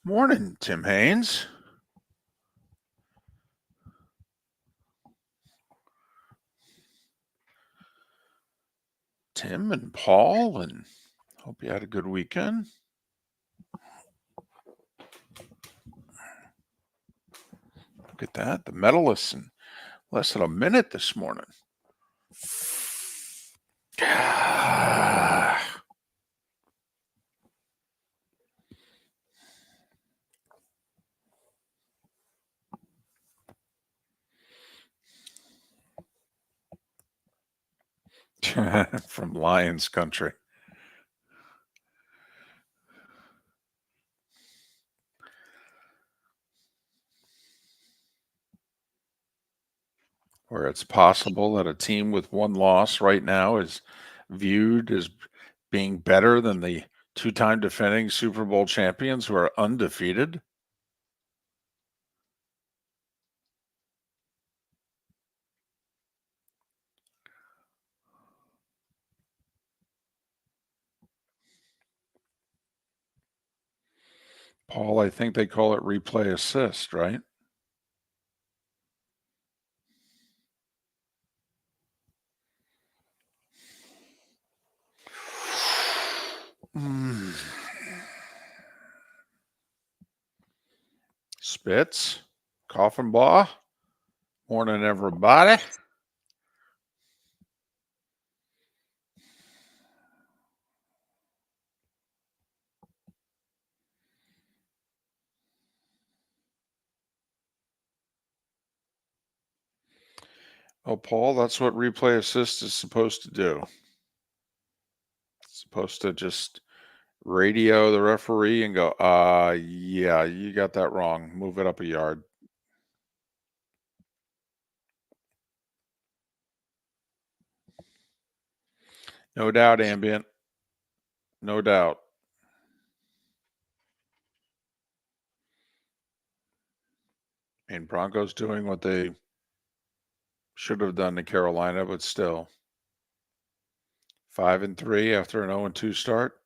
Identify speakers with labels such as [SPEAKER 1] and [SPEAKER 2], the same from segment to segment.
[SPEAKER 1] Morning, Tim Haynes. Tim and Paul, and hope you had a good weekend. Look at that, the medalists in less than a minute this morning. From Lions country. Where it's possible that a team with one loss right now is viewed as being better than the two-time defending Super Bowl champions who are undefeated. Paul, I think they call it replay assist, right? Spitz, Coffenbaugh. Morning, everybody. Oh, Paul, that's what replay assist is supposed to do. It's supposed to just radio the referee and go, yeah, you got that wrong. Move it up a yard. No doubt, Ambient. No doubt. And Broncos doing what they should have done to Carolina, but still. 5-3 after an 0-2 start.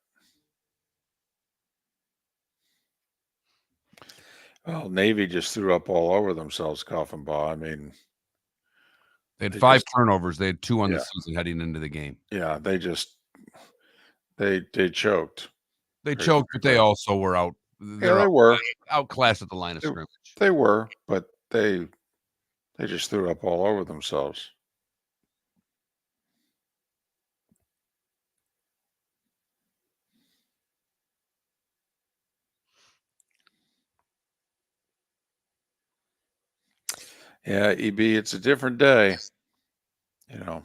[SPEAKER 1] Well, Navy just threw up all over themselves, Coffenbaugh. I mean,
[SPEAKER 2] they had 5 turnovers. They had 2 on the season heading into the game.
[SPEAKER 1] Yeah, they choked.
[SPEAKER 2] They choked, but they also were out.
[SPEAKER 1] They were
[SPEAKER 2] outclassed at the line of scrimmage.
[SPEAKER 1] They were, but they just threw up all over themselves. Yeah, EB, it's a different day. You know.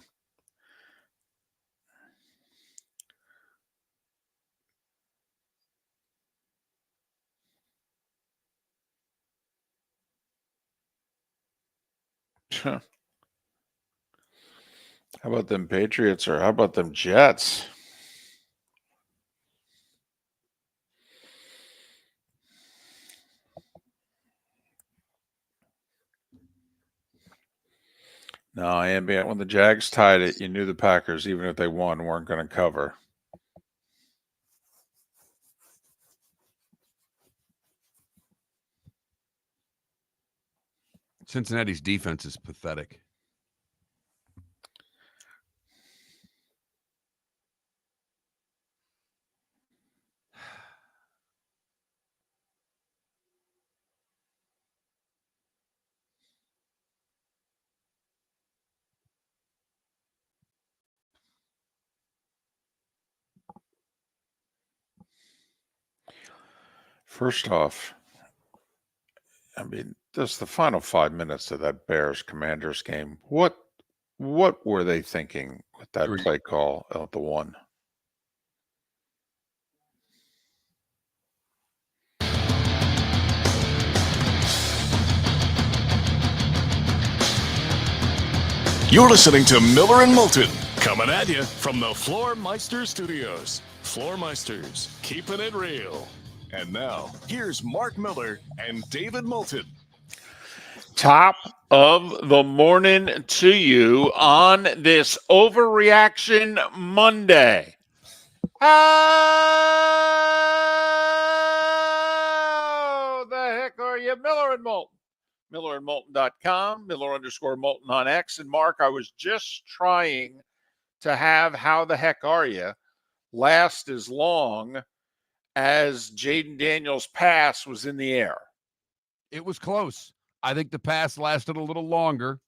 [SPEAKER 1] How about them Patriots, or how about them Jets? No, Ambient, when the Jags tied it, you knew the Packers, even if they won, weren't going to cover.
[SPEAKER 2] Cincinnati's defense is pathetic.
[SPEAKER 1] First off, I mean, just the final 5 minutes of that Bears-Commanders game. What were they thinking with that play call at the one?
[SPEAKER 3] You're listening to Miller and Moulton, coming at you from the Floormeister Studios. Floormeisters, keeping it real. And now, here's Mark Miller and David Moulton.
[SPEAKER 1] Top of the morning to you on this Overreaction Monday. and Moulton. MillerandMoulton.com, Miller_Moulton on X. And Mark, I was just trying to have How the Heck Are You last as long as Jaden Daniels' pass was in the air.
[SPEAKER 2] It was close. I think the pass lasted a little longer.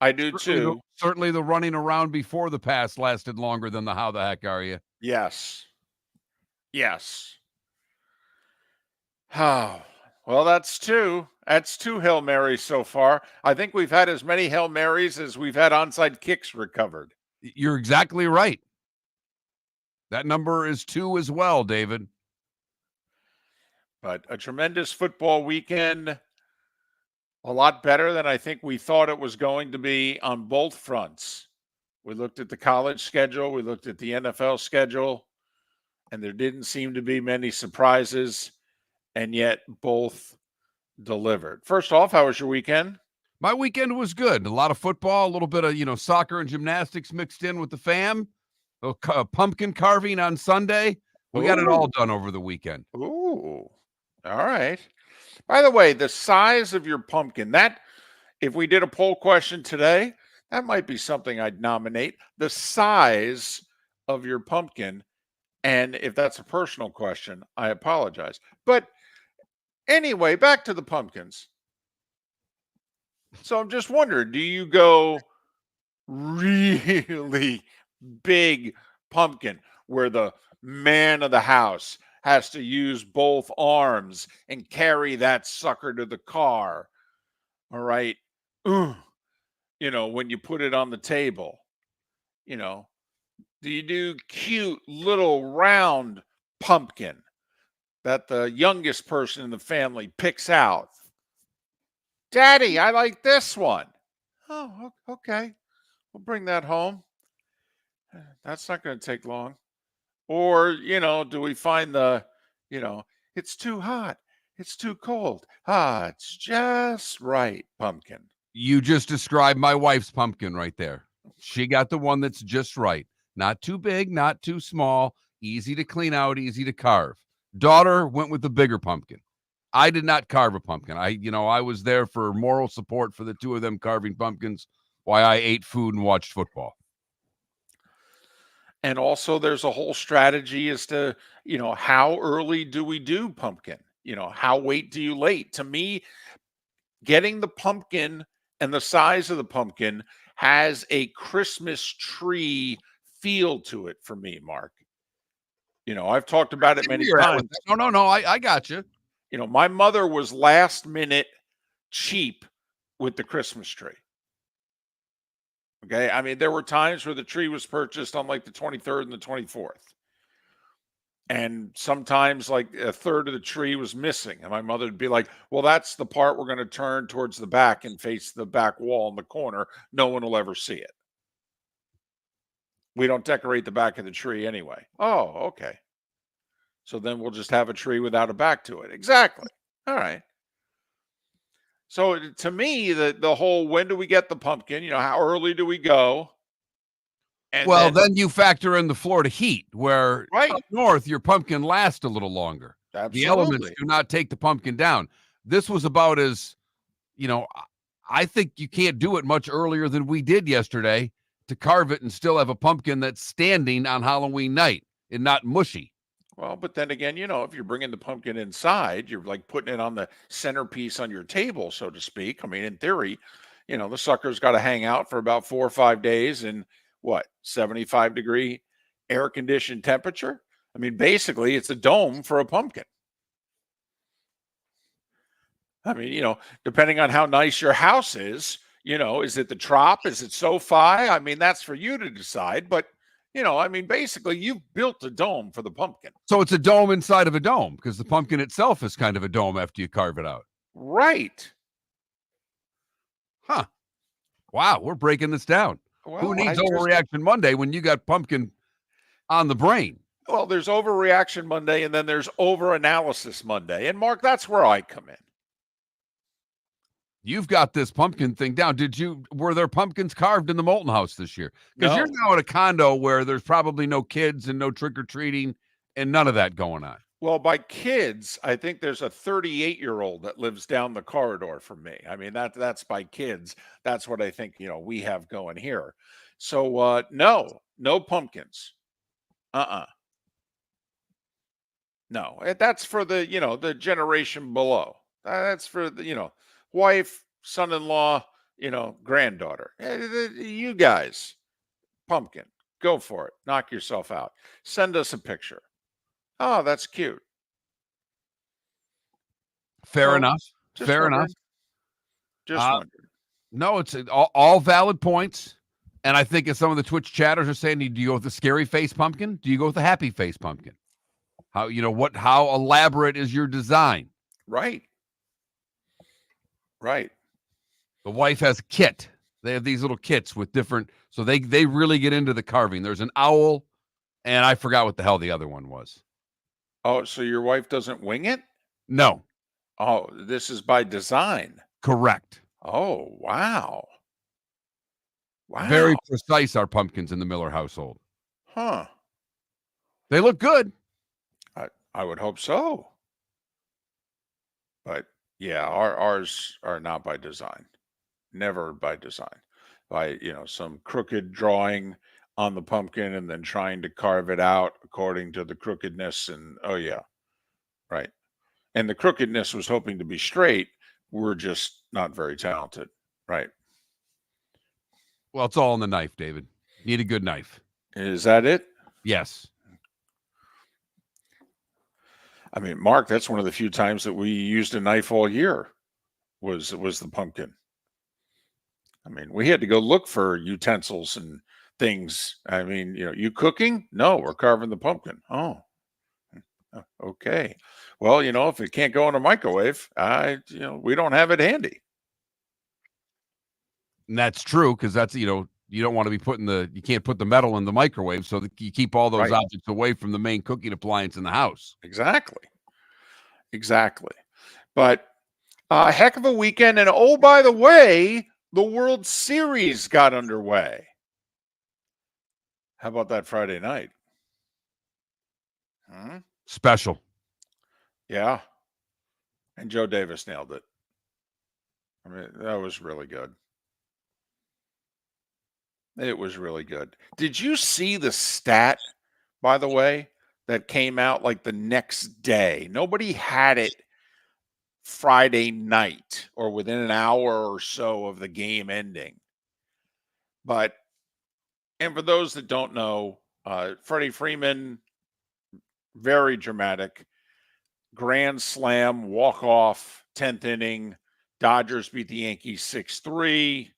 [SPEAKER 1] I do too.
[SPEAKER 2] Certainly the running around before the pass lasted longer than the How the Heck Are You?
[SPEAKER 1] Yes. Oh, well, that's two. That's two Hail Marys so far. I think we've had as many Hail Marys as we've had onside kicks recovered.
[SPEAKER 2] You're exactly right. That number is 2 as well, David.
[SPEAKER 1] But a tremendous football weekend. A lot better than I think we thought it was going to be on both fronts. We looked at the college schedule. We looked at the NFL schedule. And there didn't seem to be many surprises. And yet both delivered. First off, how was your weekend?
[SPEAKER 2] My weekend was good. A lot of football, a little bit of, soccer and gymnastics mixed in with the fam. Pumpkin carving on Sunday. We got it all done over the weekend.
[SPEAKER 1] Ooh. All right. By the way, the size of your pumpkin, that if we did a poll question today, that might be something I'd nominate. The size of your pumpkin. And if that's a personal question, I apologize. But anyway, back to the pumpkins. So I'm just wondering, do you go really big pumpkin where the man of the house has to use both arms and carry that sucker to the car? All right. When you put it on the table, do you do cute little round pumpkin that the youngest person in the family picks out? Daddy, I like this one. Oh, okay. We'll bring that home. That's not going to take long. Or, do we find it's too hot, it's too cold. It's just right pumpkin.
[SPEAKER 2] You just described my wife's pumpkin right there. She got the one that's just right. Not too big, not too small, easy to clean out, easy to carve. Daughter went with the bigger pumpkin. I did not carve a pumpkin. I was there for moral support for the two of them carving pumpkins while I ate food and watched football.
[SPEAKER 1] And also there's a whole strategy as to, how early do we do pumpkin? How late do you late? To me, getting the pumpkin and the size of the pumpkin has a Christmas tree feel to it for me, Mark. I've talked about it many times.
[SPEAKER 2] No. I got you.
[SPEAKER 1] My mother was last minute cheap with the Christmas tree. Okay. I mean, there were times where the tree was purchased on like the 23rd and the 24th. And sometimes like a third of the tree was missing. And my mother would be like, well, that's the part we're going to turn towards the back and face the back wall in the corner. No one will ever see it. We don't decorate the back of the tree anyway. Oh, okay. So then we'll just have a tree without a back to it. Exactly. All right. So to me, the whole, when do we get the pumpkin? How early do we go?
[SPEAKER 2] And then you factor in the Florida heat, where up north, your pumpkin lasts a little longer.
[SPEAKER 1] Absolutely.
[SPEAKER 2] The elements do not take the pumpkin down. This was about as, I think you can't do it much earlier than we did yesterday to carve it and still have a pumpkin that's standing on Halloween night and not mushy.
[SPEAKER 1] Well, but then again, if you're bringing the pumpkin inside, you're like putting it on the centerpiece on your table, so to speak. I mean, in theory, the sucker's got to hang out for about 4 or 5 days in 75-degree air conditioned temperature. I mean, basically it's a dome for a pumpkin. I mean, depending on how nice your house is, is it the trop? Is it SoFi? I mean, that's for you to decide, but basically you've built a dome for the pumpkin.
[SPEAKER 2] So it's a dome inside of a dome because the pumpkin itself is kind of a dome after you carve it out.
[SPEAKER 1] Right.
[SPEAKER 2] Huh. Wow. We're breaking this down.
[SPEAKER 1] Well,
[SPEAKER 2] who needs Overreaction Monday when you got pumpkin on the brain?
[SPEAKER 1] Well, there's Overreaction Monday and then there's Overanalysis Monday. And Mark, that's where I come in.
[SPEAKER 2] You've got this pumpkin thing down. Were there pumpkins carved in the Moulton house this year? Because you're now at a condo where there's probably no kids and no trick-or-treating and none of that going on.
[SPEAKER 1] Well, by kids, I think there's a 38-year-old that lives down the corridor from me. I mean, that's by kids. That's what I think, we have going here. So, no, no pumpkins. Uh-uh. No, that's for the generation below. That's for the wife, son-in-law, granddaughter. You guys, pumpkin, go for it. Knock yourself out. Send us a picture. Oh, that's cute.
[SPEAKER 2] Fair
[SPEAKER 1] So,
[SPEAKER 2] enough.
[SPEAKER 1] just
[SPEAKER 2] Fair enough.
[SPEAKER 1] wondering. Just
[SPEAKER 2] Uh,
[SPEAKER 1] wondering.
[SPEAKER 2] no, it's all valid points. And I think as some of the Twitch chatters are saying, do you go with the scary face pumpkin? Do you go with the happy face pumpkin? How elaborate is your design?
[SPEAKER 1] Right. Right.
[SPEAKER 2] The wife has a kit. They have these little kits with different, so they really get into the carving. There's an owl, and I forgot what the hell the other one was.
[SPEAKER 1] Oh, so your wife doesn't wing it?
[SPEAKER 2] No,
[SPEAKER 1] Oh, this is by design.
[SPEAKER 2] correct.
[SPEAKER 1] Oh, wow.
[SPEAKER 2] Very
[SPEAKER 1] Wow.
[SPEAKER 2] precise, our pumpkins in the Miller household.
[SPEAKER 1] Huh.
[SPEAKER 2] They look good.
[SPEAKER 1] I would hope so. But yeah, ours are not by design. Never by design. By, some crooked drawing on the pumpkin and then trying to carve it out according to the crookedness and oh yeah, right. And the crookedness was hoping to be straight. We're just not very talented. Right.
[SPEAKER 2] Well, it's all in the knife, David. Need a good knife.
[SPEAKER 1] Is that it?
[SPEAKER 2] Yes.
[SPEAKER 1] I mean, Mark, that's one of the few times that we used a knife all year was the pumpkin. I mean, we had to go look for utensils and things. I mean, you cooking? No, we're carving the pumpkin. Oh, okay. Well, if it can't go in a microwave, we don't have it handy.
[SPEAKER 2] And that's true because that's, you don't want to be you can't put the metal in the microwave. So that you keep all those
[SPEAKER 1] Right.
[SPEAKER 2] objects away from the main cooking appliance in the house.
[SPEAKER 1] Exactly. But a heck of a weekend. And oh, by the way, the World Series got underway. How about that Friday night?
[SPEAKER 2] Special.
[SPEAKER 1] Yeah. And Joe Davis nailed it. I mean, that was really good. It was really good. Did you see the stat, by the way, that came out like the next day? Nobody had it Friday night or within an hour or so of the game ending. And for those that don't know, Freddie Freeman, very dramatic, grand slam, walk off, 10th inning. Dodgers beat the Yankees 6-3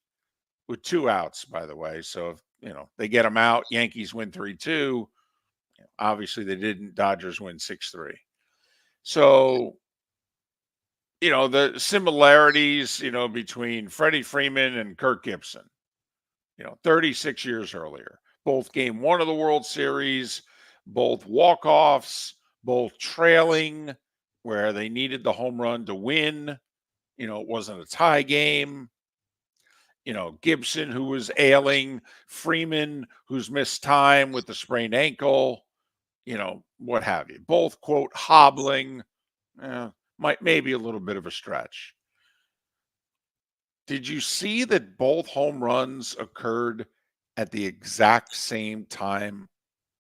[SPEAKER 1] with 2 outs, by the way. So, if, they get them out, Yankees win 3-2. Obviously, they didn't. Dodgers win 6-3. So, the similarities, between Freddie Freeman and Kirk Gibson, 36 years earlier, both game 1 of the World Series, both walk-offs, both trailing where they needed the home run to win. It wasn't a tie game. Gibson, who was ailing, Freeman, who's missed time with the sprained ankle, what have you. Both, quote, hobbling. Maybe a little bit of a stretch. Did you see that both home runs occurred at the exact same time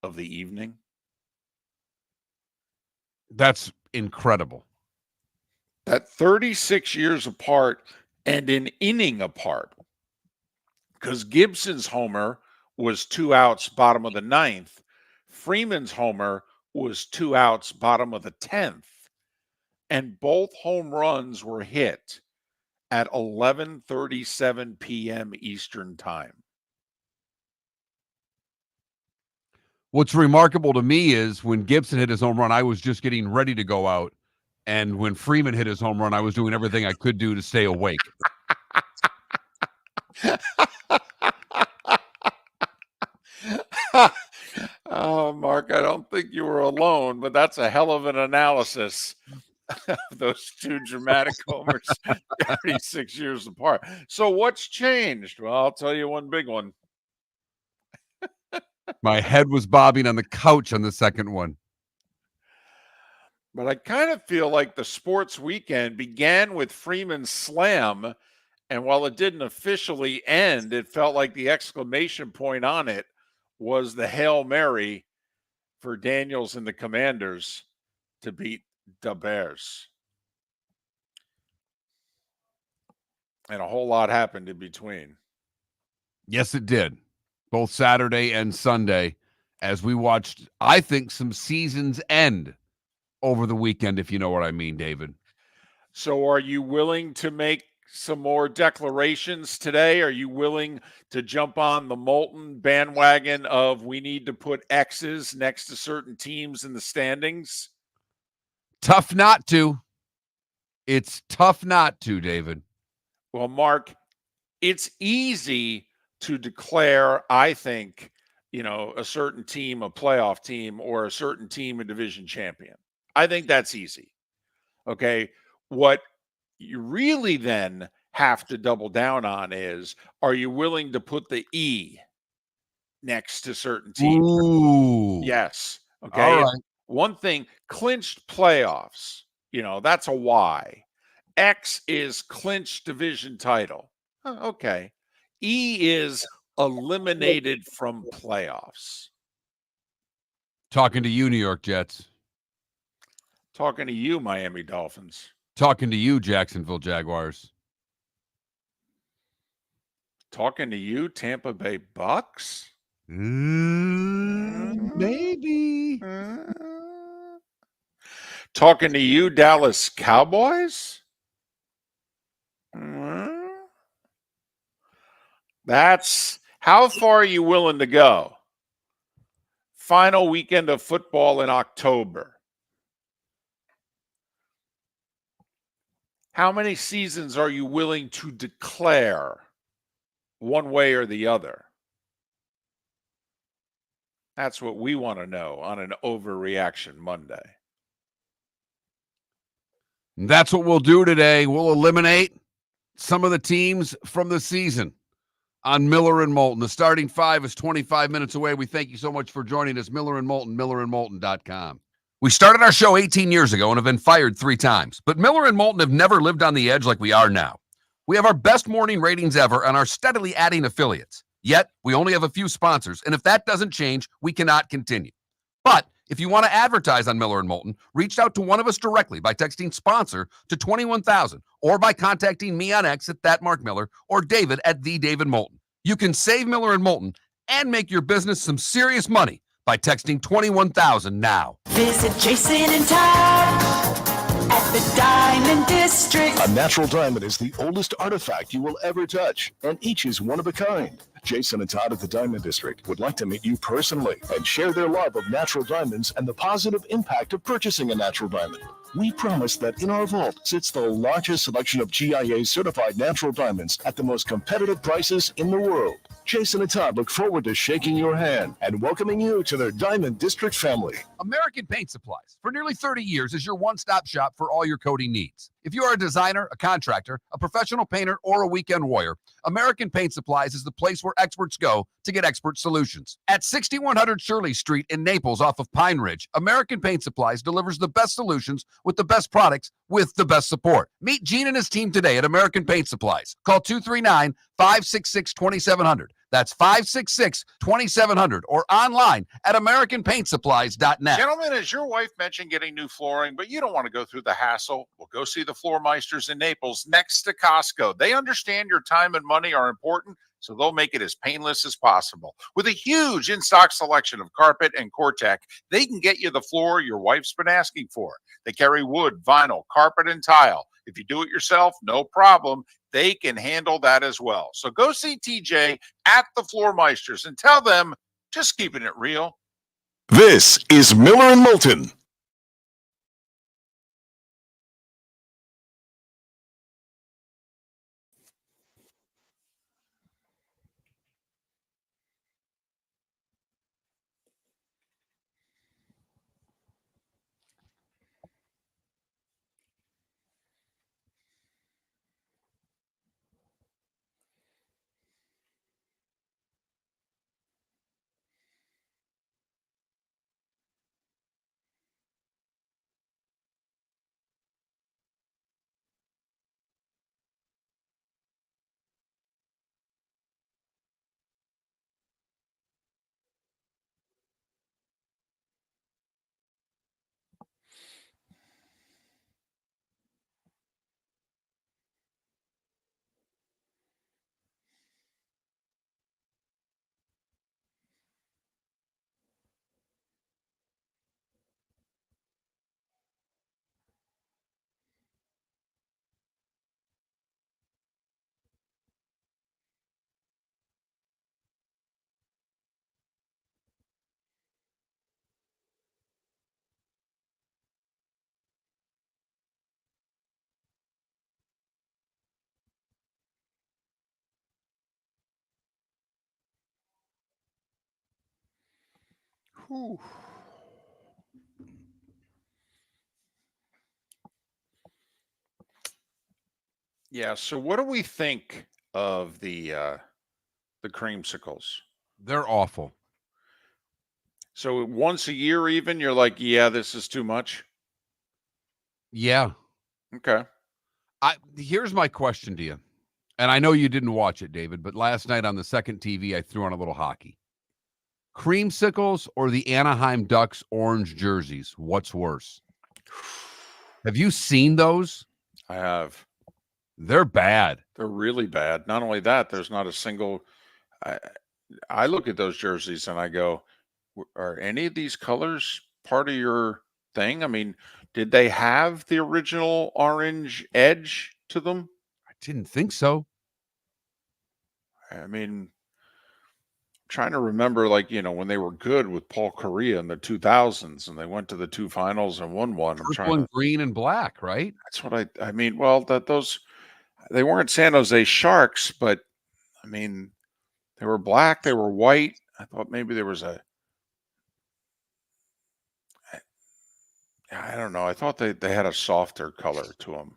[SPEAKER 1] of the evening?
[SPEAKER 2] That's incredible.
[SPEAKER 1] That 36 years apart and an inning apart. Because Gibson's homer was 2 outs, bottom of the 9th. Freeman's homer was 2 outs, bottom of the 10th. And both home runs were hit at 11:37 p.m. Eastern time.
[SPEAKER 2] What's remarkable to me is when Gibson hit his home run, I was just getting ready to go out. And when Freeman hit his home run, I was doing everything I could do to stay awake.
[SPEAKER 1] Oh, Mark, I don't think you were alone, but that's a hell of an analysis of those 2 dramatic homers 36 years apart. So what's changed? Well, I'll tell you one big one.
[SPEAKER 2] My head was bobbing on the couch on the second one.
[SPEAKER 1] But I kind of feel like the sports weekend began with Freeman's slam, and while it didn't officially end, it felt like the exclamation point on it was the Hail Mary for Daniels and the Commanders to beat the Bears. And a whole lot happened in between.
[SPEAKER 2] Yes, it did. Both Saturday and Sunday, as we watched, I think, some seasons end over the weekend, if you know what I mean, David.
[SPEAKER 1] So are you willing to make some more declarations today? Are you willing to jump on the Moulton bandwagon of we need to put X's next to certain teams in the standings?
[SPEAKER 2] Tough not to. It's tough not to, David.
[SPEAKER 1] Well, Mark, it's easy to declare, I think, a certain team a playoff team or a certain team a division champion. I think that's easy. Okay. What you really then have to double down on is, are you willing to put the E next to certain teams?
[SPEAKER 2] Ooh.
[SPEAKER 1] Yes. Okay.
[SPEAKER 2] All
[SPEAKER 1] It's
[SPEAKER 2] right.
[SPEAKER 1] one thing, clinched playoffs, that's a Y. X is clinched division title. Okay. E is eliminated from playoffs.
[SPEAKER 2] Talking to you, New York Jets.
[SPEAKER 1] Talking to you, Miami Dolphins.
[SPEAKER 2] Talking to you, Jacksonville Jaguars.
[SPEAKER 1] Talking to you, Tampa Bay Bucks.
[SPEAKER 2] Maybe.
[SPEAKER 1] Talking to you, Dallas Cowboys. That's how far are you willing to go? Final weekend of football in October. How many seasons are you willing to declare one way or the other? That's what we want to know on an Overreaction Monday.
[SPEAKER 2] That's what we'll do today. We'll eliminate some of the teams from the season on Miller and Moulton. The starting five is 25 minutes away. We thank you so much for joining us. Miller and Moulton, millerandmoulton.com. We started our show 18 years ago and have been fired 3 times. But Miller and Moulton have never lived on the edge like we are now. We have our best morning ratings ever and are steadily adding affiliates. Yet, we only have a few sponsors, and if that doesn't change, we cannot continue. But if you want to advertise on Miller and Moulton, reach out to one of us directly by texting sponsor to 21,000 or by contacting me on X at @MarkMiller or David at @TheDavidMoulton. You can save Miller and Moulton and make your business some serious money by texting 21,000 now.
[SPEAKER 4] Visit Jason and Todd at the Diamond District.
[SPEAKER 3] A natural diamond is the oldest artifact you will ever touch, and each is one of a kind. Jason and Todd at the Diamond District would like to meet you personally and share their love of natural diamonds and the positive impact of purchasing a natural diamond. We promise that in our vault sits the largest selection of GIA certified natural diamonds at the most competitive prices in the world. Jason and Todd look forward to shaking your hand and welcoming you to their Diamond District family.
[SPEAKER 2] American Paint Supplies, for nearly 30 years, is your one-stop shop for all your coating needs. If you are a designer, a contractor, a professional painter, or a weekend warrior, American Paint Supplies is the place where experts go to get expert solutions. At 6100 Shirley Street in Naples off of Pine Ridge, American Paint Supplies delivers the best solutions with the best products with the best support. Meet Gene and his team today at American Paint Supplies. Call 239-566-2700. That's 566-2700 or online at AmericanPaintSupplies.net.
[SPEAKER 1] Gentlemen, has your wife mentioned getting new flooring, but you don't want to go through the hassle? Well, go see the Floor Meisters in Naples next to Costco. They understand your time and money are important, so they'll make it as painless as possible. With a huge in-stock selection of carpet and Cortec, they can get you the floor your wife's been asking for. They carry wood, vinyl, carpet, and tile. If you do it yourself, no problem. They can handle that as well. So go see TJ at the Floor Meisters and tell them, just keeping it real.
[SPEAKER 3] This is Miller and Moulton.
[SPEAKER 1] Whew. Yeah. So, what do we think of the creamsicles?
[SPEAKER 2] They're awful.
[SPEAKER 1] So, once a year, even you're like, yeah, this is too much.
[SPEAKER 2] Yeah.
[SPEAKER 1] Okay.
[SPEAKER 2] Here's my question to you. And I know you didn't watch it, David, but last night on the second TV, I threw on a little hockey. Creamsicles or the Anaheim Ducks orange jerseys? What's worse? Have you seen those?
[SPEAKER 1] I have.
[SPEAKER 2] They're bad.
[SPEAKER 1] They're really bad. Not only that, there's not a single. I look at those jerseys and I go, are any of these colors part of your thing? I mean, did they have the original orange edge to them?
[SPEAKER 2] I didn't think so.
[SPEAKER 1] I mean, trying to remember, like, when they were good with Paul Correa in the 2000s and they went to the two finals and won one. I'm
[SPEAKER 2] Purple
[SPEAKER 1] trying to,
[SPEAKER 2] and green and black, right?
[SPEAKER 1] that's what I mean, well, they weren't San Jose Sharks, but I mean, they were black, they were white. I thought maybe there was I don't know. I thought they had a softer color to them.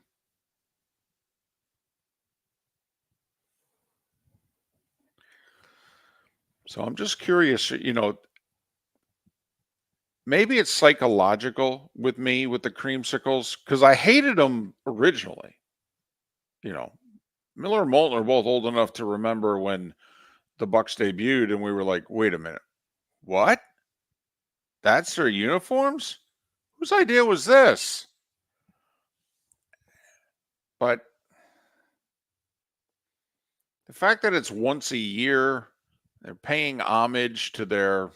[SPEAKER 1] So I'm just curious, maybe it's psychological with me with the creamsicles because I hated them originally. Miller and Moulton are both old enough to remember when the Bucks debuted, and we were like, "Wait a minute, what? That's their uniforms? Whose idea was this?" But the fact that it's once a year, they're paying homage to their,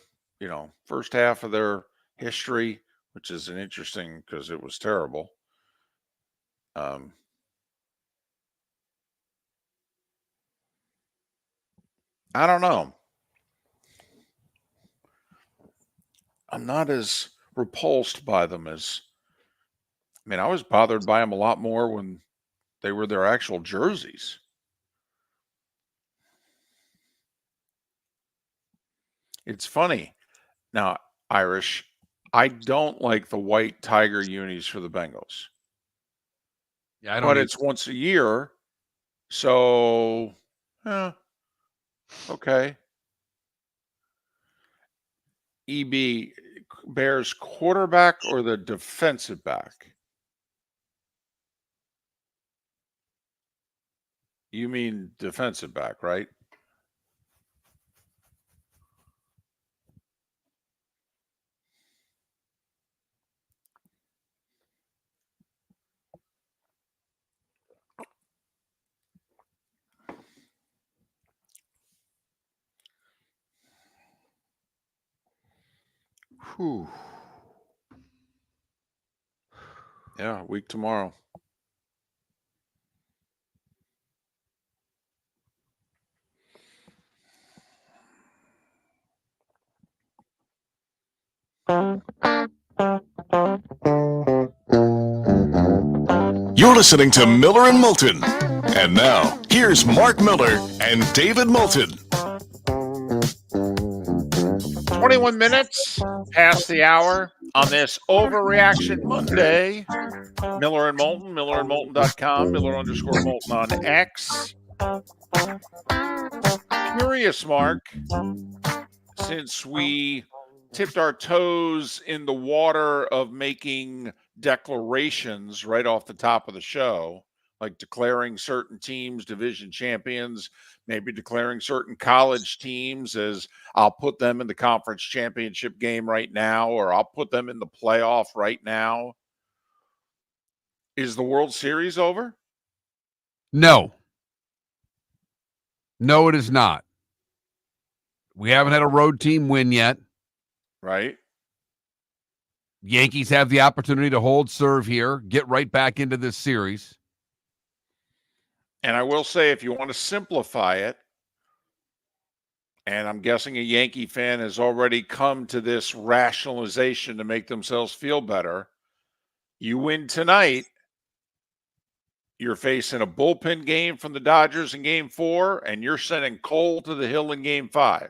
[SPEAKER 1] first half of their history, which is an interesting because it was terrible. I don't know. I'm not as repulsed by them as, I mean, I was bothered by them a lot more when they were their actual jerseys. It's funny. Now, Irish, I don't like the white tiger unis for the Bengals.
[SPEAKER 2] Yeah, I don't.
[SPEAKER 1] But it's once a year, so okay. EB, Bears quarterback or the defensive back? You mean defensive back, right? Whew. Yeah, week tomorrow.
[SPEAKER 3] You're listening to Miller and Moulton. And now, here's Mark Miller and David Moulton.
[SPEAKER 1] 21 minutes past the hour on this Overreaction Monday. Miller and Moulton, millerandmoulton.com, Miller_Moulton on X. Curious, Mark, since we tipped our toes in the water of making declarations right off the top of the show, like declaring certain teams division champions, maybe declaring certain college teams as I'll put them in the conference championship game right now, or I'll put them in the playoff right now. Is the World Series over?
[SPEAKER 2] No. No, it is not. We haven't had a road team win yet.
[SPEAKER 1] Right.
[SPEAKER 2] Yankees have the opportunity to hold serve here, get right back into this series.
[SPEAKER 1] And I will say, if you want to simplify it, and I'm guessing a Yankee fan has already come to this rationalization to make themselves feel better, you win tonight, you're facing a bullpen game from the Dodgers in game 4, and you're sending Cole to the hill in game 5. I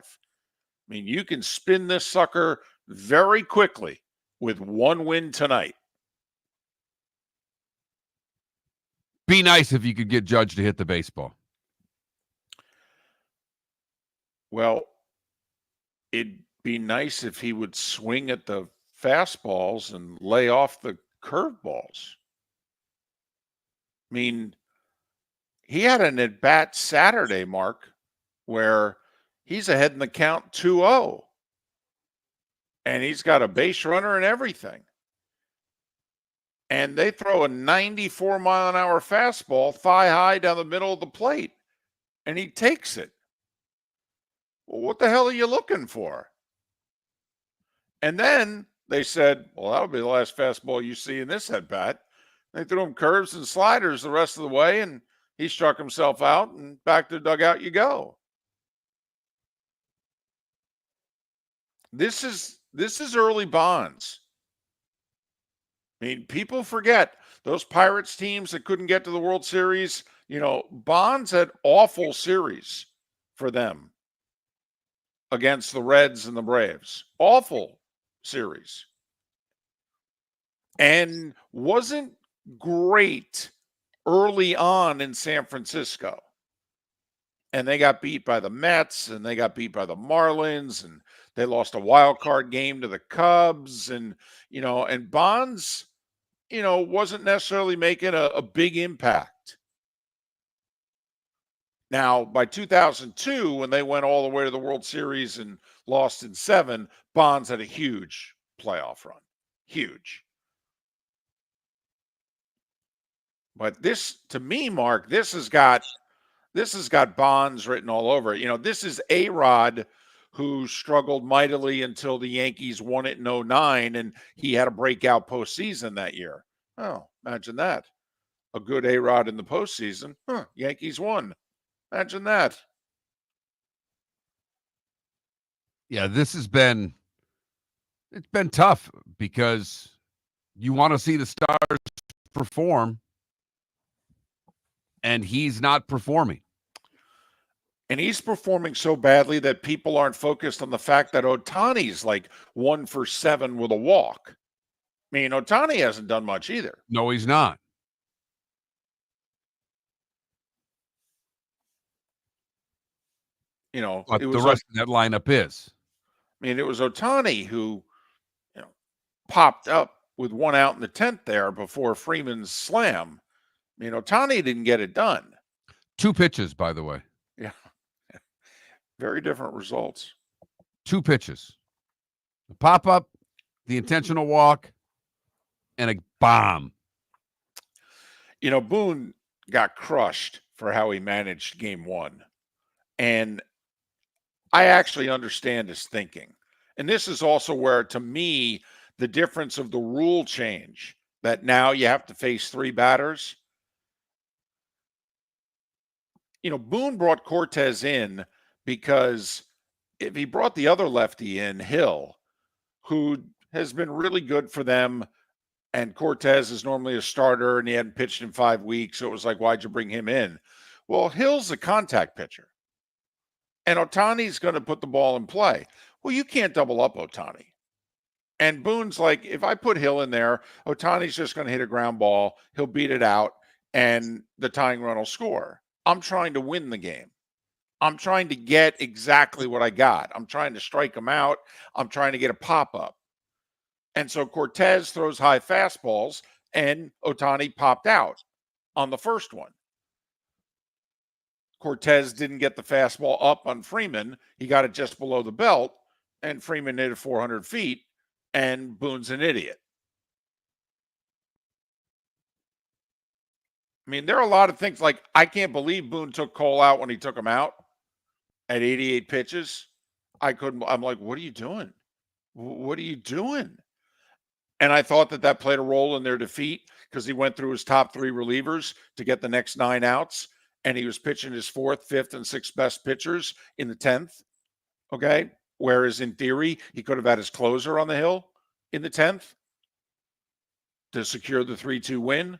[SPEAKER 1] mean, you can spin this sucker very quickly with one win tonight.
[SPEAKER 2] Be nice if you could get Judge to hit the baseball.
[SPEAKER 1] Well, it'd be nice if he would swing at the fastballs and lay off the curveballs. I mean, he had an at bat Saturday, Mark, where he's ahead in the count 2-0. And he's got a base runner and everything. And they throw a 94-mile-an-hour fastball thigh high down the middle of the plate, and he takes it. Well, what the hell are you looking for? And then they said, well, that'll be the last fastball you see in this at-bat. They threw him curves and sliders the rest of the way, and he struck himself out, and back to the dugout you go. This is early Bonds. I mean, people forget those Pirates teams that couldn't get to the World Series. You know, Bonds had awful series for them against the Reds and the Braves. Awful series. And wasn't great early on in San Francisco. And they got beat by the Mets, and they got beat by the Marlins, and they lost a wild card game to the Cubs. And, and Bonds, wasn't necessarily making a big impact. Now, by 2002, when they went all the way to the World Series and lost in 7, Bonds had a huge playoff run. Huge. But this, to me, Mark, this has got Bonds written all over it. This is A-Rod, who struggled mightily until the Yankees won it in 2009, and he had a breakout postseason that year. Oh, imagine that. A good A-Rod in the postseason. Yankees won. Imagine that.
[SPEAKER 2] Yeah, it's been tough because you want to see the stars perform, and he's not performing.
[SPEAKER 1] And he's performing so badly that people aren't focused on the fact that Ohtani's like 1 for 7 with a walk. I mean, Ohtani hasn't done much either.
[SPEAKER 2] No, he's not. But the rest of that lineup is.
[SPEAKER 1] I mean, it was Ohtani who, popped up with 1 out in the 10th there before Freeman's slam. I mean, Ohtani didn't get it done.
[SPEAKER 2] 2 pitches, by the way.
[SPEAKER 1] Yeah. Very different results.
[SPEAKER 2] 2 pitches. The pop-up, the intentional walk, and a bomb.
[SPEAKER 1] Boone got crushed for how he managed game 1. And I actually understand his thinking. And this is also where, to me, the difference of the rule change, that now you have to face 3 batters. Boone brought Cortez in because if he brought the other lefty in, Hill, who has been really good for them, and Cortez is normally a starter and he hadn't pitched in 5 weeks, so it was like, why'd you bring him in? Well, Hill's a contact pitcher, and Ohtani's going to put the ball in play. Well, you can't double up Ohtani. And Boone's like, if I put Hill in there, Ohtani's just going to hit a ground ball, he'll beat it out, and the tying run will score. I'm trying to win the game. I'm trying to get exactly what I got. I'm trying to strike him out. I'm trying to get a pop-up. And so Cortez throws high fastballs, and Ohtani popped out on the first one. Cortez didn't get the fastball up on Freeman. He got it just below the belt, and Freeman hit it 400 feet, and Boone's an idiot. I mean, there are a lot of things like, I can't believe Boone took Cole out when he took him out at 88 pitches. I'm like, what are you doing? What are you doing? And I thought that played a role in their defeat because he went through his top 3 relievers to get the next 9 outs, and he was pitching his 4th, 5th, and 6th best pitchers in the 10th. Okay. Whereas in theory, he could have had his closer on the hill in the 10th to secure the 3-2 win.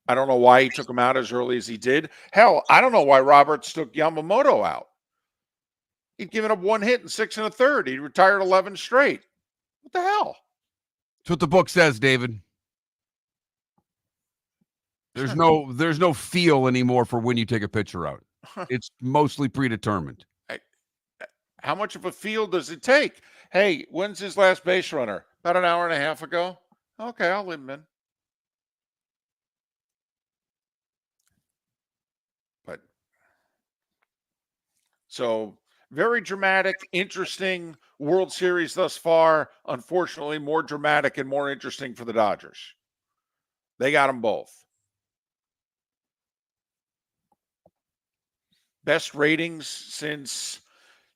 [SPEAKER 1] I don't know why he took him out as early as he did. Hell, I don't know why Roberts took Yamamoto out. He'd given up 1 hit in 6 1/3. He retired 11 straight. What the hell?
[SPEAKER 2] That's what the book says, David. There's no feel anymore for when you take a pitcher out. It's mostly predetermined.
[SPEAKER 1] How much of a field does it take? Hey, when's his last base runner? About an hour and a half ago. Okay, I'll leave him in. But so very dramatic, interesting World Series thus far. Unfortunately, more dramatic and more interesting for the Dodgers. They got them both. Best ratings since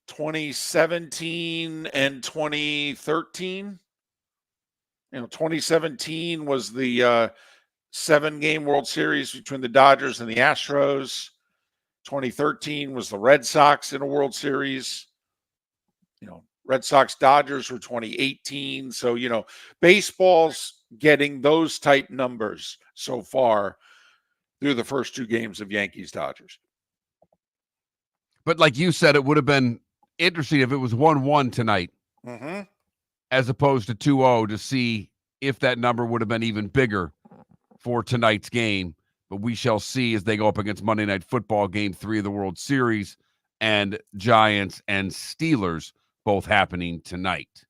[SPEAKER 1] 2017 and 2013. 2017 was the 7-game World Series between the Dodgers and the Astros. 2013 was the Red Sox in a World Series. Red Sox Dodgers were 2018. So, baseball's getting those type numbers so far through the first 2 games of Yankees Dodgers.
[SPEAKER 2] But like you said, it would have been interesting if it was 1-1 tonight as opposed to 2-0 to see if that number would have been even bigger for tonight's game. But we shall see as they go up against Monday Night Football, Game 3 of the World Series, and Giants and Steelers both happening tonight.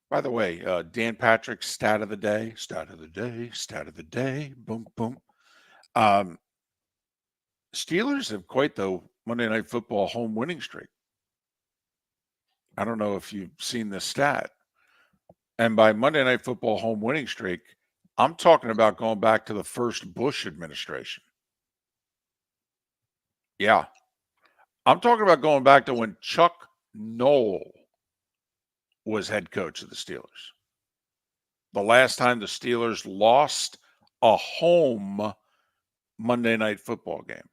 [SPEAKER 1] By the way, Dan Patrick's stat of the day, boom, boom. Steelers have quite the Monday Night Football home winning streak. I don't know if you've seen this stat. And by Monday Night Football home winning streak, I'm talking about going back to the first Bush administration. Yeah. I'm talking about going back to when Chuck Noll was head coach of the Steelers. The last time the Steelers lost a home Monday Night Football game.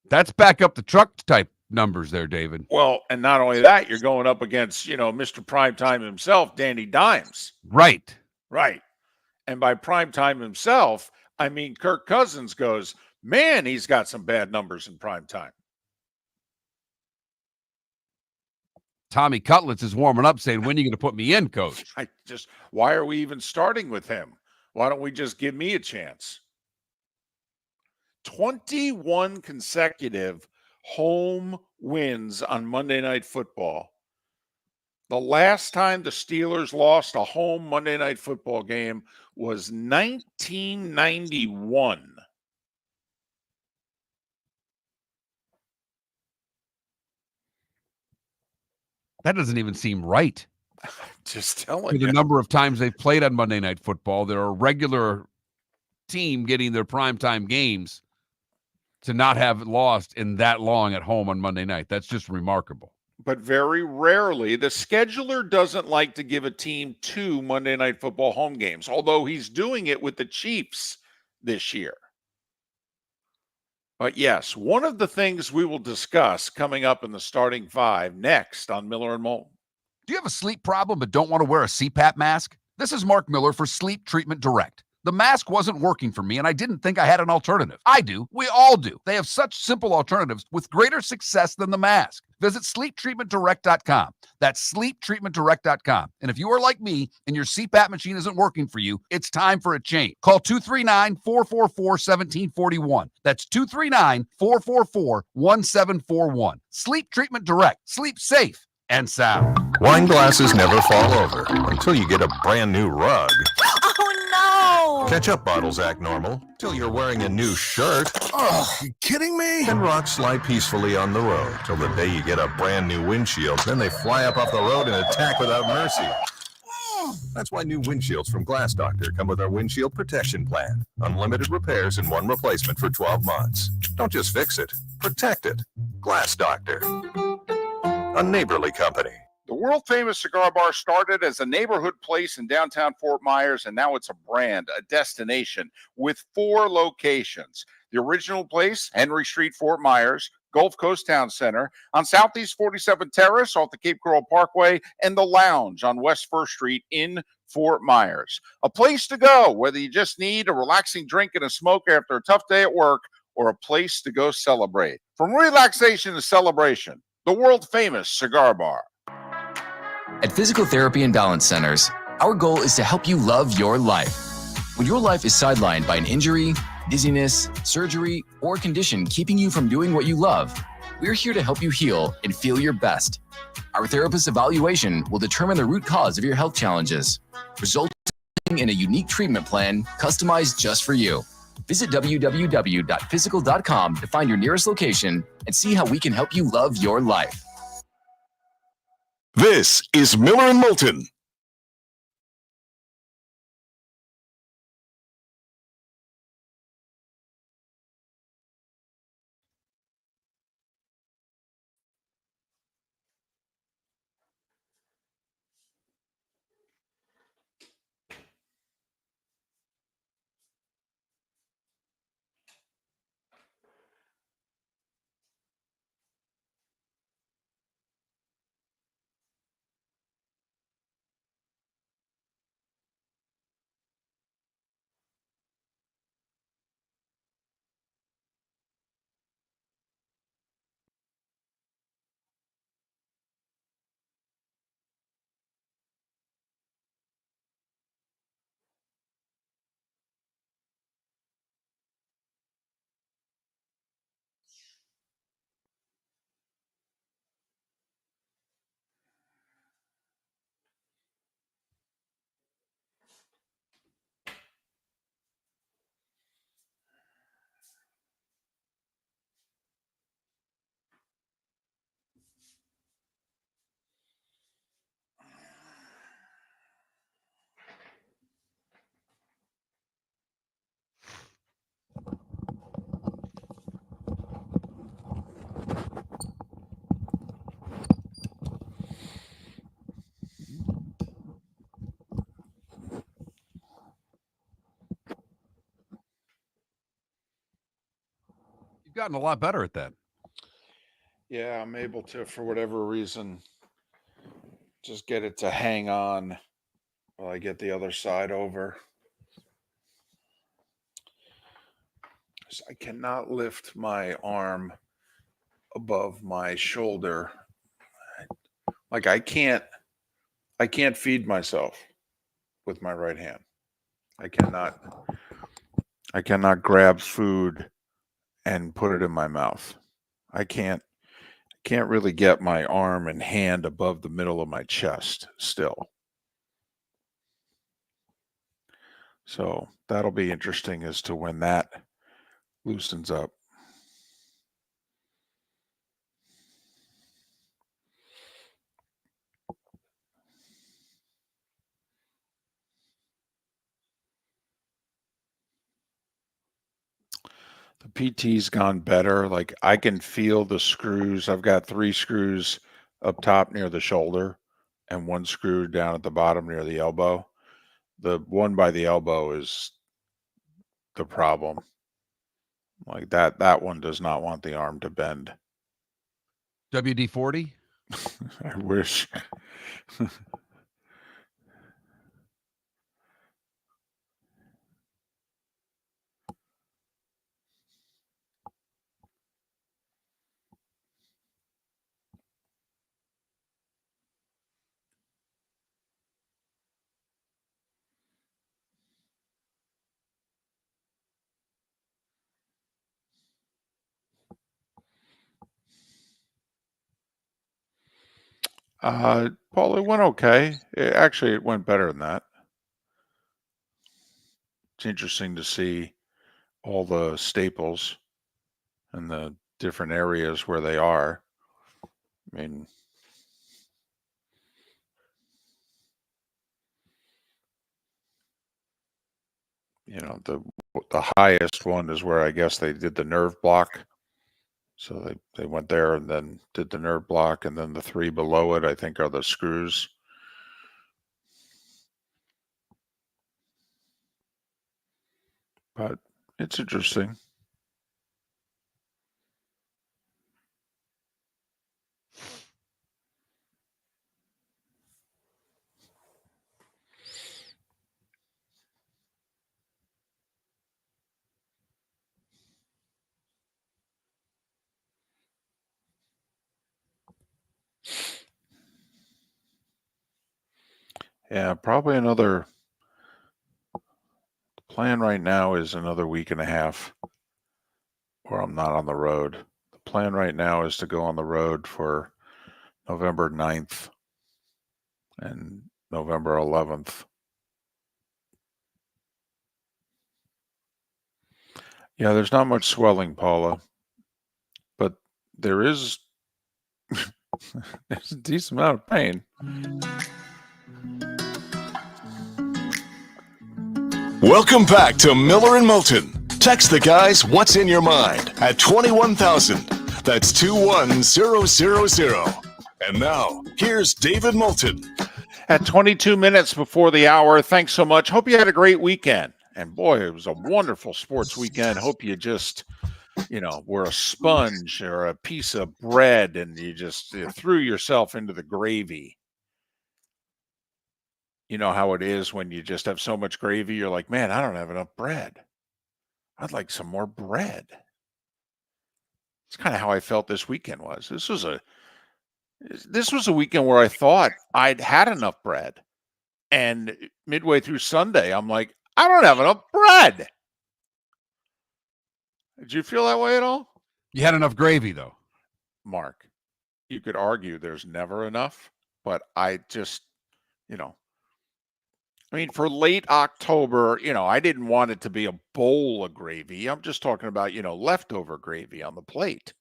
[SPEAKER 2] That's back up the truck type numbers there, David.
[SPEAKER 1] Well, and not only that, you're going up against, Mr. Primetime himself, Danny Dimes.
[SPEAKER 2] Right.
[SPEAKER 1] And by primetime himself, I mean Kirk Cousins goes, man, he's got some bad numbers in primetime.
[SPEAKER 2] Tommy Cutlets is warming up saying, when are you going to put me in, coach?
[SPEAKER 1] Why are we even starting with him? Why don't we just give me a chance? 21 consecutive home wins on Monday Night Football. The last time the Steelers lost a home Monday Night Football game was 1991.
[SPEAKER 2] That doesn't even seem right.
[SPEAKER 1] Just telling
[SPEAKER 2] For the
[SPEAKER 1] you.
[SPEAKER 2] number of times they've played on Monday Night Football, they're a regular team getting their primetime games to not have lost in that long at home on Monday night. That's just remarkable.
[SPEAKER 1] But very rarely, the scheduler doesn't like to give a team 2 Monday Night Football home games, although he's doing it with the Chiefs this year. But yes, one of the things we will discuss coming up in the starting 5 next on Miller and Moulton.
[SPEAKER 2] Do you have a sleep problem but don't want to wear a CPAP mask? This is Mark Miller for Sleep Treatment Direct. The mask wasn't working for me, and I didn't think I had an alternative. I do. We all do. They have such simple alternatives with greater success than the mask. Visit sleeptreatmentdirect.com. That's sleeptreatmentdirect.com. And if you are like me and your CPAP machine isn't working for you, it's time for a change. Call 239-444-1741. That's 239-444-1741. Sleep Treatment Direct. Sleep safe and sound.
[SPEAKER 3] Wine glasses never fall over until you get a brand new rug.
[SPEAKER 4] Oh no!
[SPEAKER 3] Ketchup bottles act normal till you're wearing a new shirt.
[SPEAKER 5] Oh, you kidding me?
[SPEAKER 3] And rocks slide peacefully on the road till the day you get a brand new windshield. Then they fly up off the road and attack without mercy. That's why new windshields from Glass Doctor come with our windshield protection plan. Unlimited repairs and 1 replacement for 12 months. Don't just fix it, protect it. Glass Doctor. A neighborly company.
[SPEAKER 1] The world-famous cigar bar started as a neighborhood place in downtown Fort Myers, and now it's a brand, a destination, with 4 locations. The original place, Henry Street, Fort Myers, Gulf Coast Town Center, on Southeast 47th Terrace off the Cape Coral Parkway, and the Lounge on West 1st Street in Fort Myers. A place to go, whether you just need a relaxing drink and a smoke after a tough day at work, or a place to go celebrate. From relaxation to celebration, the world famous cigar bar.
[SPEAKER 6] At Physical Therapy and Balance Centers, our goal is to help you love your life. When your life is sidelined by an injury, dizziness, surgery, or condition keeping you from doing what you love, we're here to help you heal and feel your best. Our therapist evaluation will determine the root cause of your health challenges, resulting in a unique treatment plan customized just for you. Visit www.physical.com to find your nearest location and see how we can help you love your life.
[SPEAKER 3] This is Miller and Moulton.
[SPEAKER 2] You've gotten a lot better at that.
[SPEAKER 1] Yeah, I'm able to, for whatever reason, just get it to hang on while I get the other side over. So I cannot lift my arm above my shoulder. Like I can't feed myself with my right hand. I cannot grab food and put it in my mouth. I can't really get my arm and hand above the middle of my chest still. So that'll be interesting as to when that loosens up. The PT's gone better. Like I can feel the screws. I've got 3 screws up top near the shoulder and 1 screw down at the bottom near the elbow. The one by the elbow is the problem. Like that one does not want the arm to bend.
[SPEAKER 2] WD-40?
[SPEAKER 1] I wish. Paul, it went okay. It went better than that. It's interesting to see all the staples and the different areas where they are. I mean, the highest one is where I guess they did the nerve block. So they went there and then did the nerve block, and then the 3 below it, I think, are the screws. But it's interesting. Yeah, probably another. The plan right now is another week and a half where I'm not on the road. The plan right now is to go on the road for November 9th and November 11th. Yeah, there's not much swelling, Paula, but there is there's a decent amount of pain.
[SPEAKER 3] Welcome back to Miller and Moulton. Text the guys what's in your mind at 21,000. That's 21000. And now, here's David Moulton.
[SPEAKER 1] At 22 minutes before the hour, thanks so much. Hope you had a great weekend. And boy, it was a wonderful sports weekend. Hope you just, were a sponge or a piece of bread and you just threw yourself into the gravy. You know how it is when you just have so much gravy, you're like, man, I don't have enough bread. I'd like some more bread. It's kind of how I felt this weekend was. This was a weekend where I thought I'd had enough bread. And midway through Sunday, I'm like, I don't have enough bread. Did you feel that way at all?
[SPEAKER 2] You had enough gravy, though.
[SPEAKER 1] Mark, you could argue there's never enough, but I just, for late October, I didn't want it to be a bowl of gravy. I'm just talking about, leftover gravy on the plate.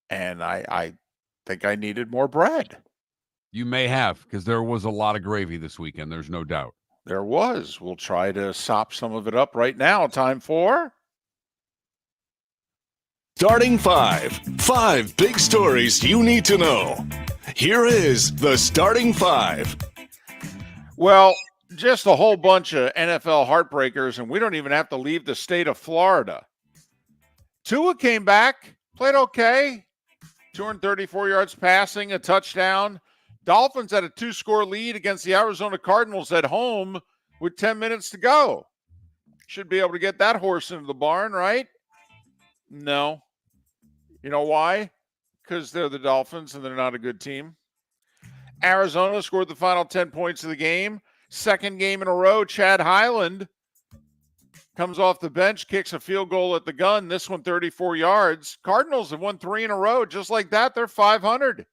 [SPEAKER 1] And I think I needed more bread.
[SPEAKER 2] You may have, because there was a lot of gravy this weekend. There's no doubt.
[SPEAKER 1] There was. We'll try to sop some of it up right now. Time for
[SPEAKER 3] Starting Five. 5 big stories you need to know. Here is the Starting Five.
[SPEAKER 1] Well, just a whole bunch of NFL heartbreakers, and we don't even have to leave the state of Florida. Tua came back, played okay, 234 yards passing, a touchdown. Dolphins had a 2-score lead against the Arizona Cardinals at home with 10 minutes to go. Should be able to get that horse into the barn, right? No. You know why? Because they're the Dolphins and they're not a good team. Arizona scored the final 10 points of the game. Second game in a row, Chad Hyland comes off the bench, kicks a field goal at the gun. This one 34 yards. Cardinals have won 3 in a row. Just like that, they're 500.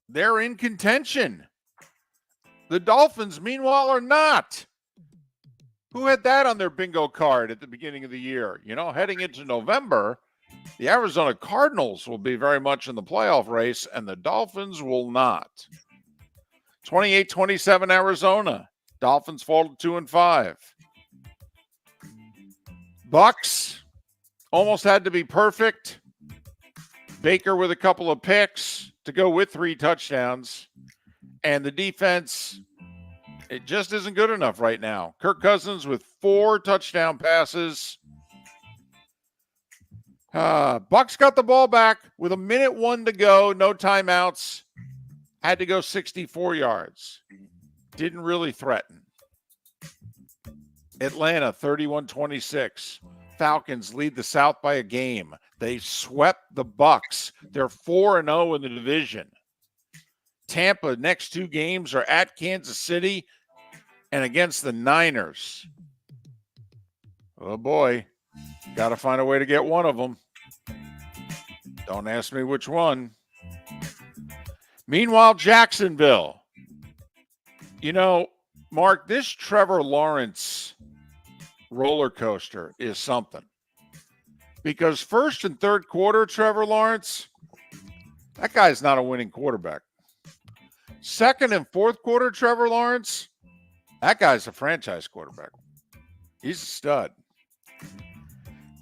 [SPEAKER 1] They're in contention. The Dolphins, meanwhile, are not. Who had that on their bingo card at the beginning of the year? Heading into November, the Arizona Cardinals will be very much in the playoff race, and the Dolphins will not. 28-27 Arizona. Dolphins fall to 2-5. Bucks almost had to be perfect. Baker with a couple of picks to go with 3 touchdowns. And the defense, it just isn't good enough right now. Kirk Cousins with 4 touchdown passes. Bucks got the ball back with 1:01 to go, no timeouts. Had to go 64 yards. Didn't really threaten. Atlanta 31-26. Falcons lead the South by a game. They swept the Bucks. They're 4-0 in the division. Tampa, next 2 games are at Kansas City and against the Niners. Oh boy, got to find a way to get one of them. Don't ask me which one. Meanwhile, Jacksonville. Mark, this Trevor Lawrence roller coaster is something. Because first and third quarter, Trevor Lawrence, that guy's not a winning quarterback. Second and fourth quarter, Trevor Lawrence, that guy's a franchise quarterback. He's a stud.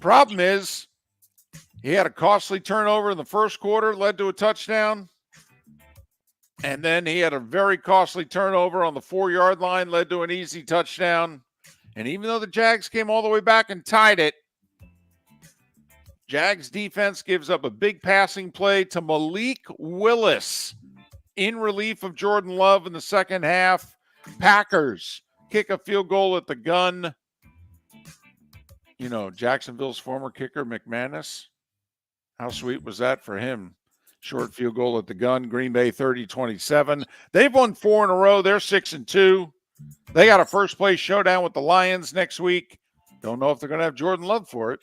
[SPEAKER 1] Problem is, he had a costly turnover in the first quarter, led to a touchdown. And then he had a very costly turnover on the 4-yard line, led to an easy touchdown. And even though the Jags came all the way back and tied it, Jags defense gives up a big passing play to Malik Willis in relief of Jordan Love in the second half. Packers kick a field goal at the gun. Jacksonville's former kicker, McManus. How sweet was that for him Short field goal at the gun. Green Bay 30-27. They've won 4 in a row. They're 6-2. They got a first place showdown with the Lions next week. Don't know if they're going to have Jordan Love for it.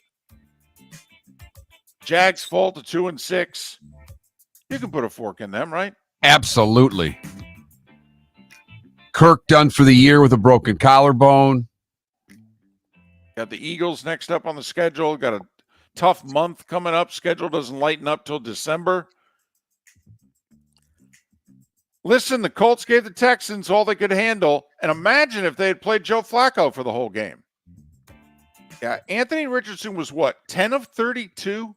[SPEAKER 1] Jags fall to 2-6. You can put a fork in them, right?
[SPEAKER 2] Absolutely. Kirk done for the year with a broken collarbone.
[SPEAKER 1] Got the Eagles next up on the schedule. Got a tough month coming up. Schedule doesn't lighten up till December. Listen, the Colts gave the Texans all they could handle. And imagine if they had played Joe Flacco for the whole game. Yeah, Anthony Richardson was what, 10 of 32?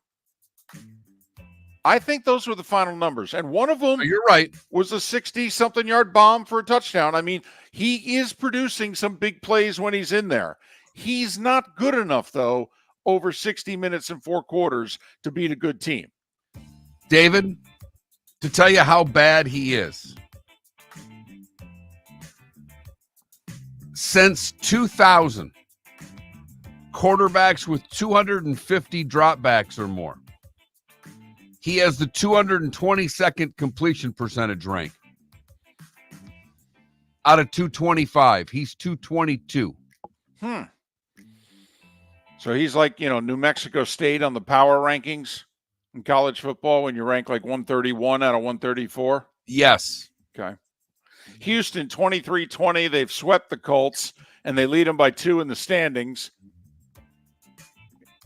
[SPEAKER 1] I think those were the final numbers. And one of them
[SPEAKER 2] You're right.
[SPEAKER 1] was a 60-something yard bomb for a touchdown. I mean, he is producing some big plays when he's in there. He's not good enough, though, over 60 minutes and 4 quarters to beat a good team.
[SPEAKER 2] David, to tell you how bad he is. Since 2000, quarterbacks with 250 dropbacks or more. He has the 222nd completion percentage rank. Out of 225, he's 222.
[SPEAKER 1] So he's like, New Mexico State on the power rankings in college football when you rank like 131 out of 134.
[SPEAKER 2] Yes.
[SPEAKER 1] Okay. Houston 23-20. They've swept the Colts, and they lead them by 2 in the standings.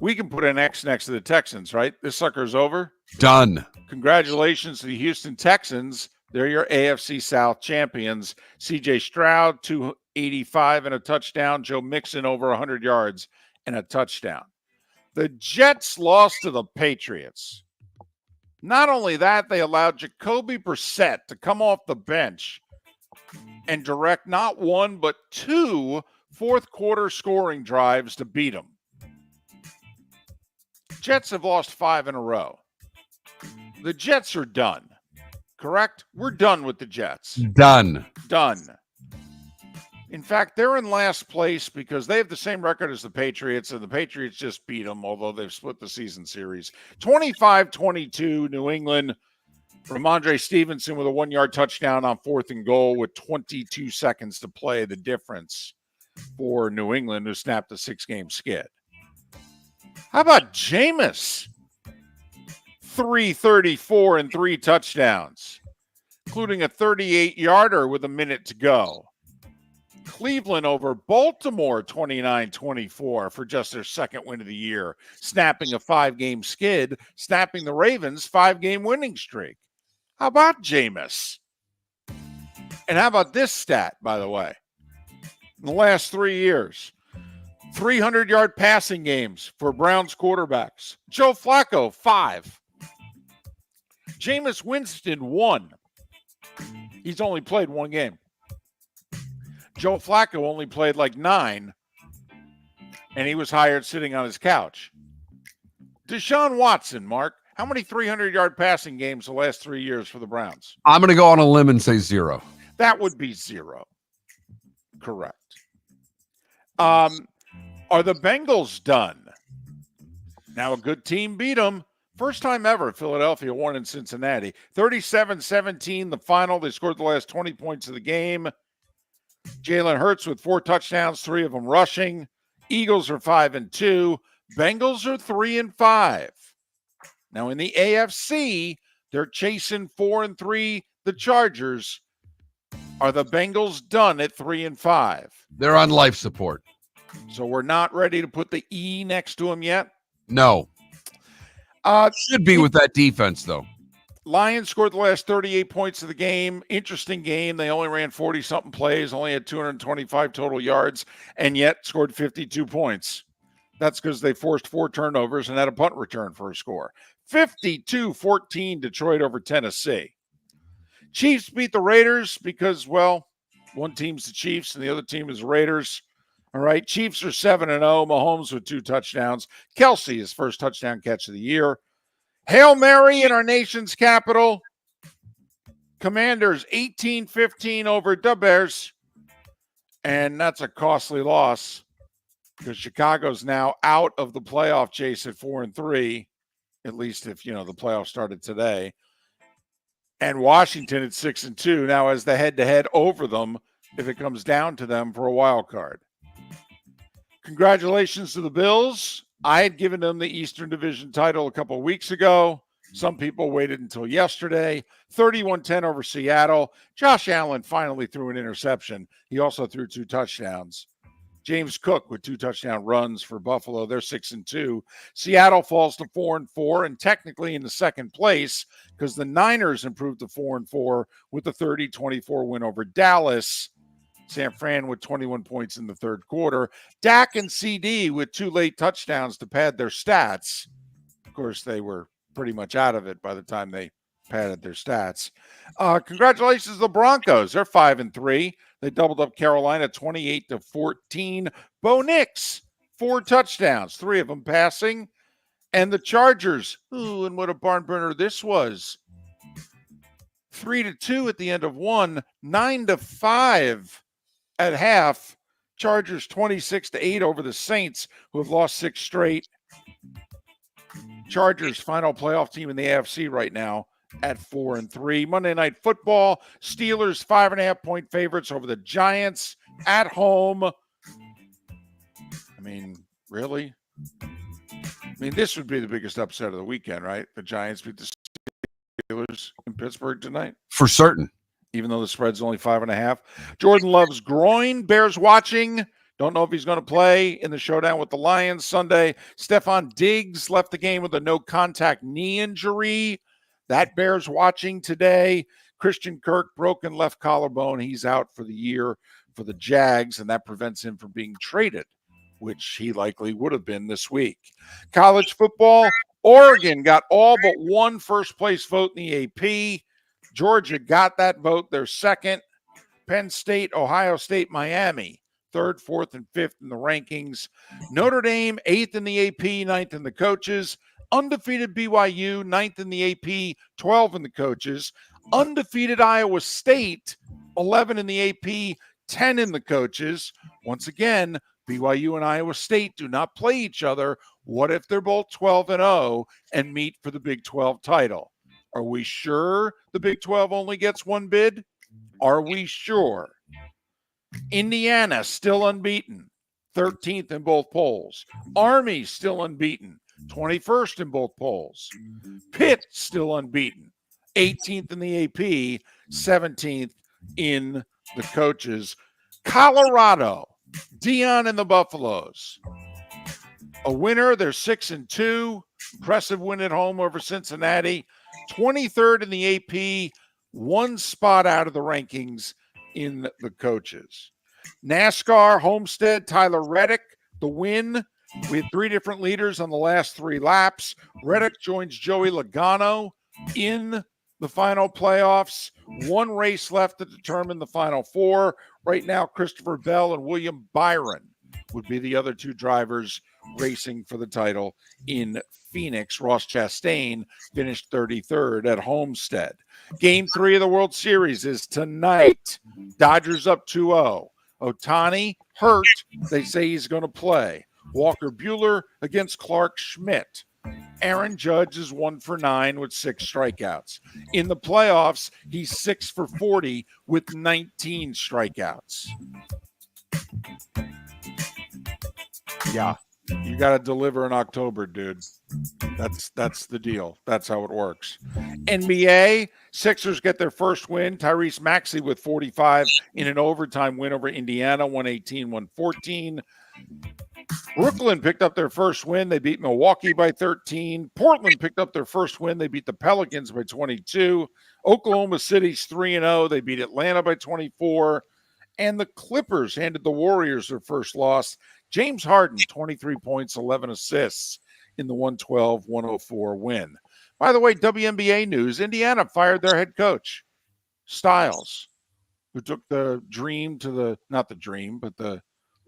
[SPEAKER 1] We can put an X next to the Texans, right? This sucker's over.
[SPEAKER 2] Done.
[SPEAKER 1] Congratulations to the Houston Texans. They're your AFC South champions. C.J. Stroud, 285 and a touchdown. Joe Mixon over 100 yards and a touchdown. The Jets lost to the Patriots. Not only that, they allowed Jacoby Brissett to come off the bench and direct not 1 but 2 fourth-quarter scoring drives to beat them. Jets have lost 5 in a row. The Jets are done, correct? We're done with the Jets.
[SPEAKER 2] Done.
[SPEAKER 1] In fact, they're in last place because they have the same record as the Patriots, and the Patriots just beat them, although they've split the season series. 25-22, New England. Ramondre Stevenson with a 1-yard touchdown on 4th and goal with 22 seconds to play. The difference for New England, who snapped a 6-game skid. How about Jameis? 334 and 3 touchdowns, including a 38-yarder with a minute to go. Cleveland over Baltimore 29-24 for just their second win of the year, snapping a 5-game skid, snapping the Ravens' 5-game winning streak. How about Jameis? And how about this stat, by the way? In the last 3 years, 300-yard passing games for Browns quarterbacks. Joe Flacco, 5. Jameis Winston, 1. He's only played 1 game. Joe Flacco only played like 9, and he was hired sitting on his couch. Deshaun Watson, Mark, how many 300-yard passing games the last 3 years for the Browns?
[SPEAKER 2] I'm going to go on a limb and say 0.
[SPEAKER 1] That would be 0. Correct. Are the Bengals done? Now a good team beat them. First time ever, Philadelphia won in Cincinnati. 37-17, the final. They scored the last 20 points of the game. Jalen Hurts with 4 touchdowns, 3 of them rushing. Eagles are 5-2. Bengals are 3-5. Now in the AFC, they're chasing 4-3. The Chargers. Are the Bengals done at 3-5?
[SPEAKER 2] They're on life support.
[SPEAKER 1] So we're not ready to put the E next to them yet?
[SPEAKER 2] No. Should be with that defense, though.
[SPEAKER 1] Lions scored the last 38 points of the game. Interesting game. They only ran 40-something plays, only had 225 total yards, and yet scored 52 points. That's because they forced 4 turnovers and had a punt return for a score. 52-14, Detroit over Tennessee. Chiefs beat the Raiders because, well, one team's the Chiefs and the other team is the Raiders. All right, Chiefs are 7-0. Mahomes with 2 touchdowns. Kelsey, his first touchdown catch of the year. Hail Mary in our nation's capital. Commanders 18-15 over the Bears. And that's a costly loss because Chicago's now out of the playoff chase at 4-3, at least if, the playoffs started today. And Washington at 6-2 now has the head-to-head over them if it comes down to them for a wild card. Congratulations to the Bills. I had given them the Eastern Division title a couple of weeks ago. Some people waited until yesterday. 31-10 over Seattle. Josh Allen finally threw an interception. He also threw 2 touchdowns. James Cook with 2 touchdown runs for Buffalo. They're 6-2. Seattle falls to 4-4 and technically in the second place because the Niners improved to 4-4 with the 30-24 win over Dallas. San Fran with 21 points in the third quarter. Dak and CD with 2 late touchdowns to pad their stats. Of course, they were pretty much out of it by the time they padded their stats. Congratulations to the Broncos. They're 5-3. They doubled up Carolina 28-14. Bo Nix, 4 touchdowns, 3 of them passing. And the Chargers, and what a barn burner this was. 3-2 at the end of one, 9-5 at half. Chargers 26-8 over the Saints, who have lost 6 straight. Chargers, final playoff team in the AFC right now at 4-3. Monday Night Football, Steelers 5.5-point favorites over the Giants at home. I mean, really? I mean, this would be the biggest upset of the weekend, right? The Giants beat the Steelers in Pittsburgh tonight.
[SPEAKER 2] For certain.
[SPEAKER 1] Even though the spread's only 5.5. Jordan Love's groin bears watching. Don't know if he's going to play in the showdown with the Lions Sunday. Stephon Diggs left the game with a no-contact knee injury. That bears watching today. Christian Kirk, broken left collarbone. He's out for the year for the Jags, and that prevents him from being traded, which he likely would have been this week. College football, Oregon got all but one first-place vote in the AP. Georgia got that vote. They're second. Penn State, Ohio State, Miami, third, fourth, and fifth in the rankings. Notre Dame, 8th in the AP, 9th in the coaches. Undefeated BYU, 9th in the AP, 12 in the coaches. Undefeated Iowa State, 11 in the AP, 10 in the coaches. Once again, BYU and Iowa State do not play each other. What if they're both 12-0 and meet for the Big 12 title? Are we sure the Big 12 only gets one bid? Are we sure? Indiana still unbeaten, 13th in both polls. Army still unbeaten, 21st in both polls. Pitt still unbeaten, 18th in the AP, 17th in the coaches. Colorado, Dion and the Buffaloes. A winner, they're 6-2. Impressive win at home over Cincinnati. 23rd in the AP, 1 spot out of the rankings in the coaches. NASCAR, Homestead, Tyler Reddick, the win. We had 3 different leaders on the last 3 laps. Reddick joins Joey Logano in the final playoffs. 1 race left to determine the final 4. Right now, Christopher Bell and William Byron would be the other 2 drivers racing for the title in Phoenix. Ross Chastain finished 33rd at Homestead. Game 3 of the World Series is tonight. Dodgers up 2-0. Ohtani hurt. They say he's going to play. Walker Buehler against Clark Schmidt. Aaron Judge is 1 for 9 with 6 strikeouts. In the playoffs, he's 6 for 40 with 19 strikeouts. Yeah. You got to deliver in October, dude. That's the deal. That's how it works. NBA, Sixers get their first win. Tyrese Maxey with 45 in an overtime win over Indiana, 118-114. Brooklyn picked up their first win. They beat Milwaukee by 13. Portland picked up their first win. They beat the Pelicans by 22. Oklahoma City's 3-0. They beat Atlanta by 24. And the Clippers handed the Warriors their first loss. James Harden, 23 points, 11 assists in the 112-104 win. By the way, WNBA news, Indiana fired their head coach, Styles, who took the dream to the, not the dream, but the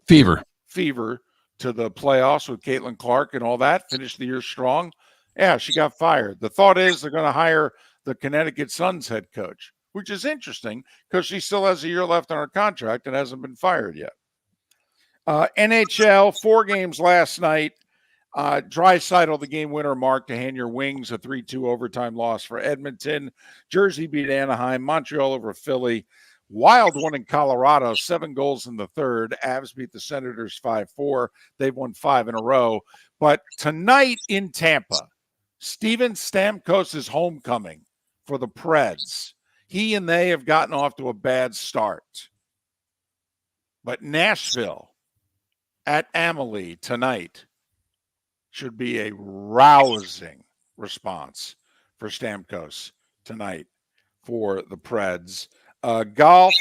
[SPEAKER 2] Fever
[SPEAKER 1] to the playoffs with Caitlin Clark and all that, finished the year strong. Yeah, she got fired. The thought is they're going to hire the Connecticut Suns head coach, which is interesting because she still has a year left on her contract and hasn't been fired yet. NHL, 4 games last night. Draisaitl, the game winner, Mark, to hand your Wings, a 3-2 overtime loss for Edmonton. Jersey beat Anaheim. Montreal over Philly. Wild one in Colorado, 7 goals in the third. Avs beat the Senators 5-4. They've won 5 in a row. But tonight in Tampa, Steven Stamkos' homecoming for the Preds. He and they have gotten off to a bad start. But Nashville at Amalie tonight should be a rousing response for Stamkos tonight for the Preds. Golf,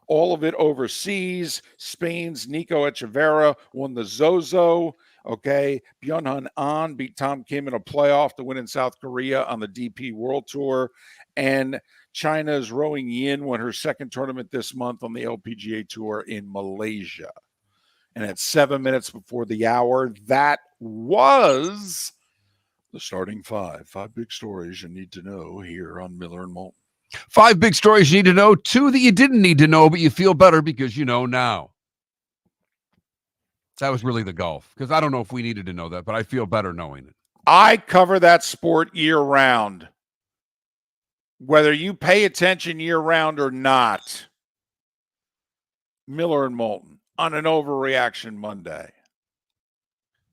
[SPEAKER 1] all of it overseas. Spain's Nico Echeverria won the Zozo. Okay, Byung-Hun An beat Tom Kim in a playoff to win in South Korea on the DP World Tour. And China's Rowing Yin won her second tournament this month on the LPGA Tour in Malaysia. And at 7 minutes before the hour, that was the starting five. 5 big stories you need to know here on Miller and Moulton.
[SPEAKER 2] 5 big stories you need to know, 2 that you didn't need to know, but you feel better because you know now. That was really the golf, because I don't know if we needed to know that, but I feel better knowing it.
[SPEAKER 1] I cover that sport year-round. Whether you pay attention year-round or not, Miller and Moulton on an Overreaction Monday.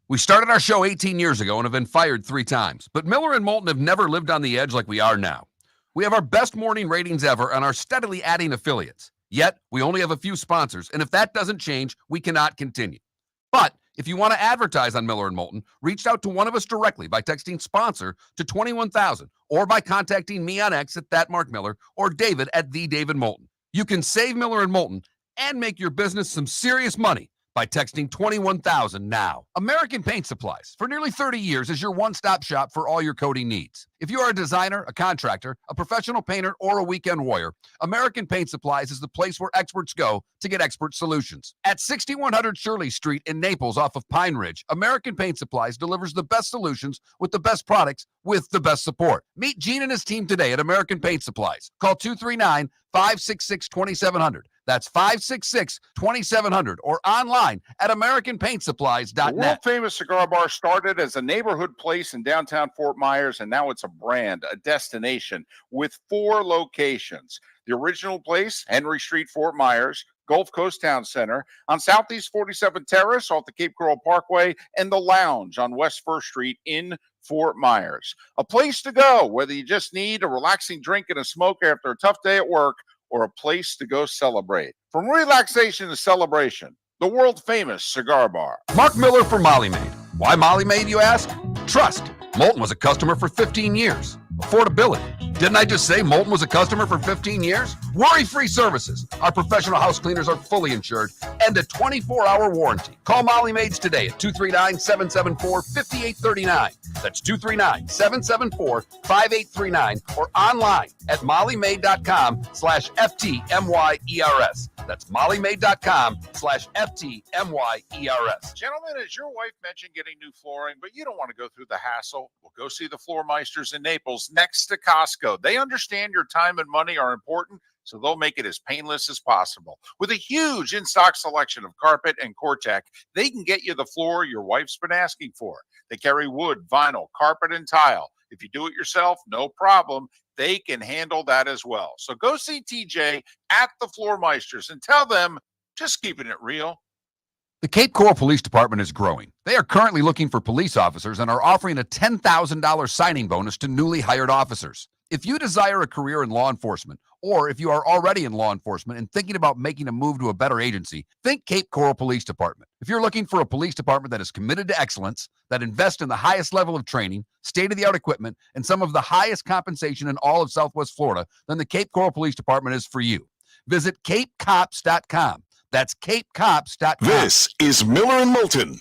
[SPEAKER 2] We started our show 18 years ago and have been fired 3 times, but Miller and Moulton have never lived on the edge like we are now. We have our best morning ratings ever and are steadily adding affiliates. Yet, we only have a few sponsors, and if that doesn't change, we cannot continue. But if you want to advertise on Miller and Moulton, reach out to one of us directly by texting sponsor to 21,000 or by contacting me on X at @MarkMiller or David at @TheDavidMoulton. You can save Miller and Moulton and make your business some serious money by texting 21,000 now. American Paint Supplies, for nearly 30 years, is your one-stop shop for all your coating needs. If you are a designer, a contractor, a professional painter, or a weekend warrior, American Paint Supplies is the place where experts go to get expert solutions. At 6100 Shirley Street in Naples off of Pine Ridge, American Paint Supplies delivers the best solutions with the best products with the best support. Meet Gene and his team today at American Paint Supplies. Call 239-566-2700. That's 566-2700 or online at AmericanPaintSupplies.net.
[SPEAKER 1] The world-famous cigar bar started as a neighborhood place in downtown Fort Myers, and now it's a brand, a destination with 4 locations. The original place, Henry Street, Fort Myers, Gulf Coast Town Center, on Southeast 47th Terrace off the Cape Coral Parkway, and the Lounge on West 1st Street in Fort Myers. A place to go, whether you just need a relaxing drink and a smoke after a tough day at work, or a place to go celebrate. From relaxation to celebration, the world-famous cigar bar.
[SPEAKER 2] Mark Miller for Molly Maid. Why Molly Maid, you ask? Trust. Moulton was a customer for 15 years. Affordability. Didn't I just say Moulton was a customer for 15 years? Worry-free services. Our professional house cleaners are fully insured and a 24-hour warranty. Call Molly Maids today at 239-774-5839. That's 239-774-5839 or online at mollymaid.com/FTMYERS. That's mollymaid.com/FTMYERS.
[SPEAKER 1] Gentlemen, as your wife mentioned getting new flooring, but you don't want to go through the hassle, well, go see the Floor Meisters in Naples next to Costco. They understand your time and money are important, so they'll make it as painless as possible. With a huge in-stock selection of carpet and Cortec, they can get you the floor your wife's been asking for. They carry wood, vinyl, carpet, and tile. If you do it yourself, no problem. They can handle that as well. So go see TJ at the Floor Meisters and tell them, just keeping it real.
[SPEAKER 2] The Cape Coral Police Department is growing. They are currently looking for police officers and are offering a $10,000 signing bonus to newly hired officers. If you desire a career in law enforcement, or if you are already in law enforcement and thinking about making a move to a better agency, think Cape Coral Police Department. If you're looking for a police department that is committed to excellence, that invests in the highest level of training, state-of-the-art equipment, and some of the highest compensation in all of Southwest Florida, then the Cape Coral Police Department is for you. Visit capecops.com. That's capecops.com.
[SPEAKER 3] This is Miller and Moulton.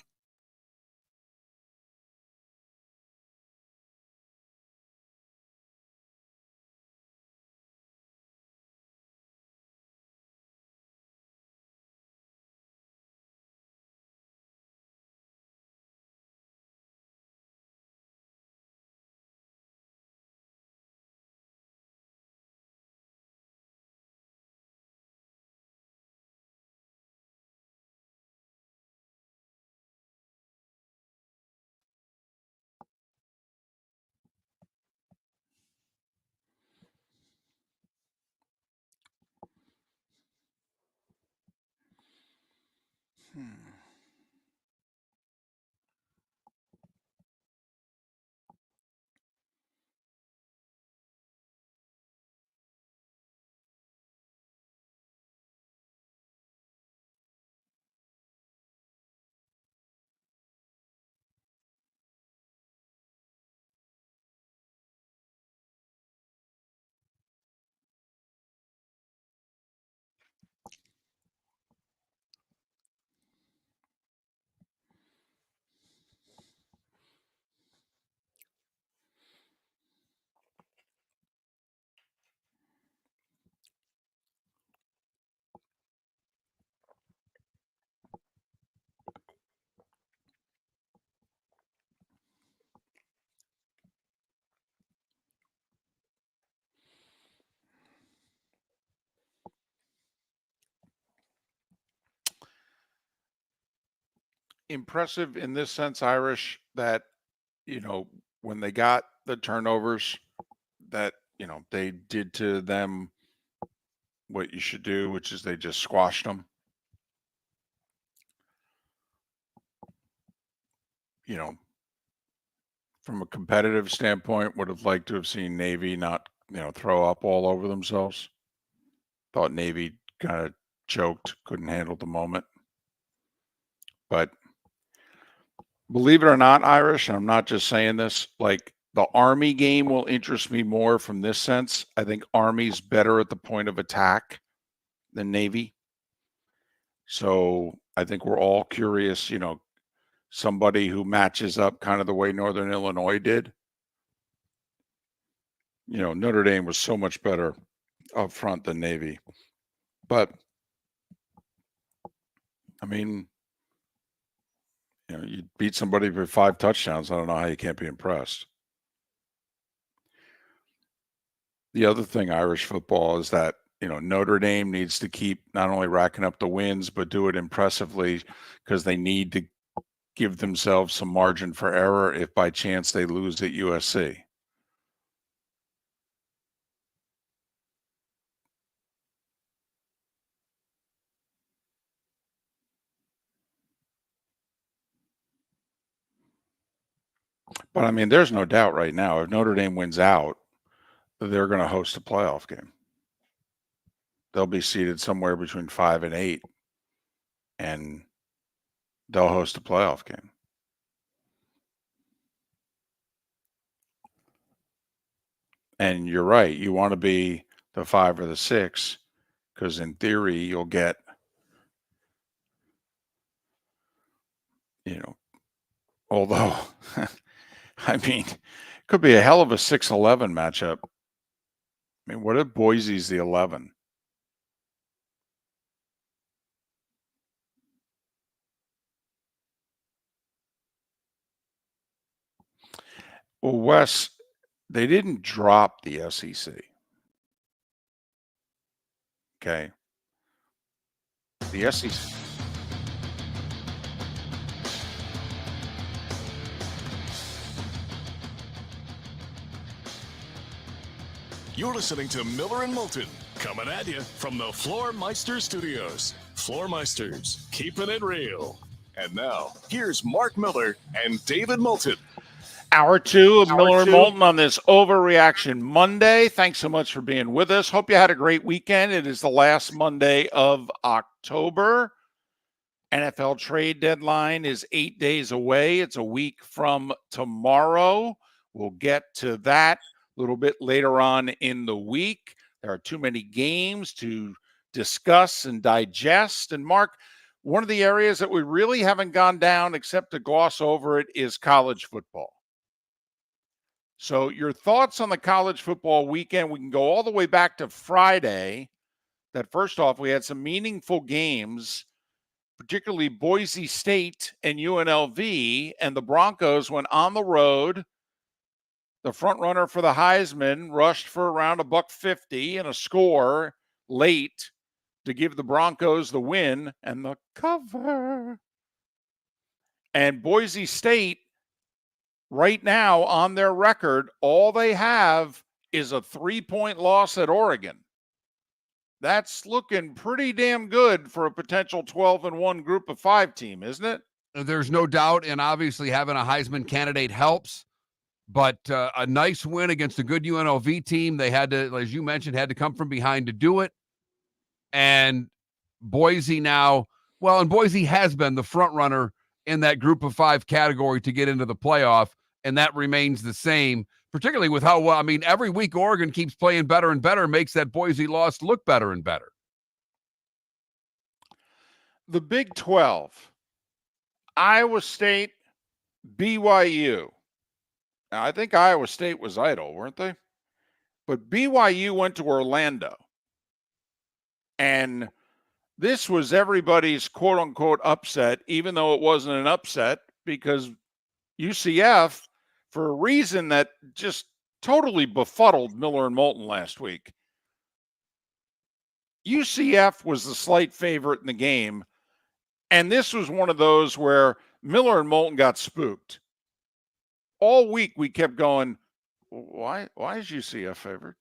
[SPEAKER 1] Impressive in this sense, Irish, that, when they got the turnovers that, they did to them what you should do, which is they just squashed them. From a competitive standpoint, would have liked to have seen Navy not, throw up all over themselves. Thought Navy kind of choked, couldn't handle the moment. But believe it or not, Irish, and I'm not just saying this, like the Army game will interest me more from this sense. I think Army's better at the point of attack than Navy. So I think we're all curious, somebody who matches up kind of the way Northern Illinois did. Notre Dame was so much better up front than Navy. But I mean, you beat somebody for 5 touchdowns. I don't know how you can't be impressed. The other thing, Irish football, is that, Notre Dame needs to keep not only racking up the wins, but do it impressively, because they need to give themselves some margin for error if by chance they lose at USC. But I mean, there's no doubt right now, if Notre Dame wins out, they're going to host a playoff game. They'll be seated somewhere between 5 and 8, and they'll host a playoff game. And you're right. You want to be the 5 or the 6, because in theory, you'll get, although, I mean, it could be a hell of a 6-11 matchup. I mean, what if Boise's the 11? Well, Wes, they didn't drop the SEC. Okay. The SEC.
[SPEAKER 3] You're listening to Miller and Moulton, coming at you from the Floor Meister Studios. Floor Meisters, keeping it real. And now, here's Mark Miller and David Moulton.
[SPEAKER 1] Hour 2 of Miller and Moulton on this Overreaction Monday. Thanks so much for being with us. Hope you had a great weekend. It is the last Monday of October. NFL trade deadline is 8 days away. It's a week from tomorrow. We'll get to that a little bit later on in the week. There are too many games to discuss and digest. And Mark, one of the areas that we really haven't gone down except to gloss over it is college football. So your thoughts on the college football weekend? We can go all the way back to Friday. That first off, we had some meaningful games, particularly Boise State and UNLV, and the Broncos went on the road. The front runner for the Heisman rushed for around $150 and a score late to give the Broncos the win and the cover. And Boise State, right now on their record, all they have is a 3-point loss at Oregon. that's looking pretty damn good for a potential 12-1 group of 5 team, isn't it?
[SPEAKER 2] There's no doubt, and obviously having a Heisman candidate helps. But a nice win against a good UNLV team. They had to, as you mentioned, had to come from behind to do it. And Boise now, well, and Boise has been the front runner in that group of 5 category to get into the playoff, and that remains the same, particularly with how well, I mean, every week Oregon keeps playing better and better, makes that Boise loss look better and better.
[SPEAKER 1] The Big 12, Iowa State, BYU. Now, I think Iowa State was idle, weren't they? But BYU went to Orlando. And this was everybody's quote unquote upset, even though it wasn't an upset, because UCF, for a reason that just totally befuddled Miller and Moulton last week, UCF was the slight favorite in the game. And this was one of those where Miller and Moulton got spooked. All week we kept going, why is UCF favored?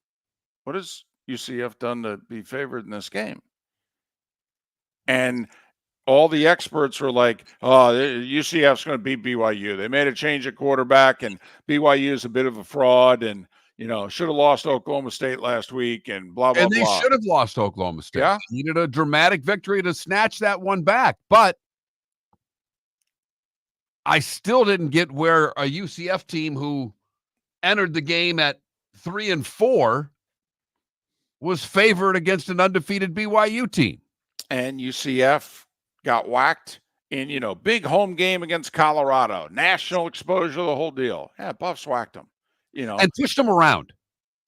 [SPEAKER 1] What has UCF done to be favored in this game? And all the experts were like, oh, UCF's going to beat BYU. They made a change at quarterback, and BYU is a bit of a fraud, and, should have lost Oklahoma State last week, and blah, blah,
[SPEAKER 2] And they
[SPEAKER 1] blah.
[SPEAKER 2] should have lost Oklahoma State.
[SPEAKER 1] Yeah.
[SPEAKER 2] Needed a dramatic victory to snatch that one back. But I still didn't get where a UCF team who entered the game at 3-4 was favored against an undefeated BYU team.
[SPEAKER 1] And UCF got whacked in, big home game against Colorado, national exposure, the whole deal. Yeah, Buffs whacked them,
[SPEAKER 2] and pushed them around.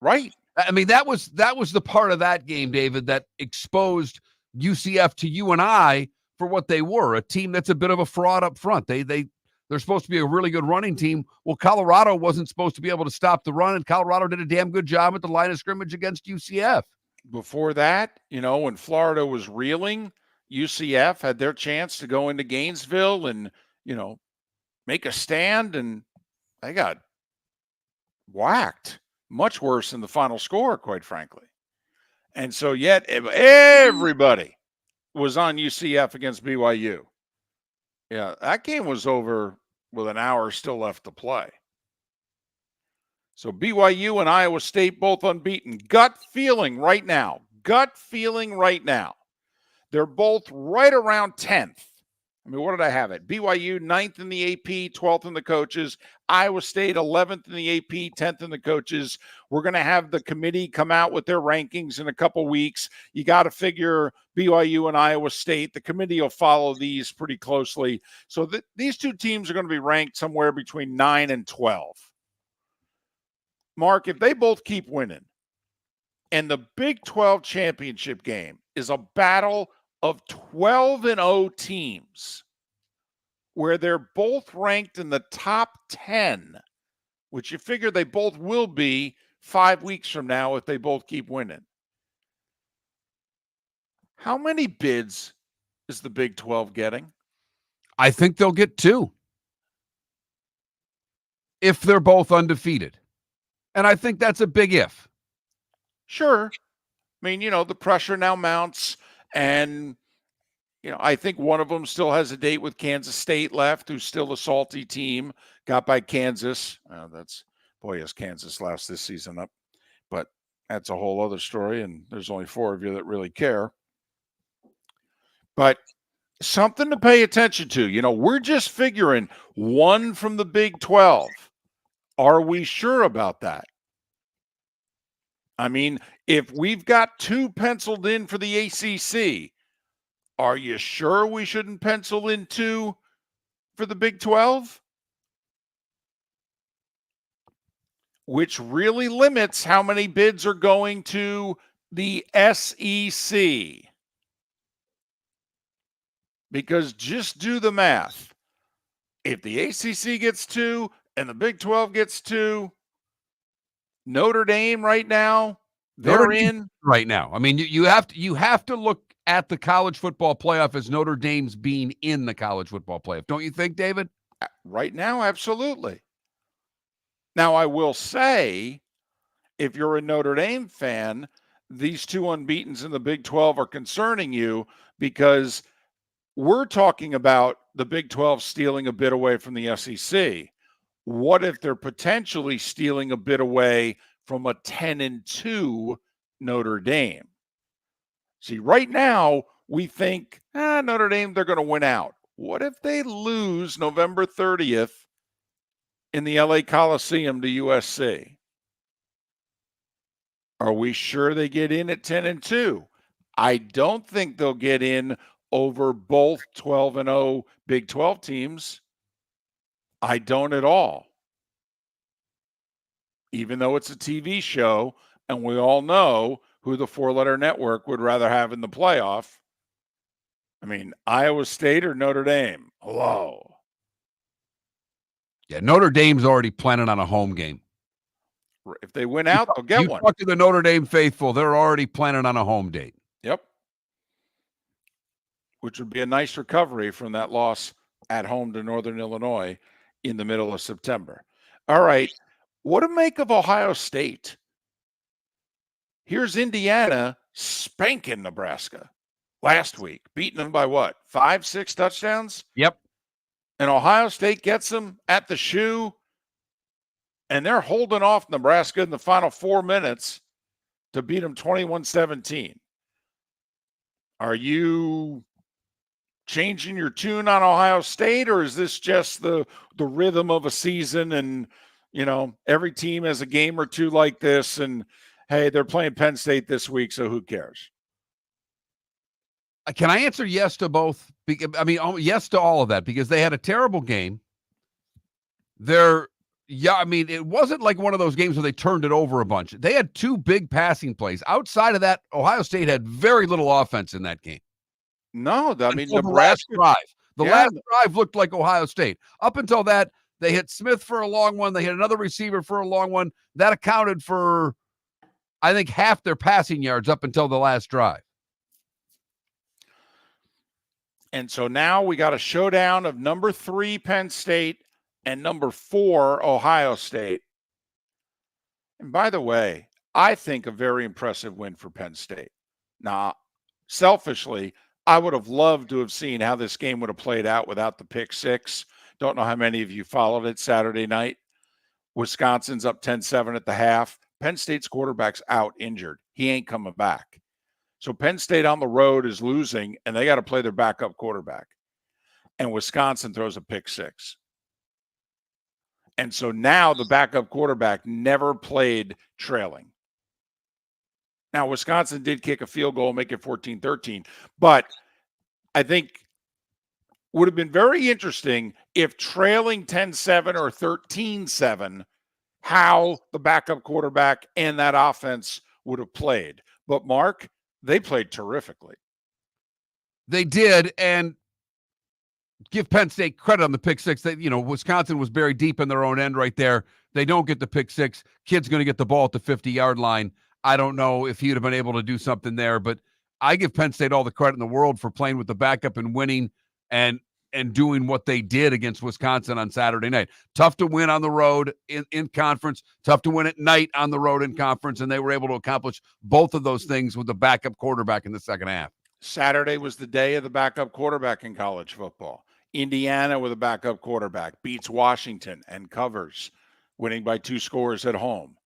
[SPEAKER 1] Right.
[SPEAKER 2] I mean, that was the part of that game, David, that exposed UCF to you and I for what they were, a team that's a bit of a fraud up front. They're supposed to be a really good running team. Well, Colorado wasn't supposed to be able to stop the run, and Colorado did a damn good job at the line of scrimmage against UCF.
[SPEAKER 1] Before that, when Florida was reeling, UCF had their chance to go into Gainesville and, make a stand, and they got whacked. Much worse than the final score, quite frankly. And so yet everybody was on UCF against BYU. Yeah, that game was over with an hour still left to play. So BYU and Iowa State both unbeaten. Gut feeling right now. They're both right around 10th. I mean, what did I have it? BYU 9th in the AP, 12th in the coaches. Iowa State 11th in the AP, 10th in the coaches. We're going to have the committee come out with their rankings in a couple weeks. You got to figure BYU and Iowa State. The committee will follow these pretty closely. So these two teams are going to be ranked somewhere between 9 and 12. Mark, if they both keep winning, and the Big 12 championship game is a battle of 12-0 teams where they're both ranked in the top 10, which you figure they both will be 5 weeks from now if they both keep winning. How many bids is the Big 12 getting?
[SPEAKER 2] I think they'll get 2 if they're both undefeated. And I think that's a big if.
[SPEAKER 1] Sure. I mean, the pressure now mounts, and, I think one of them still has a date with Kansas State left, who's still a salty team, got by Kansas. Has Kansas last this season up, but that's a whole other story, and there's only 4 of you that really care. But something to pay attention to. We're just figuring 1 from the Big 12. Are we sure about that? I mean, if we've got 2 penciled in for the ACC, are you sure we shouldn't pencil in 2 for the Big 12? Which really limits how many bids are going to the SEC. Because just do the math. If the ACC gets 2 and the Big 12 gets 2, Notre Dame right now, they're in
[SPEAKER 2] right now. I mean, you have to look at the college football playoff as Notre Dame's being in the college football playoff. Don't you think, David?
[SPEAKER 1] Right now, absolutely. Now, I will say, if you're a Notre Dame fan, these two unbeatens in the Big 12 are concerning you, because we're talking about the Big 12 stealing a bit away from the SEC. What if they're potentially stealing a bit away from a 10-2 Notre Dame? See, right now we think Notre Dame, they're going to win out. What if they lose November 30th in the LA Coliseum to USC? Are we sure they get in at 10-2? I don't think they'll get in over both 12-0 Big 12 teams. I don't at all. Even though it's a TV show and we all know who the four-letter network would rather have in the playoff. I mean, Iowa State or Notre Dame? Hello.
[SPEAKER 2] Yeah, Notre Dame's already planning on a home game.
[SPEAKER 1] If they win out, they'll get one.
[SPEAKER 2] You talk to the Notre Dame faithful, they're already planning on a home date.
[SPEAKER 1] Yep. Which would be a nice recovery from that loss at home to Northern Illinois in the middle of September. All right. What to make of Ohio State? Here's Indiana spanking Nebraska last week, beating them by what, 5-6 touchdowns?
[SPEAKER 2] Yep.
[SPEAKER 1] And Ohio State gets them at the shoe, and they're holding off Nebraska in the final 4 minutes to beat them 21-17. Are you changing your tune on Ohio State, or is this just the rhythm of a season and, you know, every team has a game or two like this, and, hey, they're playing Penn State this week, so who cares?
[SPEAKER 2] Can I answer yes to both? I mean, yes to all of that, because they had a terrible game. I mean, it wasn't like one of those games where they turned it over a bunch. They had two big passing plays. Outside of that, Ohio State had very little offense in that game.
[SPEAKER 1] No, I mean,
[SPEAKER 2] Nebraska. The last drive looked like Ohio State. Up until that, they hit Smith for a long one. They hit another receiver for a long one. That accounted for, I think, half their passing yards up until the last drive.
[SPEAKER 1] And so now we got a showdown of number 3 Penn State and number 4 Ohio State. And by the way, I think a very impressive win for Penn State. Now, selfishly, I would have loved to have seen how this game would have played out without the pick six. Don't know how many of you followed it Saturday night. Wisconsin's up 10-7 at the half. Penn State's quarterback's out injured. He ain't coming back. So Penn State on the road is losing, and they got to play their backup quarterback. And Wisconsin throws a pick six. And so now the backup quarterback never played trailing. Now, Wisconsin did kick a field goal and make it 14-13, but I think would have been very interesting if trailing 10-7 or 13-7, how the backup quarterback and that offense would have played. But, Mark, they played terrifically.
[SPEAKER 2] They did, and give Penn State credit on the pick six. That, you know, Wisconsin was buried deep in their own end right there. They don't get the pick six. Kid's going to get the ball at the 50-yard line. I don't know if he'd have been able to do something there, but I give Penn State all the credit in the world for playing with the backup and winning and doing what they did against Wisconsin on Saturday night. Tough to win on the road in conference, tough to win at night on the road in conference, and they were able to accomplish both of those things with the backup quarterback in the second half.
[SPEAKER 1] Saturday was the day of the backup quarterback in college football. Indiana with a backup quarterback beats Washington and covers, winning by 2 scores at home.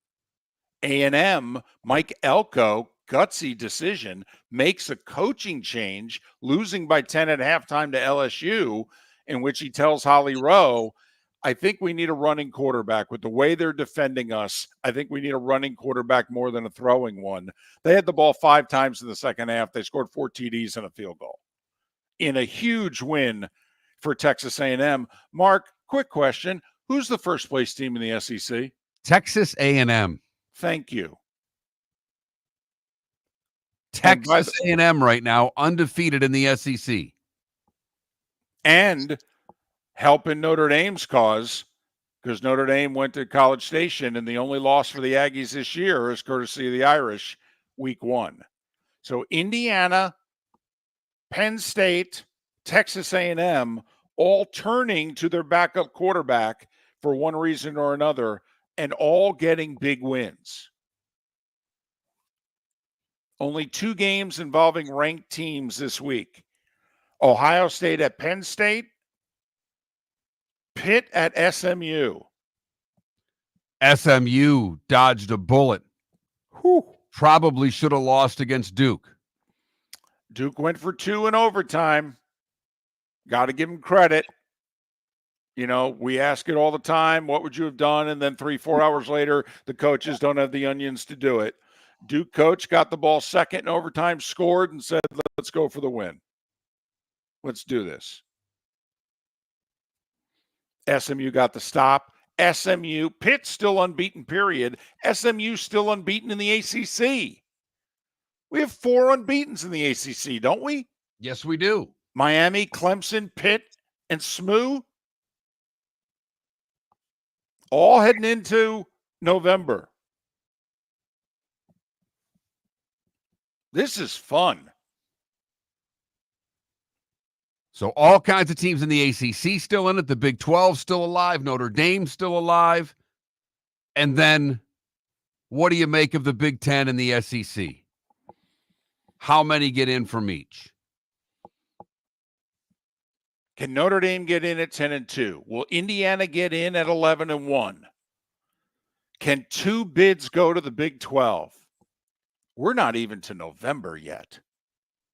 [SPEAKER 1] A&M, Mike Elko, gutsy decision, makes a coaching change, losing by 10 at halftime to LSU, in which he tells Holly Rowe, I think we need a running quarterback. With the way they're defending us, I think we need a running quarterback more than a throwing one. They had the ball 5 times in the second half. They scored 4 TDs and a field goal in a huge win for Texas A&M. Mark, quick question. Who's the first place team in the SEC?
[SPEAKER 2] Texas A&M.
[SPEAKER 1] Thank you.
[SPEAKER 2] Texas A&M right now, undefeated in the SEC.
[SPEAKER 1] And helping Notre Dame's cause, because Notre Dame went to College Station, and the only loss for the Aggies this year is courtesy of the Irish, week 1. So Indiana, Penn State, Texas A&M, all turning to their backup quarterback for one reason or another, and all getting big wins. Only 2 games involving ranked teams this week. Ohio State at Penn State, Pitt at SMU.
[SPEAKER 2] SMU dodged a bullet.
[SPEAKER 1] Whew.
[SPEAKER 2] Probably should have lost against Duke.
[SPEAKER 1] Duke went for 2 in overtime. Got to give him credit. You know, we ask it all the time. What would you have done? And then 3-4 hours later, the coaches don't have the onions to do it. Duke coach got the ball second in overtime, scored, and said, let's go for the win. Let's do this. SMU got the stop. SMU, Pitt still unbeaten, period. SMU still unbeaten in the ACC. We have 4 unbeatens in the ACC, don't we?
[SPEAKER 2] Yes, we do.
[SPEAKER 1] Miami, Clemson, Pitt, and SMU. All heading into November. This is fun.
[SPEAKER 2] So all kinds of teams in the ACC still in it. The Big 12 still alive. Notre Dame still alive. And then what do you make of the Big 10 and the SEC? How many get in from each?
[SPEAKER 1] Can Notre Dame get in at 10-2? Will Indiana get in at 11-1? Can 2 bids go to the Big 12? We're not even to November yet.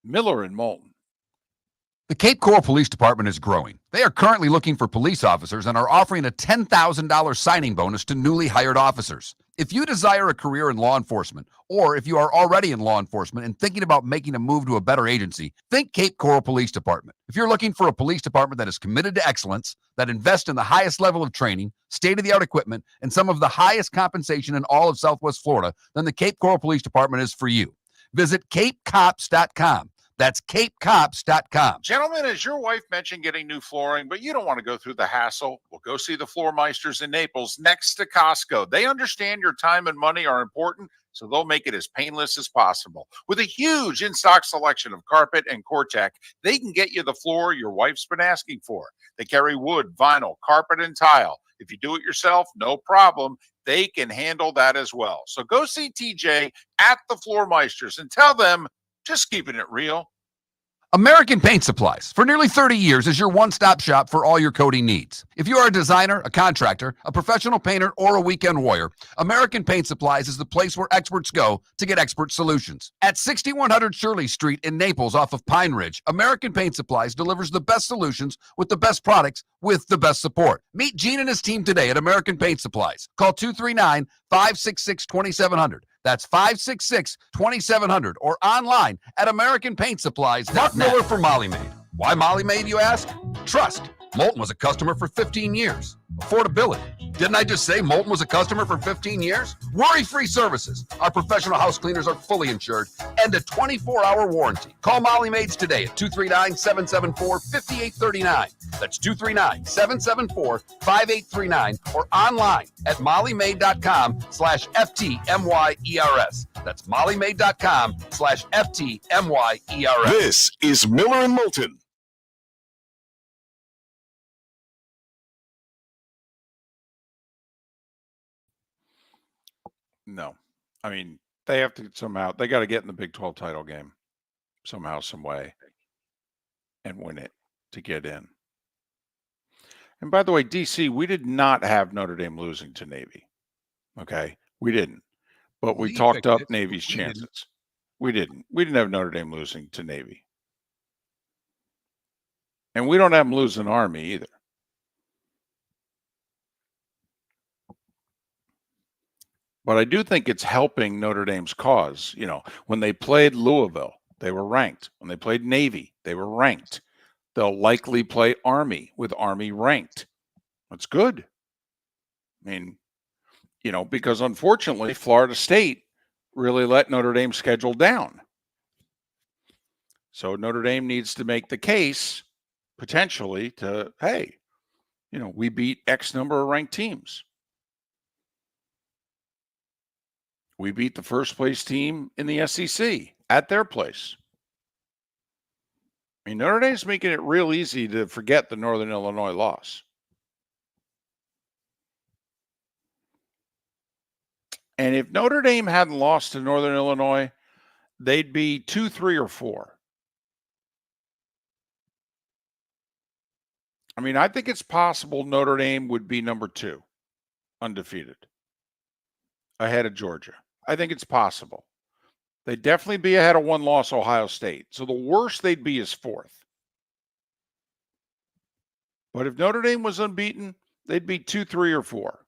[SPEAKER 1] Miller and Moulton.
[SPEAKER 7] The Cape Coral Police Department is growing. They are currently looking for police officers and are offering a $10,000 signing bonus to newly hired officers. If you desire a career in law enforcement, or if you are already in law enforcement and thinking about making a move to a better agency, think Cape Coral Police Department. If you're looking for a police department that is committed to excellence, that invests in the highest level of training, state-of-the-art equipment, and some of the highest compensation in all of Southwest Florida, then the Cape Coral Police Department is for you. Visit capecops.com. That's capecops.com.
[SPEAKER 1] Gentlemen, as your wife mentioned getting new flooring, but you don't want to go through the hassle, well, go see the Floor Meisters in Naples next to Costco. They understand your time and money are important, so they'll make it as painless as possible. With a huge in-stock selection of carpet and Cortec, they can get you the floor your wife's been asking for. They carry wood, vinyl, carpet, and tile. If you do it yourself, no problem. They can handle that as well. So go see TJ at the Floor Meisters and tell them, just keeping it real.
[SPEAKER 7] American Paint Supplies, for nearly 30 years, is your one-stop shop for all your coating needs. If you are a designer, a contractor, a professional painter, or a weekend warrior, American Paint Supplies is the place where experts go to get expert solutions. At 6100 Shirley Street in Naples off of Pine Ridge, American Paint Supplies delivers the best solutions with the best products with the best support. Meet Gene and his team today at American Paint Supplies. Call 239-566-2700. That's 566-2700 or online at AmericanPaintSupplies.net. Mark Miller for Molly Maid. Why Molly Maid, you ask? Trust. Moulton was a customer for 15 years. Affordability. Didn't I just say Moulton was a customer for 15 years? Worry-free services. Our professional house cleaners are fully insured and a 24-hour warranty. Call Molly Maids today at 239-774-5839. That's 239-774-5839 or online at mollymaid.com/FTMYERS. That's mollymaid.com/FTMYERS.
[SPEAKER 3] This is Miller and Moulton.
[SPEAKER 1] No. I mean, they have to somehow, they got to get in the Big 12 title game somehow, some way, and win it to get in. And by the way, DC, we did not have Notre Dame losing to Navy. Okay. We didn't. But we talked up Navy's chances. We didn't. We didn't have Notre Dame losing to Navy. And we don't have them losing Army either. But I do think it's helping Notre Dame's cause. You know, when they played Louisville, they were ranked. When they played Navy, they were ranked. They'll likely play Army with Army ranked. That's good. I mean, you know, because unfortunately, Florida State really let Notre Dame schedule down. So Notre Dame needs to make the case potentially to, hey, you know, we beat X number of ranked teams. We beat the first place team in the SEC at their place. I mean, Notre Dame's making it real easy to forget the Northern Illinois loss. And if Notre Dame hadn't lost to Northern Illinois, they'd be 2, 3, or 4. I mean, I think it's possible Notre Dame would be number 2, undefeated, ahead of Georgia. I think it's possible. They'd definitely be ahead of one-loss Ohio State. So the worst they'd be is 4th. But if Notre Dame was unbeaten, they'd be 2, 3, or 4.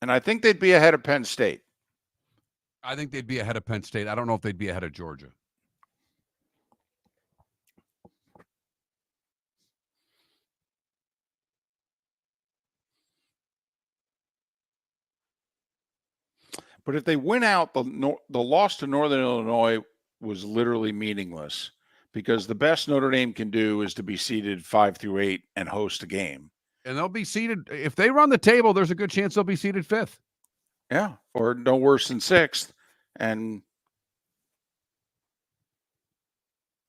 [SPEAKER 1] And I think they'd be ahead of Penn State.
[SPEAKER 2] I think they'd be ahead of Penn State. I don't know if they'd be ahead of Georgia.
[SPEAKER 1] But if they win out, the loss to Northern Illinois was literally meaningless because the best Notre Dame can do is to be seeded 5 through 8 and host a game.
[SPEAKER 2] And they'll be seated. If they run the table, there's a good chance they'll be seated 5th.
[SPEAKER 1] Yeah, or no worse than 6th. And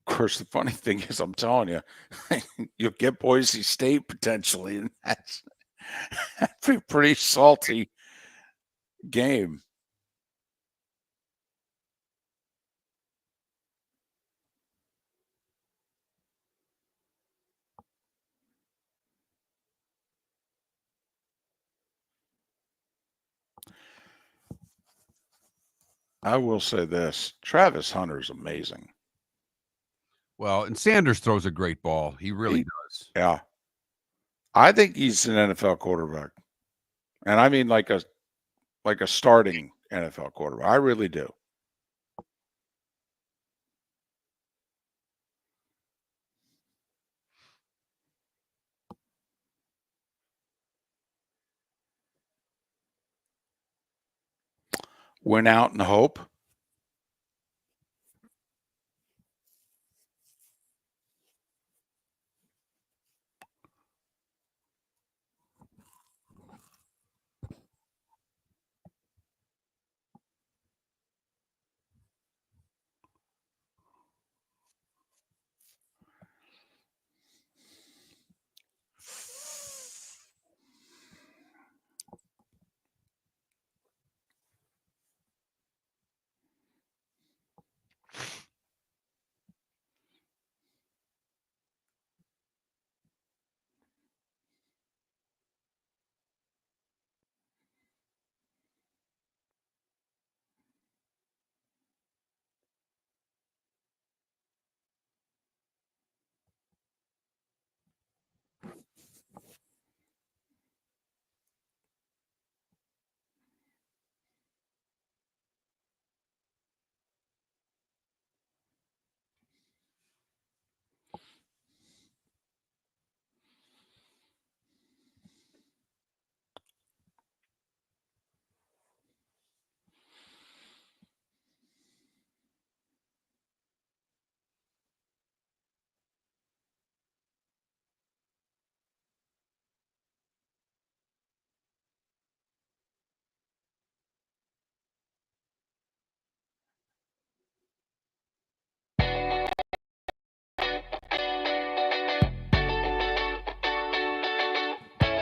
[SPEAKER 1] of course, the funny thing is, I'm telling you, you'll get Boise State potentially, and that'd be a pretty salty game. I will say this: Travis Hunter's amazing.
[SPEAKER 2] Well, and Sanders throws a great ball. He really does.
[SPEAKER 1] Yeah, I think he's an NFL quarterback, and I mean like a starting NFL quarterback. I really do. Went out in hope.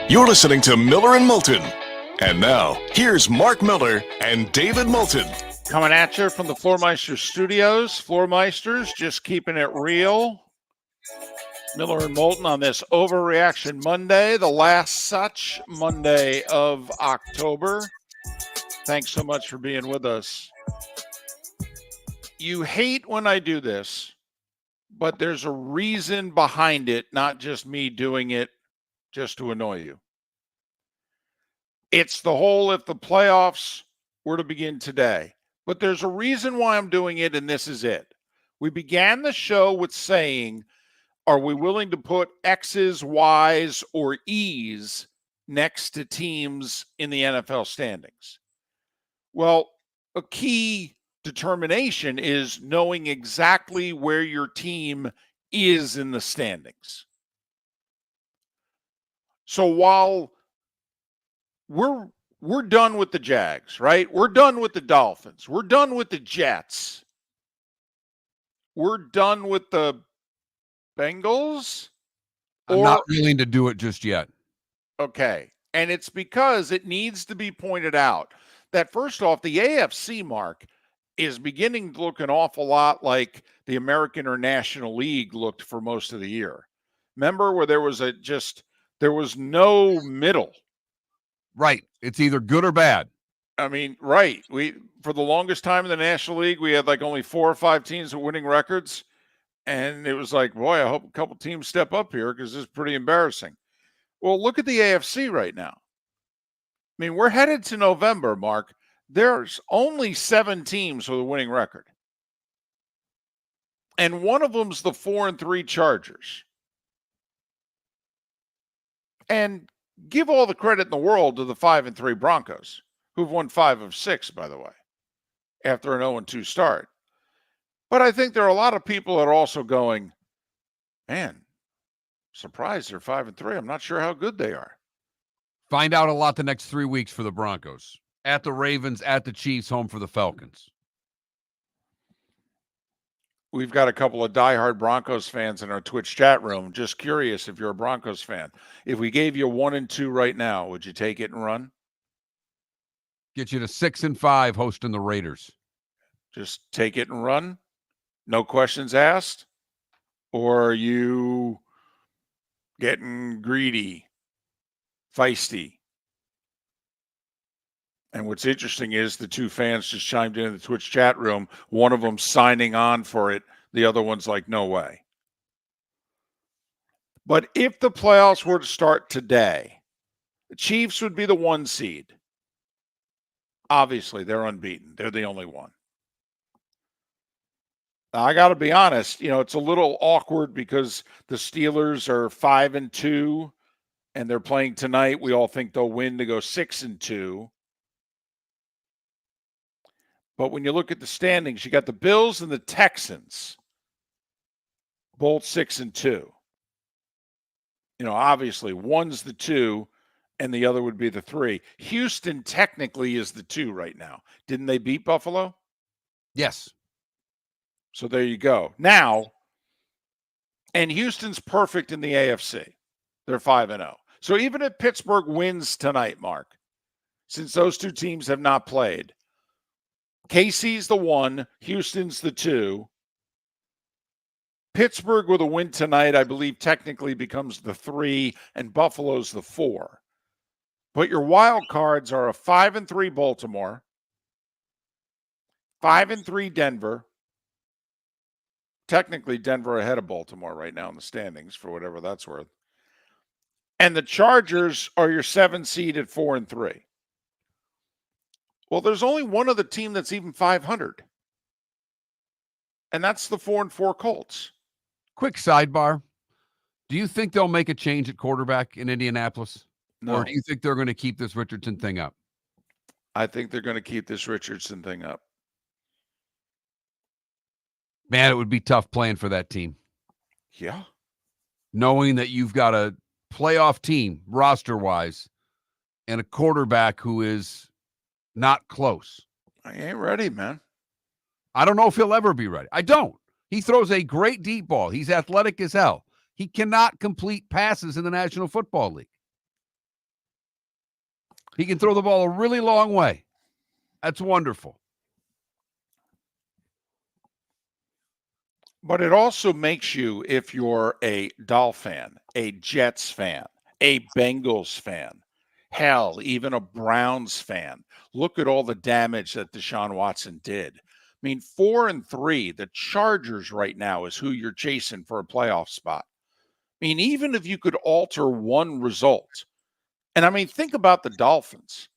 [SPEAKER 3] You're listening to Miller and Moulton. And now, here's Mark Miller and David Moulton.
[SPEAKER 1] Coming at you from the Floormeister Studios. Floormeisters, just keeping it real. Miller and Moulton on this Overreaction Monday, the last such Monday of October. Thanks so much for being with us. You hate when I do this, but there's a reason behind it, not just me doing it just to annoy you. It's the whole if the playoffs were to begin today. But there's a reason why I'm doing it, and this is it. We began the show with saying, are we willing to put X's, Y's, or E's next to teams in the NFL standings? Well, a key determination is knowing exactly where your team is in the standings. So while we're done with the Jags, right? We're done with the Dolphins. We're done with the Jets. We're done with the Bengals.
[SPEAKER 2] I'm not willing to do it just yet.
[SPEAKER 1] Okay. And it's because it needs to be pointed out that first off, the AFC, Mark, is beginning to look an awful lot like the American or National League looked for most of the year. Remember where there was no middle.
[SPEAKER 2] Right. It's either good or bad.
[SPEAKER 1] I mean, right. For the longest time in the National League, we had like only 4 or 5 teams with winning records. And it was like, boy, I hope a couple teams step up here because this is pretty embarrassing. Well, look at the AFC right now. I mean, we're headed to November, Mark. There's only 7 teams with a winning record. And one of them's the 4-3 Chargers. And give all the credit in the world to the 5-3 Broncos, who've won 5 of 6, by the way, after an 0-2 start. But I think there are a lot of people that are also going, man, surprised they're 5-3. I'm not sure how good they are.
[SPEAKER 2] Find out a lot the next 3 weeks for the Broncos. At the Ravens, at the Chiefs, home for the Falcons.
[SPEAKER 1] We've got a couple of diehard Broncos fans in our Twitch chat room. Just curious if you're a Broncos fan. If we gave you 1-2 right now, would you take it and run?
[SPEAKER 2] Get you to 6-5 hosting the Raiders.
[SPEAKER 1] Just take it and run? No questions asked? Or are you getting greedy, feisty? And what's interesting is the 2 fans just chimed in the Twitch chat room. One of them signing on for it. The other one's like, no way. But if the playoffs were to start today, the Chiefs would be the 1 seed. Obviously, they're unbeaten. They're the only one. Now, I got to be honest, it's a little awkward because the Steelers are 5-2 and they're playing tonight. We all think they'll win to go 6-2. But when you look at the standings, you got the Bills and the Texans, both 6-2. Obviously, one's the 2, and the other would be the 3. Houston technically is the 2 right now. Didn't they beat Buffalo?
[SPEAKER 2] Yes.
[SPEAKER 1] So there you go. Now, and Houston's perfect in the AFC. They're 5-0. So even if Pittsburgh wins tonight, Mark, since those 2 teams have not played, KC's the 1, Houston's the 2. Pittsburgh with a win tonight, I believe, technically becomes the 3, and Buffalo's the 4. But your wild cards are a 5-3 Baltimore, 5-3 Denver. Technically, Denver ahead of Baltimore right now in the standings, for whatever that's worth. And the Chargers are your 7 seed at 4-3. Well, there's only one other team that's even 500. And that's the 4-4 Colts.
[SPEAKER 2] Quick sidebar. Do you think they'll make a change at quarterback in Indianapolis?
[SPEAKER 1] No.
[SPEAKER 2] Or do you think they're going to keep this Richardson thing up?
[SPEAKER 1] I think they're going to keep this Richardson thing up.
[SPEAKER 2] Man, it would be tough playing for that team.
[SPEAKER 1] Yeah.
[SPEAKER 2] Knowing that you've got a playoff team roster-wise and a quarterback who is not close.
[SPEAKER 1] I ain't ready, man.
[SPEAKER 2] I don't know if he'll ever be ready. I don't. He throws a great deep ball. He's athletic as hell. He cannot complete passes in the National Football League. He can throw the ball a really long way. That's wonderful.
[SPEAKER 1] But it also makes you, if you're a Dolphin fan, a Jets fan, a Bengals fan, hell, even a Browns fan, look at all the damage that Deshaun Watson did. I mean, 4-3, the Chargers right now is who you're chasing for a playoff spot. I mean, even if you could alter one result, and I mean, think about the Dolphins,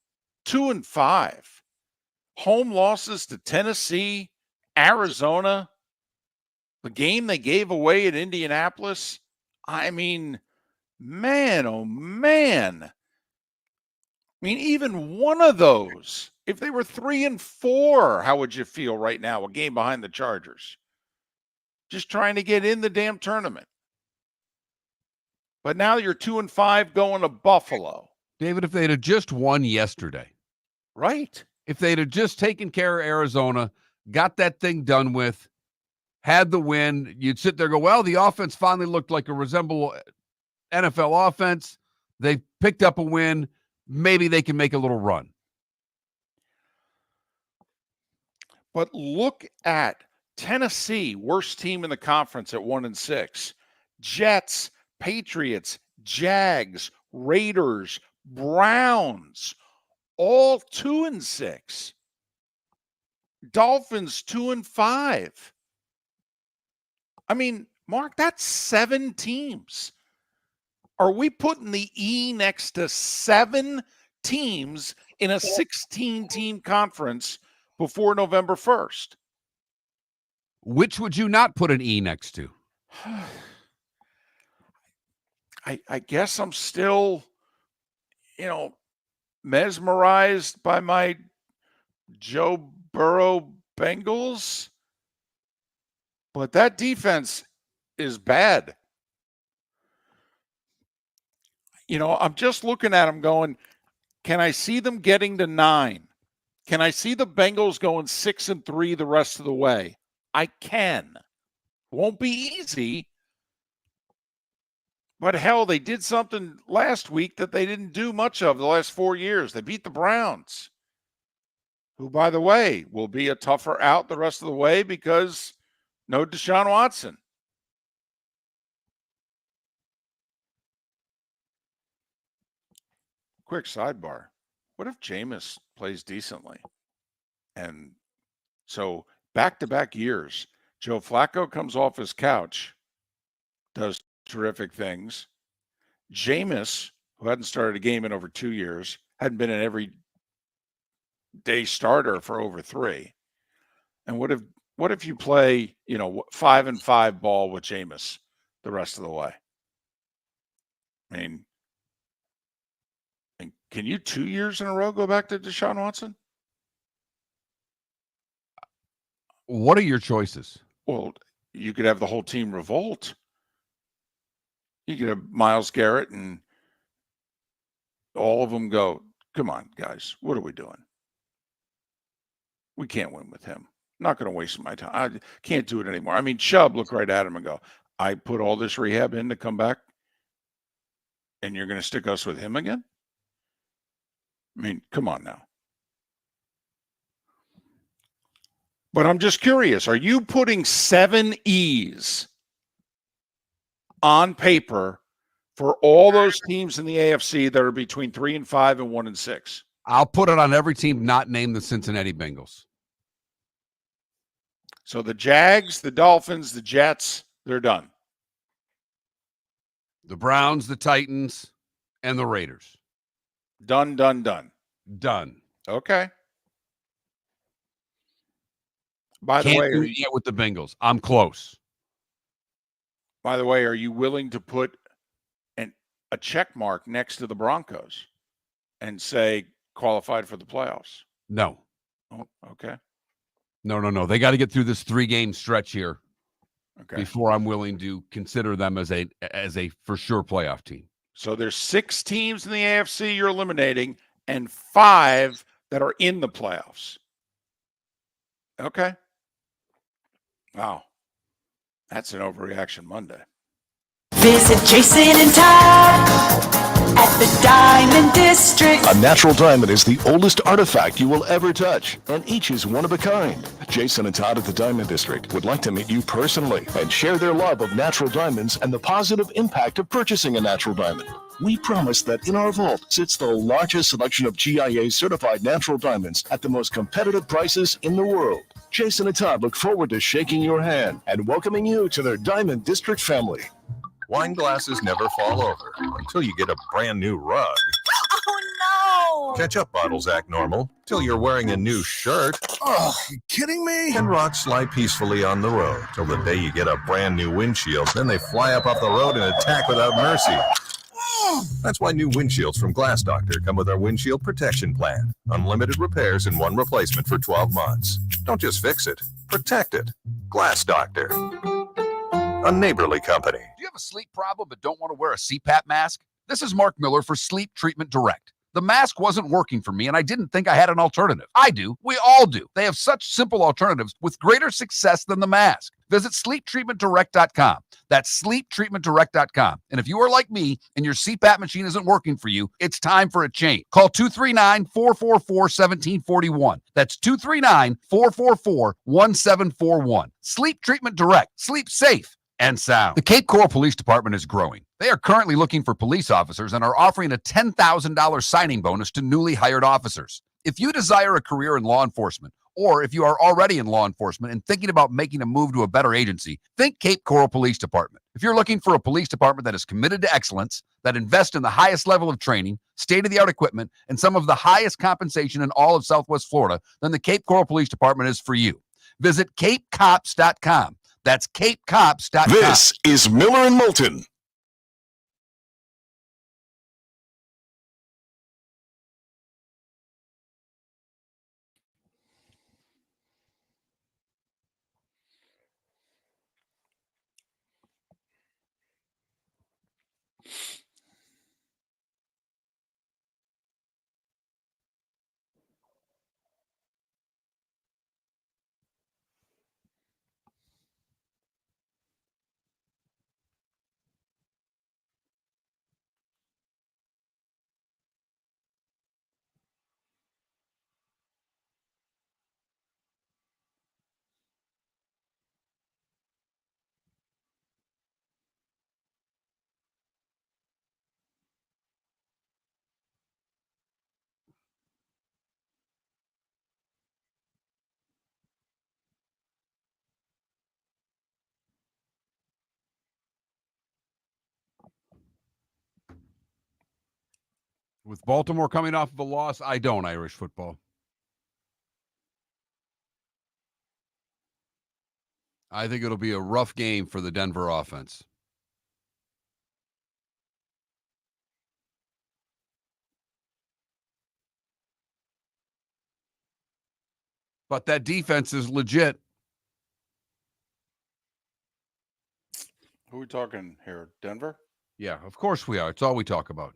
[SPEAKER 1] 2-5, home losses to Tennessee, Arizona, the game they gave away at Indianapolis. I mean, man, oh man. I mean, even one of those, if they were 3-4, how would you feel right now? A game behind the Chargers. Just trying to get in the damn tournament. But now you're 2-5 going to Buffalo.
[SPEAKER 2] David, if they'd have just won yesterday.
[SPEAKER 1] Right.
[SPEAKER 2] If they'd have just taken care of Arizona, got that thing done with, had the win, you'd sit there and go, well, the offense finally looked like a resemble NFL offense. They picked up a win. Maybe they can make a little run.
[SPEAKER 1] But look at Tennessee, worst team in the conference at 1-6. Jets, Patriots, Jags, Raiders, Browns, all 2-6. Dolphins 2-5. I mean, Mark, that's 7 teams. Are we putting the E next to 7 teams in a 16-team conference before November 1st?
[SPEAKER 2] Which would you not put an E next to?
[SPEAKER 1] I guess I'm still, mesmerized by my Joe Burrow Bengals, but that defense is bad. I'm just looking at them going, can I see them getting to 9? Can I see the Bengals going 6-3 the rest of the way? I can. Won't be easy. But hell, they did something last week that they didn't do much of the last 4 years. They beat the Browns, who, by the way, will be a tougher out the rest of the way because no Deshaun Watson. Quick sidebar. What if Jameis plays decently? And so back-to-back years, Joe Flacco comes off his couch, does terrific things. Jameis, who hadn't started a game in over 2 years, hadn't been an every day starter for over 3. And what if you play, 5-5 ball with Jameis the rest of the way? I mean, can you 2 years in a row go back to Deshaun Watson?
[SPEAKER 2] What are your choices?
[SPEAKER 1] Well, you could have the whole team revolt. You could have Myles Garrett and all of them go, come on, guys, what are we doing? We can't win with him. I'm not going to waste my time. I can't do it anymore. I mean, Chubb looked right at him and go, I put all this rehab in to come back, and you're going to stick us with him again? I mean, come on now. But I'm just curious, are you putting 7 E's on paper for all those teams in the AFC that are between 3-5 and 1-6?
[SPEAKER 2] I'll put it on every team not named the Cincinnati Bengals.
[SPEAKER 1] So the Jags, the Dolphins, the Jets, they're done.
[SPEAKER 2] The Browns, the Titans, and the Raiders.
[SPEAKER 1] Done.
[SPEAKER 2] Done.
[SPEAKER 1] Okay. By the
[SPEAKER 2] Can't
[SPEAKER 1] way,
[SPEAKER 2] do it yet with the Bengals. I'm close.
[SPEAKER 1] By the way, are you willing to put a check mark next to the Broncos and say qualified for the playoffs?
[SPEAKER 2] No.
[SPEAKER 1] Oh, okay.
[SPEAKER 2] No. They got to get through this 3-game stretch here
[SPEAKER 1] Okay.
[SPEAKER 2] before I'm willing to consider them as a for sure playoff team.
[SPEAKER 1] So there's 6 teams in the AFC you're eliminating and 5 that are in the playoffs. Okay. Wow. That's an overreaction Monday.
[SPEAKER 4] Visit Jason and Todd at the Diamond District.
[SPEAKER 3] A natural diamond is the oldest artifact you will ever touch, and each is one of a kind. Jason and Todd at the Diamond District would like to meet you personally and share their love of natural diamonds and the positive impact of purchasing a natural diamond. We promise that in our vault sits the largest selection of GIA certified natural diamonds at the most competitive prices in the world. Jason and Todd look forward to shaking your hand and welcoming you to their Diamond District family.
[SPEAKER 8] Wine glasses never fall over until you get a brand new rug.
[SPEAKER 4] Oh, no!
[SPEAKER 8] Ketchup bottles act normal till you're wearing a new shirt.
[SPEAKER 5] Oh, you kidding me?
[SPEAKER 8] And rocks slide peacefully on the road till the day you get a brand new windshield. Then they fly up off the road and attack without mercy. That's why new windshields from Glass Doctor come with our windshield protection plan. Unlimited repairs and 1 replacement for 12 months. Don't just fix it, protect it. Glass Doctor. A neighborly company.
[SPEAKER 7] Do you have a sleep problem but don't want to wear a CPAP mask? This is Mark Miller for Sleep Treatment Direct, The mask wasn't working for me, and I didn't think I had an alternative. I do. We all do. They have such simple alternatives with greater success than the mask. Visit sleeptreatmentdirect.com. That's sleeptreatmentdirect.com. And if you are like me and your CPAP machine isn't working for you, it's time for a change. Call 239-444-1741. That's 239-444-1741. Sleep Treatment Direct. Sleep safe and sound. The Cape Coral Police Department is growing. They are currently looking for police officers and are offering a $10,000 signing bonus to newly hired officers. If you desire a career in law enforcement, or if you are already in law enforcement and thinking about making a move to a better agency, think Cape Coral Police Department. If you're looking for a police department that is committed to excellence, that invests in the highest level of training, state-of-the-art equipment, and some of the highest compensation in all of Southwest Florida, then the Cape Coral Police Department is for you. Visit capecops.com. That's capecops.com.
[SPEAKER 3] This is Miller and Moulton.
[SPEAKER 2] With Baltimore coming off of a loss, I don't Irish football. I think it'll be a rough game for the Denver offense. But that defense is legit.
[SPEAKER 1] Who are we talking here? Denver?
[SPEAKER 2] Yeah, of course we are. It's all we talk about.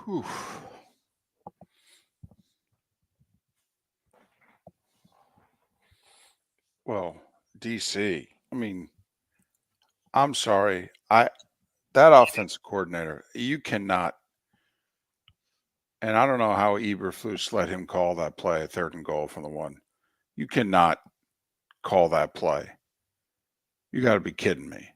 [SPEAKER 1] Whew. Well, DC. I mean, I'm sorry. That offensive coordinator, you cannot. And I don't know how Eberflus let him call that play, 3rd and goal from the 1. You cannot call that play. You got to be kidding me.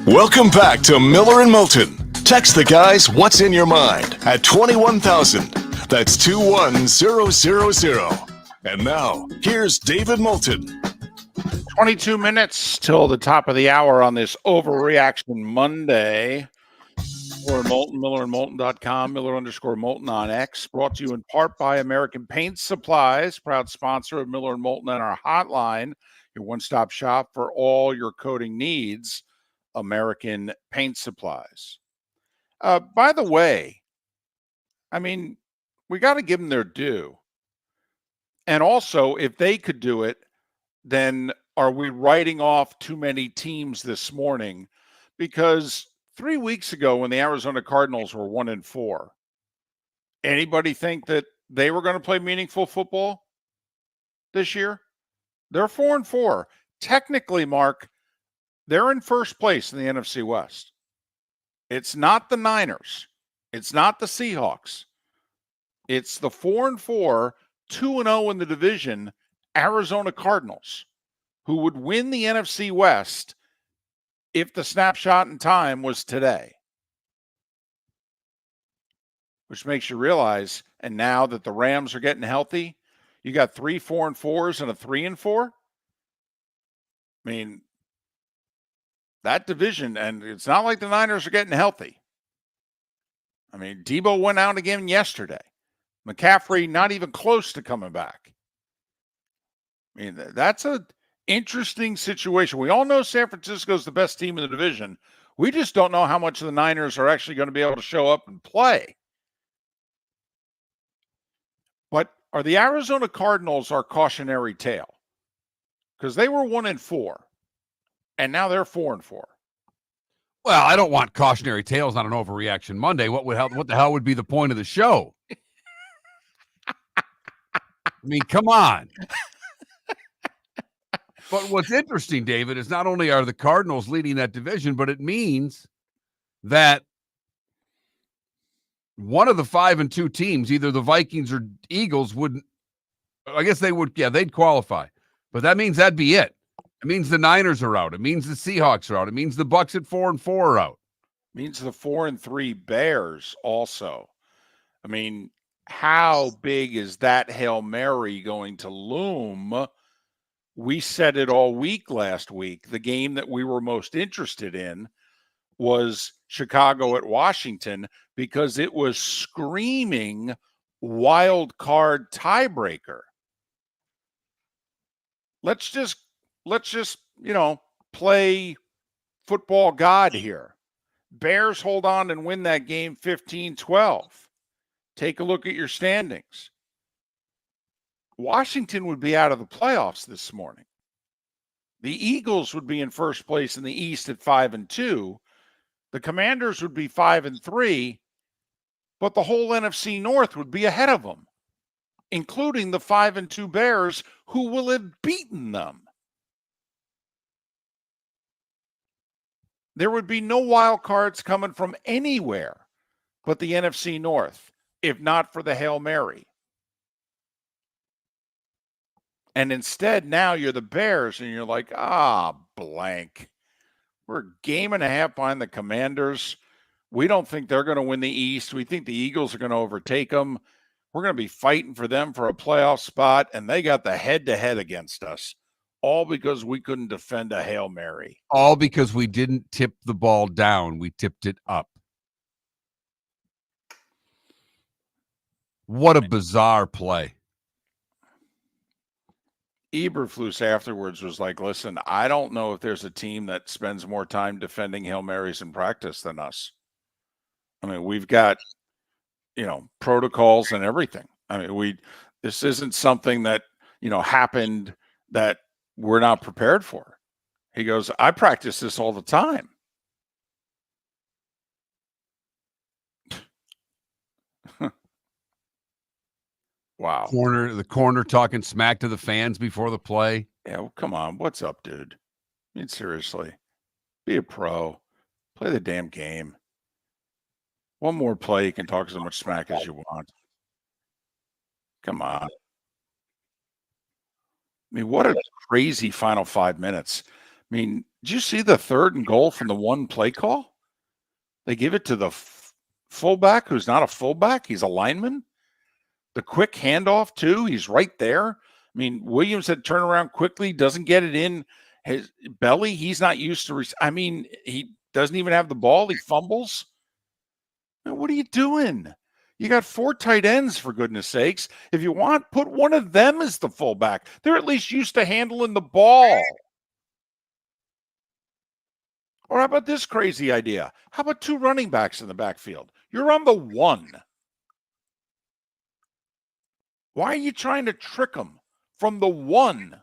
[SPEAKER 3] Welcome back to Miller and Moulton. Text the guys what's in your mind at 21,000. That's 21000. And now, here's David Moulton.
[SPEAKER 1] 22 minutes till the top of the hour on this Overreaction Monday. Miller and Moulton, millerandmoulton.com, Miller_Moulton on X. Brought to you in part by American Paint Supplies, proud sponsor of Miller and Moulton and our hotline, your one-stop shop for all your coating needs, American Paint Supplies. By the way, I mean, we got to give them their due. And also, if they could do it, then are we writing off too many teams this morning? Because 3 weeks ago, when the Arizona Cardinals were 1-4, anybody think that they were going to play meaningful football this year? They're 4-4. Technically, Mark, they're in first place in the NFC West. It's not the Niners. It's not the Seahawks. It's the 4-4, 2-0 in the division, Arizona Cardinals, who would win the NFC West if the snapshot in time was today. Which makes you realize, and now that the Rams are getting healthy, you got 3 4-4s and a 3-4. I mean, that division, and it's not like the Niners are getting healthy. I mean, Debo went out again yesterday. McCaffrey not even close to coming back. I mean, that's an interesting situation. We all know San Francisco's the best team in the division. We just don't know how much the Niners are actually going to be able to show up and play. But are the Arizona Cardinals our cautionary tale? Because they were 1-4, and now they're 4-4.
[SPEAKER 2] Well, I don't want cautionary tales on an Overreaction Monday. What the hell would be the point of the show? I mean, come on. But what's interesting, David, is not only are the Cardinals leading that division, but it means that one of the 5-2 teams, either the Vikings or Eagles, wouldn't. I guess they would. Yeah, they'd qualify. But that means that'd be it. It means the Niners are out. It means the Seahawks are out. It means the Bucs at 4-4 are out.
[SPEAKER 1] It means the 4-3 Bears also. I mean, how big is that Hail Mary going to loom? We said it all week last week. The game that we were most interested in was Chicago at Washington because it was screaming wild card tiebreaker. Let's just, play football God here. Bears hold on and win that game 15-12. Take a look at your standings. Washington would be out of the playoffs this morning. The Eagles would be in first place in the East at 5-2. The Commanders would be 5-3, but the whole NFC North would be ahead of them, including the 5-2 Bears, who will have beaten them. There would be no wild cards coming from anywhere but the NFC North, if not for the Hail Mary. And instead, now you're the Bears, and you're like, blank. We're a game and a half behind the Commanders. We don't think they're going to win the East. We think the Eagles are going to overtake them. We're going to be fighting for them for a playoff spot, and they got the head-to-head against us, all because we couldn't defend a Hail Mary.
[SPEAKER 2] All because we didn't tip the ball down. We tipped it up. What a bizarre play.
[SPEAKER 1] Eberflus afterwards was like, listen, I don't know if there's a team that spends more time defending Hail Marys in practice than us. I mean, we've got, protocols and everything. I mean, this isn't something that, happened that we're not prepared for. He goes, I practice this all the time. Wow.
[SPEAKER 2] The corner talking smack to the fans before the play.
[SPEAKER 1] Yeah, well, come on. What's up, dude? I mean, seriously. Be a pro. Play the damn game. One more play, you can talk as much smack as you want. Come on. I mean, what a crazy final 5 minutes. I mean, did you see the 3rd and goal from the one play call? They give it to the fullback who's not a fullback. He's a lineman. The quick handoff, too. He's right there. I mean, Williams had turned around quickly, doesn't get it in his belly. He's not used to he doesn't even have the ball. He fumbles. Man, what are you doing? You got 4 tight ends, for goodness sakes. If you want, put one of them as the fullback. They're at least used to handling the ball. Or how about this crazy idea? How about 2 running backs in the backfield? You're on the 1. Why are you trying to trick them from the 1?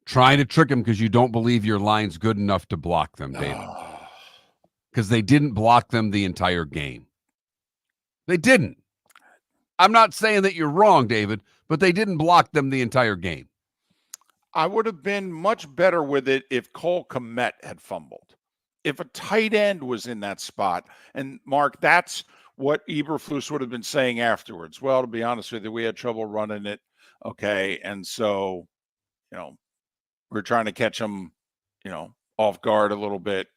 [SPEAKER 2] Trying to trick them because you don't believe your line's good enough to block them, David. Because they didn't block them the entire game. They didn't. I'm not saying that you're wrong, David, but they didn't block them the entire game.
[SPEAKER 1] I would have been much better with it if Cole Kmet had fumbled. If a tight end was in that spot. And, Mark, that's what Eberflus would have been saying afterwards. Well, to be honest with you, we had trouble running it. Okay. And so, we're trying to catch them, off guard a little bit.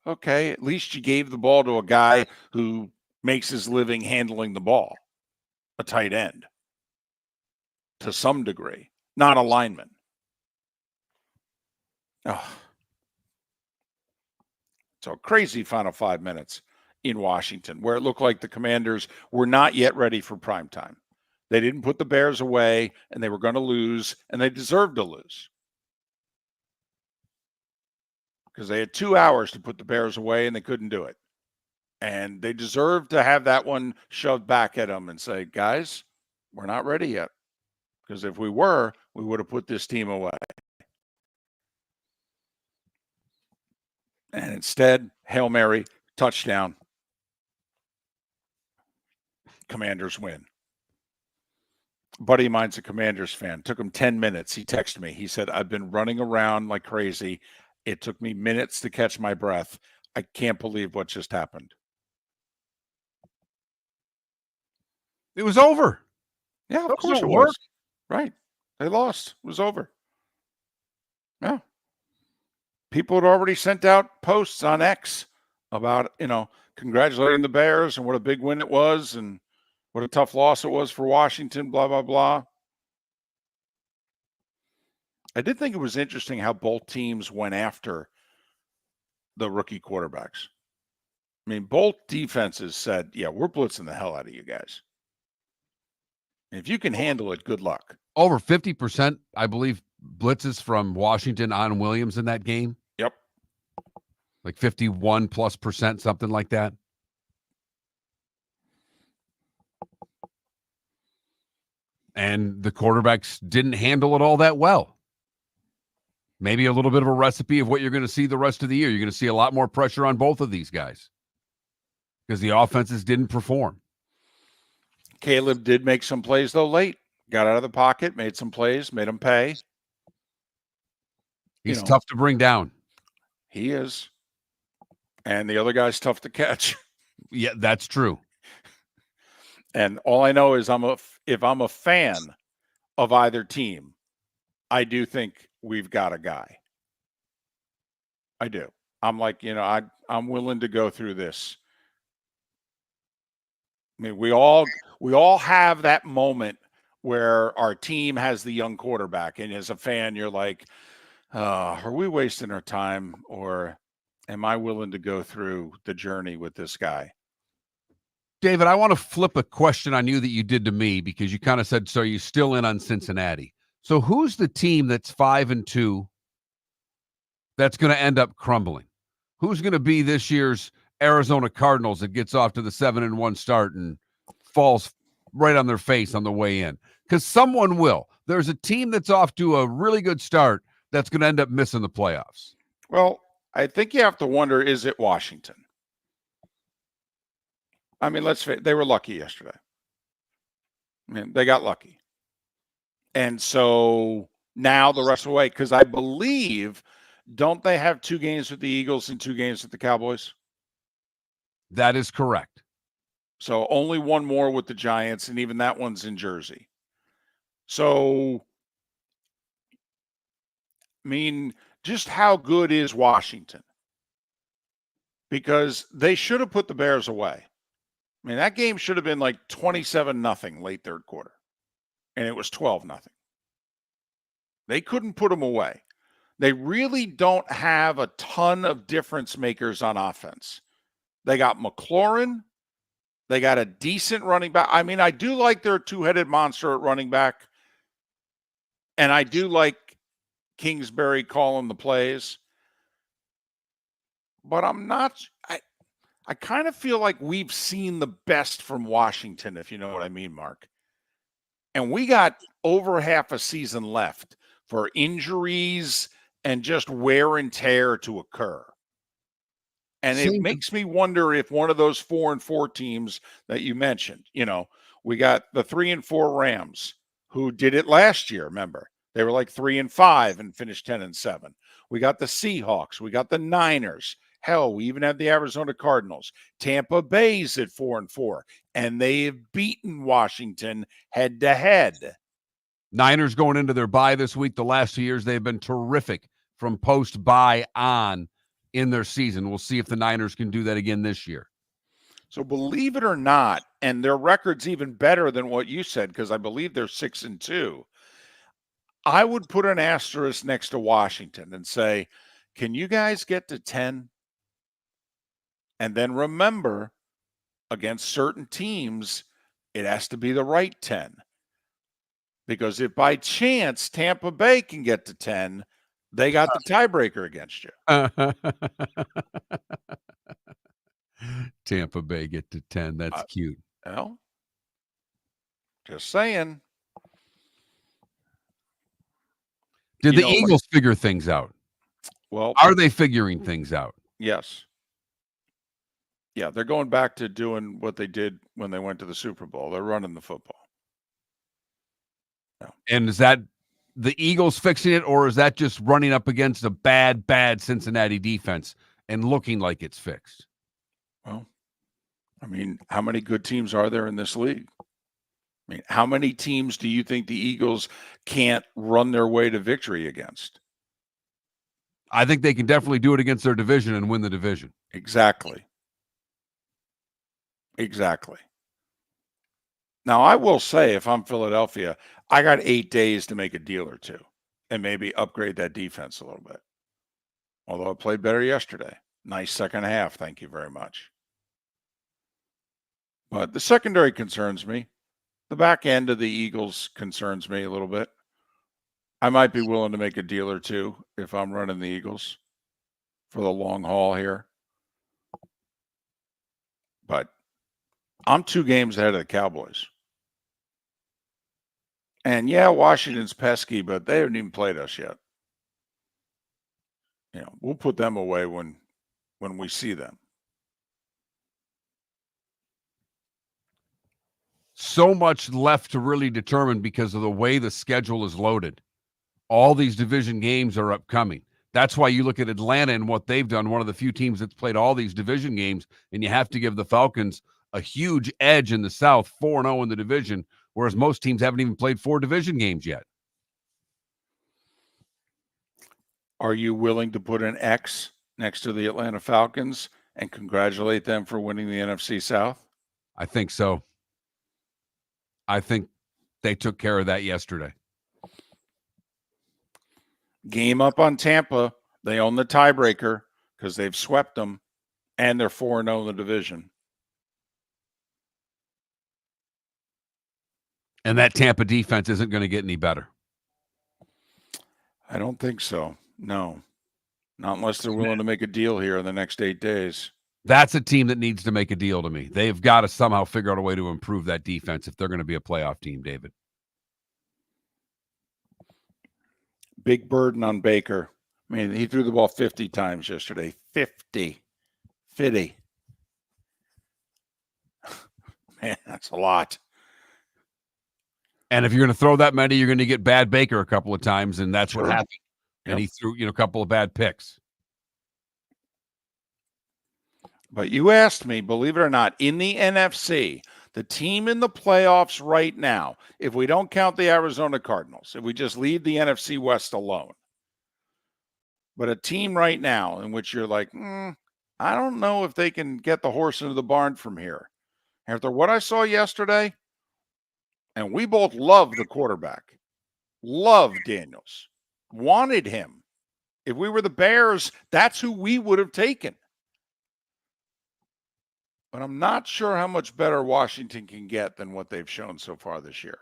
[SPEAKER 1] Okay, at least you gave the ball to a guy who makes his living handling the ball, a tight end, to some degree, not a lineman. So crazy final 5 minutes in Washington, where it looked like the Commanders were not yet ready for prime time. They didn't put the Bears away, and they were going to lose, and they deserved to lose. Because they had 2 hours to put the Bears away, and they couldn't do it. And they deserved to have that one shoved back at them and say, guys, we're not ready yet. Because if we were, we would have put this team away. And instead, Hail Mary, touchdown. Commanders win. A buddy of mine's a Commanders fan. Took him 10 minutes. He texted me. He said, I've been running around like crazy. It took me minutes to catch my breath. I can't believe what just happened.
[SPEAKER 2] It was over.
[SPEAKER 1] Yeah, of course it was. Right. They lost. It was over. Yeah. People had already sent out posts on X about, congratulating the Bears and what a big win it was and what a tough loss it was for Washington, blah, blah, blah. I did think it was interesting how both teams went after the rookie quarterbacks. I mean, both defenses said, yeah, we're blitzing the hell out of you guys. And if you can handle it, good luck.
[SPEAKER 2] Over 50%, I believe, blitzes from Washington on Williams in that game.
[SPEAKER 1] Yep.
[SPEAKER 2] Like 51+%, something like that. And the quarterbacks didn't handle it all that well. Maybe a little bit of a recipe of what you're going to see the rest of the year. You're going to see a lot more pressure on both of these guys because the offenses didn't perform.
[SPEAKER 1] Caleb did make some plays, though, late. Got out of the pocket, made some plays, made them pay.
[SPEAKER 2] He's tough to bring down.
[SPEAKER 1] He is. And the other guy's tough to catch.
[SPEAKER 2] Yeah, that's true.
[SPEAKER 1] And all I know is if I'm a fan of either team, I do think we've got a guy. I do. I'm like, I'm willing to go through this. I mean, we all have that moment where our team has the young quarterback, and as a fan, you're like, are we wasting our time? Or Am I willing to go through the journey with this guy?
[SPEAKER 2] David, I want to flip a question on you that you did to me because you kind of said, so you're still in on Cincinnati. So who's the team that's 5-2 that's going to end up crumbling? Who's going to be this year's Arizona Cardinals that gets off to the 7-1 start and falls right on their face on the way in? Because someone will. There's a team that's off to a really good start that's going to end up missing the playoffs.
[SPEAKER 1] Well, I think you have to wonder, is it Washington? I mean, let's face it, they were lucky yesterday. I mean, they got lucky. And so now the rest of the way, because I believe, don't they have 2 games with the Eagles and 2 games with the Cowboys?
[SPEAKER 2] That is correct.
[SPEAKER 1] So only one more with the Giants, and even that one's in Jersey. So, I mean, just how good is Washington? Because they should have put the Bears away. I mean, that game should have been like 27-0 late third quarter, and it was 12-0. They couldn't put them away. They really don't have a ton of difference makers on offense. They got McLaurin. They got a decent running back. I mean, I do like their 2-headed monster at running back, and I do like Kingsbury calling the plays. But I'm not – I kind of feel like we've seen the best from Washington, if you know what I mean, Mark. And we got over half a season left for injuries and just wear and tear to occur. And it makes me wonder if one of those 4-4 teams that you mentioned, we got the 3-4 Rams who did it last year. Remember, they were like 3-5 and finished 10-7. We got the Seahawks. We got the Niners. Hell, we even have the Arizona Cardinals. Tampa Bay's at 4-4, and they have beaten Washington head to head.
[SPEAKER 2] Niners going into their bye this week. The last 2 years, they've been terrific from post-bye on in their season. We'll see if the Niners can do that again this year.
[SPEAKER 1] So believe it or not, and their record's even better than what you said, because I believe they're 6-2. I would put an asterisk next to Washington and say, can you guys get to 10? And then remember, against certain teams, it has to be the right 10. Because if by chance Tampa Bay can get to 10, they got the tiebreaker against you.
[SPEAKER 2] Tampa Bay get to 10. That's cute.
[SPEAKER 1] Well, just saying.
[SPEAKER 2] Did the Eagles figure things out?
[SPEAKER 1] Well,
[SPEAKER 2] are they figuring things out?
[SPEAKER 1] Yes. Yeah, they're going back to doing what they did when they went to the Super Bowl. They're running the football.
[SPEAKER 2] Yeah. And is that the Eagles fixing it, or is that just running up against a bad Cincinnati defense and looking like it's fixed?
[SPEAKER 1] Well, I mean, how many good teams are there in this league? I mean, how many teams do you think the Eagles can't run their way to victory against?
[SPEAKER 2] I think they can definitely do it against their division and win the division.
[SPEAKER 1] Exactly. Now, I will say, if I'm Philadelphia, I got 8 days to make a deal or two and maybe upgrade that defense a little bit. Although it played better yesterday. Nice second half. Thank you very much. But the secondary concerns me. The back end of the Eagles concerns me a little bit. I might be willing to make a deal or two if I'm running the Eagles for the long haul here. But I'm 2 games ahead of the Cowboys. And yeah, Washington's pesky, but they haven't even played us yet. We'll put them away when we see them.
[SPEAKER 2] So much left to really determine because of the way the schedule is loaded. All these division games are upcoming. That's why you look at Atlanta and what they've done, one of the few teams that's played all these division games, and you have to give the Falcons a huge edge in the South, 4-0 in the division, whereas most teams haven't even played 4 division games yet.
[SPEAKER 1] Are you willing to put an X next to the Atlanta Falcons and congratulate them for winning the NFC South?
[SPEAKER 2] I think so. I think they took care of that yesterday.
[SPEAKER 1] Game up on Tampa. They own the tiebreaker because they've swept them and they're 4-0 in the division.
[SPEAKER 2] And that Tampa defense isn't going to get any better.
[SPEAKER 1] I don't think so. No. Not unless they're willing to make a deal here in the next 8 days.
[SPEAKER 2] That's a team that needs to make a deal to me. They've got to somehow figure out a way to improve that defense if they're going to be a playoff team, David.
[SPEAKER 1] Big burden on Baker. I mean, he threw the ball 50 times yesterday. 50. Man, that's a lot.
[SPEAKER 2] And if you're going to throw that many, you're going to get bad Baker a couple of times, and that's what happened. And he threw, a couple of bad picks.
[SPEAKER 1] But you asked me, believe it or not, in the NFC, the team in the playoffs right now, if we don't count the Arizona Cardinals, if we just leave the NFC West alone, but a team right now in which you're like, I don't know if they can get the horse into the barn from here. After what I saw yesterday, and we both love the quarterback, love Daniels, wanted him. If we were the Bears, that's who we would have taken. But I'm not sure how much better Washington can get than what they've shown so far this year.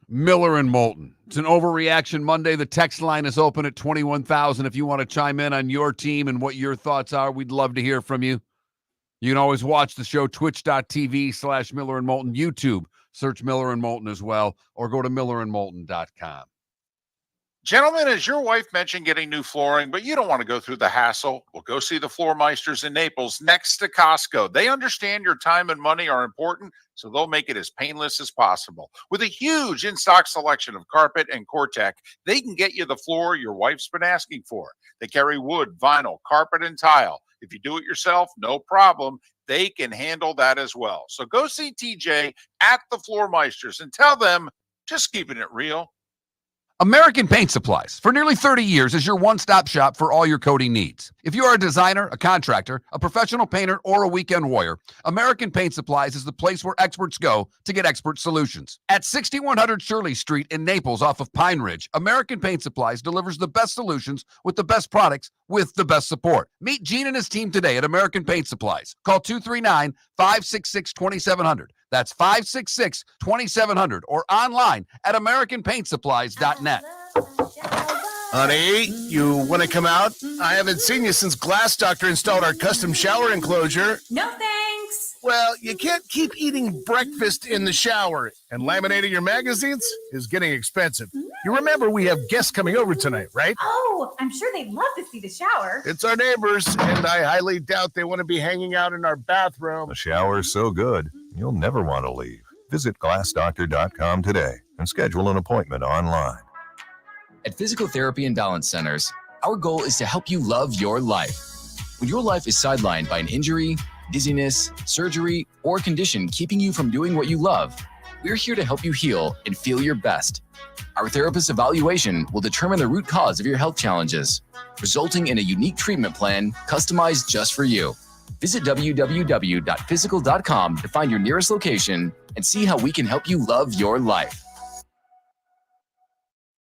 [SPEAKER 2] Miller and Moulton. It's an overreaction Monday. The text line is open at 21,000. If you want to chime in on your team and what your thoughts are, we'd love to hear from you. You can always watch the show, twitch.tv/Miller and Moulton, YouTube. Search Miller and Moulton as well, or go to millerandmoulton.com.
[SPEAKER 1] Gentlemen, as your wife mentioned getting new flooring, but you don't want to go through the hassle, well, go see the Floor Meisters in Naples next to Costco. They understand your time and money are important, so they'll make it as painless as possible. With a huge in-stock selection of carpet and Cortec, they can get you the floor your wife's been asking for. They carry wood, vinyl, carpet, and tile. If you do it yourself, no problem. They can handle that as well. So go see TJ at the Floor Meisters and tell them, just keeping it real.
[SPEAKER 7] American Paint Supplies, for nearly 30 years, is your one-stop shop for all your coating needs. If you are a designer, a contractor, a professional painter, or a weekend warrior, American Paint Supplies is the place where experts go to get expert solutions. At 6100 Shirley Street in Naples off of Pine Ridge, American Paint Supplies delivers the best solutions with the best products with the best support. Meet Gene and his team today at American Paint Supplies. Call 239-566-2700. That's 566-2700 or online at AmericanPaintSupplies.net.
[SPEAKER 5] Honey, you want to come out? I haven't seen you since Glass Doctor installed our custom shower enclosure.
[SPEAKER 9] No thanks.
[SPEAKER 5] Well, you can't keep eating breakfast in the shower, and laminating your magazines is getting expensive. You remember we have guests coming over tonight, right?
[SPEAKER 9] Oh, I'm sure they'd love to see the shower.
[SPEAKER 5] It's our neighbors, and I highly doubt they want to be hanging out in our bathroom.
[SPEAKER 8] The shower's so good, you'll never want to leave. Visit glassdoctor.com today and schedule an appointment online.
[SPEAKER 6] At Physical Therapy and Balance Centers, our goal is to help you love your life. When your life is sidelined by an injury, dizziness, surgery, or condition keeping you from doing what you love, we're here to help you heal and feel your best. Our therapist evaluation will determine the root cause of your health challenges, resulting in a unique treatment plan customized just for you. Visit www.physical.com to find your nearest location and see how we can help you love your life.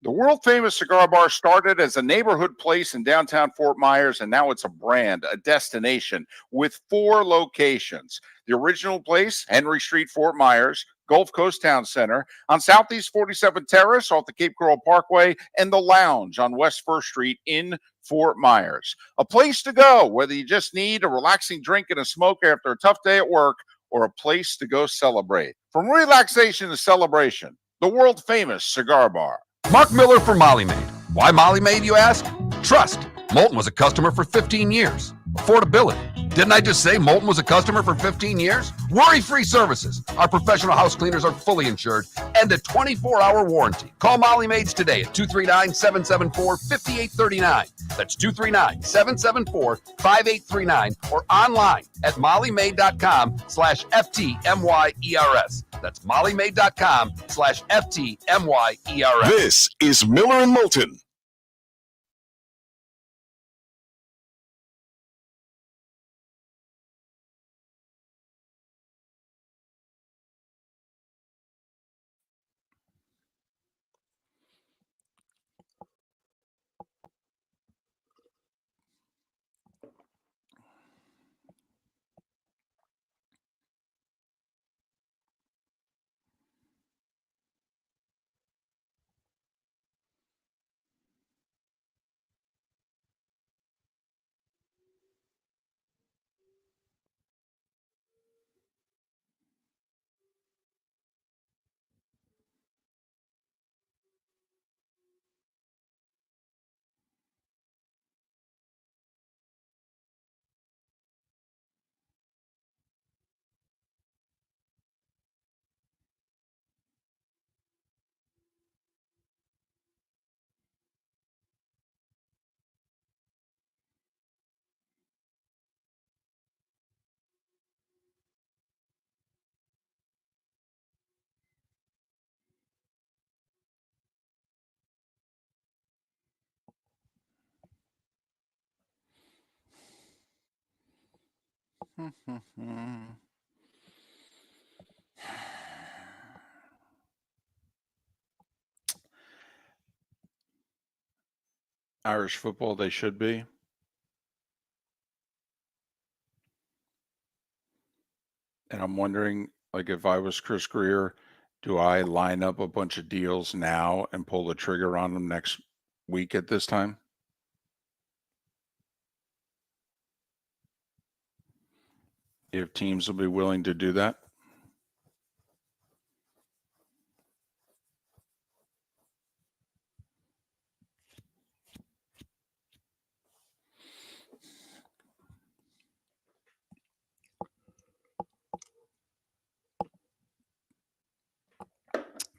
[SPEAKER 1] The world-famous cigar bar started as a neighborhood place in downtown Fort Myers, and now it's a brand, a destination, with 4 locations. The original place, Henry Street, Fort Myers, Gulf Coast Town Center, on Southeast 47th Terrace off the Cape Coral Parkway, and the Lounge on West 1st Street in Fort Myers. A place to go, whether you just need a relaxing drink and a smoke after a tough day at work, or a place to go celebrate. From relaxation to celebration, the world-famous cigar bar.
[SPEAKER 7] Mark Miller for Molly Maid. Why Molly Maid, you ask? Trust. Moulton was a customer for 15 years. Affordability. Didn't I just say Moulton was a customer for 15 years? Worry-free services. Our professional house cleaners are fully insured and a 24-hour warranty. Call Molly Maids today at 239-774-5839. That's 239-774-5839 or online at mollymaid.com/FTMYERS. That's mollymaid.com/FTMYERS.
[SPEAKER 3] This is Miller and Moulton.
[SPEAKER 1] Irish football, they should be. And I'm wondering, like, if I was Chris Greer, do I line up a bunch of deals now and pull the trigger on them next week at this time? If teams will be willing to do that?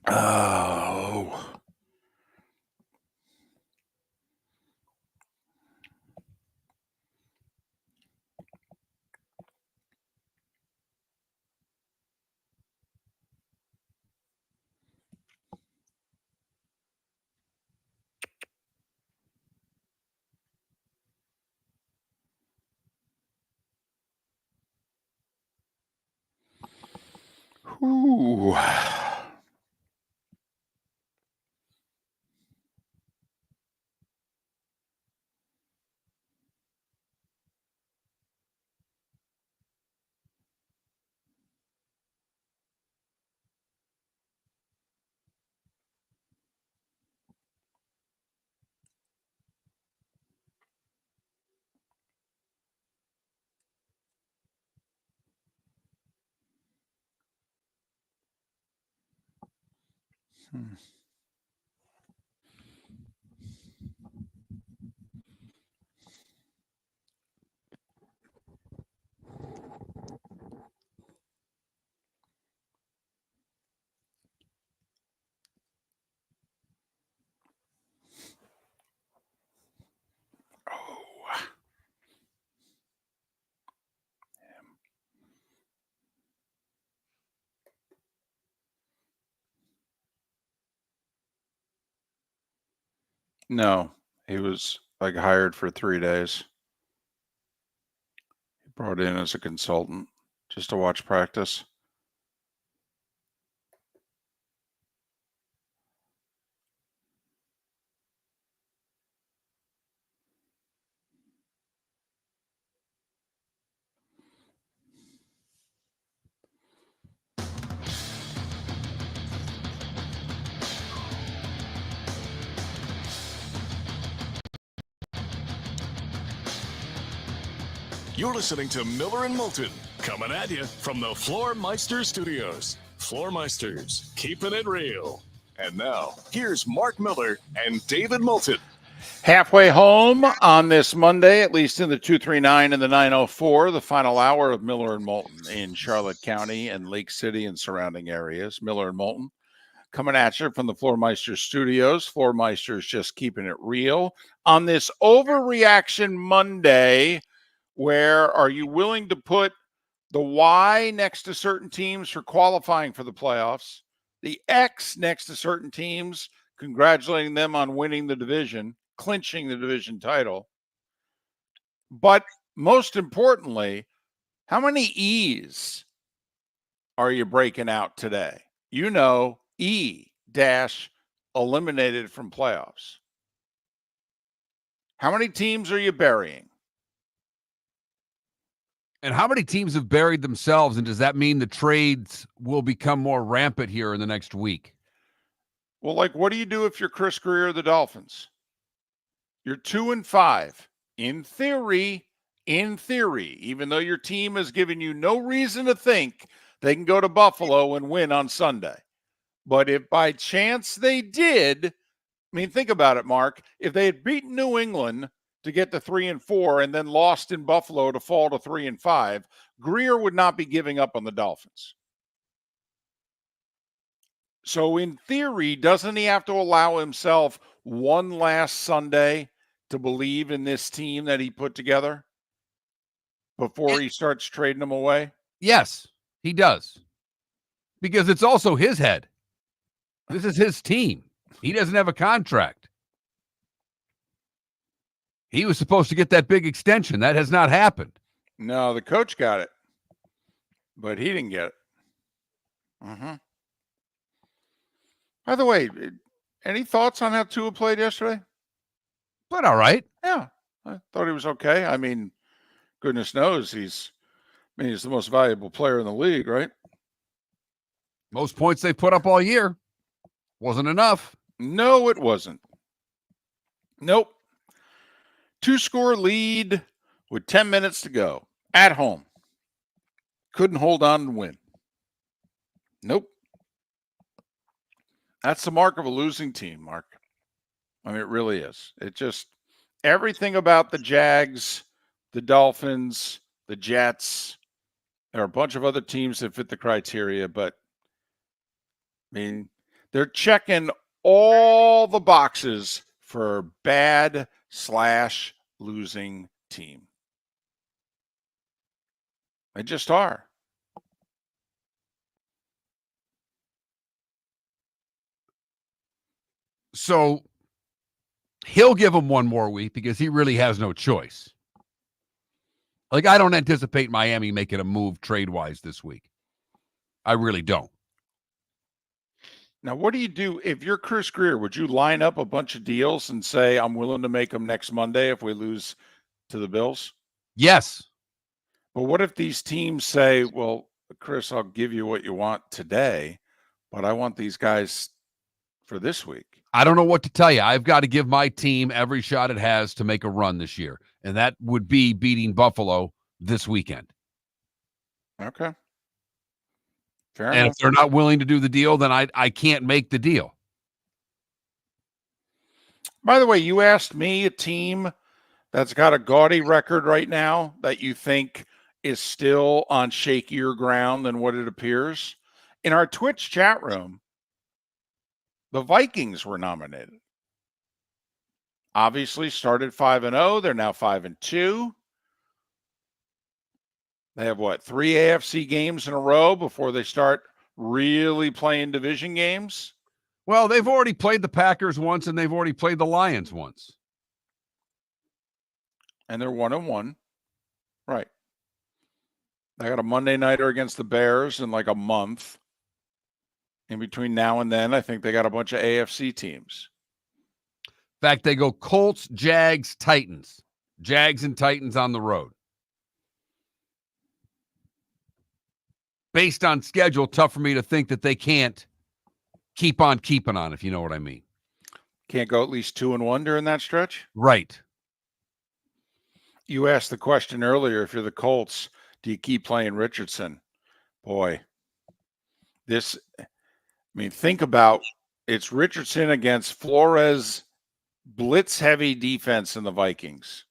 [SPEAKER 1] Oh. Ooh. Hmm. Oh. No, he was like hired for 3 days. He brought in as a consultant just to watch practice.
[SPEAKER 3] You're listening to Miller and Moulton, coming at you from the Floor Meister Studios. Floor Meisters, keeping it real. And now, here's Mark Miller and David Moulton.
[SPEAKER 1] Halfway home on this Monday, at least in the 239 and the 904, the final hour of Miller and Moulton in Charlotte County and Lake City and surrounding areas. Miller and Moulton coming at you from the Floor Meister Studios. Floor Meisters just keeping it real on this overreaction Monday. Where are you willing to put the Y next to certain teams for qualifying for the playoffs, the X next to certain teams, congratulating them on winning the division, clinching the division title. But most importantly, how many E's are you breaking out today? You know, E dash eliminated from playoffs. How many teams are you burying?
[SPEAKER 2] And how many teams have buried themselves? And does that mean the trades will become more rampant here in the next week?
[SPEAKER 1] Well, like, what do you do if you're Chris Greer of the Dolphins? You're 2-5. In theory, even though your team has given you no reason to think they can go to Buffalo and win on Sunday. But if by chance they did, I mean, think about it, Mark. If they had beaten New England to get to 3-4 and then lost in Buffalo to fall to 3-5, Greer would not be giving up on the Dolphins. So in theory, doesn't he have to allow himself one last Sunday to believe in this team that he put together before he starts trading them away?
[SPEAKER 2] Yes, he does. Because it's also his head. This is his team. He doesn't have a contract. He was supposed to get that big extension. That has not happened.
[SPEAKER 1] No, the coach got it, but he didn't get it. Mm-hmm. By the way, any thoughts on how Tua played yesterday?
[SPEAKER 2] But all right.
[SPEAKER 1] Yeah, I thought he was okay. I mean, goodness knows he's the most valuable player in the league, right?
[SPEAKER 2] Most points they put up all year. Wasn't enough.
[SPEAKER 1] No, it wasn't. Nope. 2-score lead with 10 minutes to go at home. Couldn't hold on and win. Nope. That's the mark of a losing team, Mark. I mean, it really is. It just, everything about the Jags, the Dolphins, the Jets, there are a bunch of other teams that fit the criteria, but I mean, they're checking all the boxes for bad/losing team. They just are.
[SPEAKER 2] So he'll give him one more week because he really has no choice. Like, I don't anticipate Miami making a move trade-wise this week. I really don't.
[SPEAKER 1] Now, what do you do if you're Chris Greer? Would you line up a bunch of deals and say, I'm willing to make them next Monday if we lose to the Bills?
[SPEAKER 2] Yes.
[SPEAKER 1] But what if these teams say, well, Chris, I'll give you what you want today, but I want these guys for this week?
[SPEAKER 2] I don't know what to tell you. I've got to give my team every shot it has to make a run this year, and that would be beating Buffalo this weekend.
[SPEAKER 1] Okay. Fair
[SPEAKER 2] And
[SPEAKER 1] enough.
[SPEAKER 2] if they're not willing to do the deal, then I can't make the deal.
[SPEAKER 1] By the way, you asked me a team that's got a gaudy record right now that you think is still on shakier ground than what it appears. In our Twitch chat room, the Vikings were nominated. Obviously started 5-0. They're now 5-2. They have, 3 AFC games in a row before they start really playing division games?
[SPEAKER 2] Well, they've already played the Packers once, and they've already played the Lions once.
[SPEAKER 1] And they're 1-1. Right. They got a Monday nighter against the Bears in like a month. In between now and then, I think they got a bunch of AFC teams.
[SPEAKER 2] In fact, they go Colts, Jags, Titans. Jags and Titans on the road. Based on schedule, tough for me to think that they can't keep on keeping on, if you know what I mean.
[SPEAKER 1] Can't go at least 2-1 during that stretch?
[SPEAKER 2] Right.
[SPEAKER 1] You asked the question earlier, if you're the Colts, do you keep playing Richardson? Boy, think about, it's Richardson against Flores, blitz-heavy defense in the Vikings.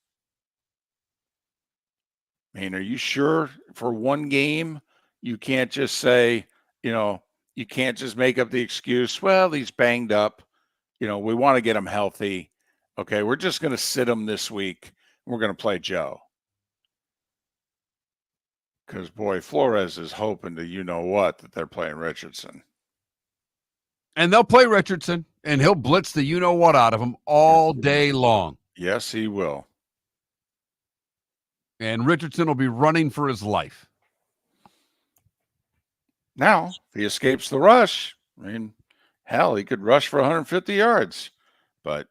[SPEAKER 1] I mean, are you sure for one game you can't just say, you can't just make up the excuse, well, he's banged up. We want to get him healthy. Okay, we're just going to sit him this week. We're going to play Joe. Because, boy, Flores is hoping to that they're playing Richardson.
[SPEAKER 2] And they'll play Richardson, and he'll blitz the you-know-what out of him all day long.
[SPEAKER 1] Yes, he will.
[SPEAKER 2] And Richardson will be running for his life.
[SPEAKER 1] Now, if he escapes the rush, hell, he could rush for 150 yards. But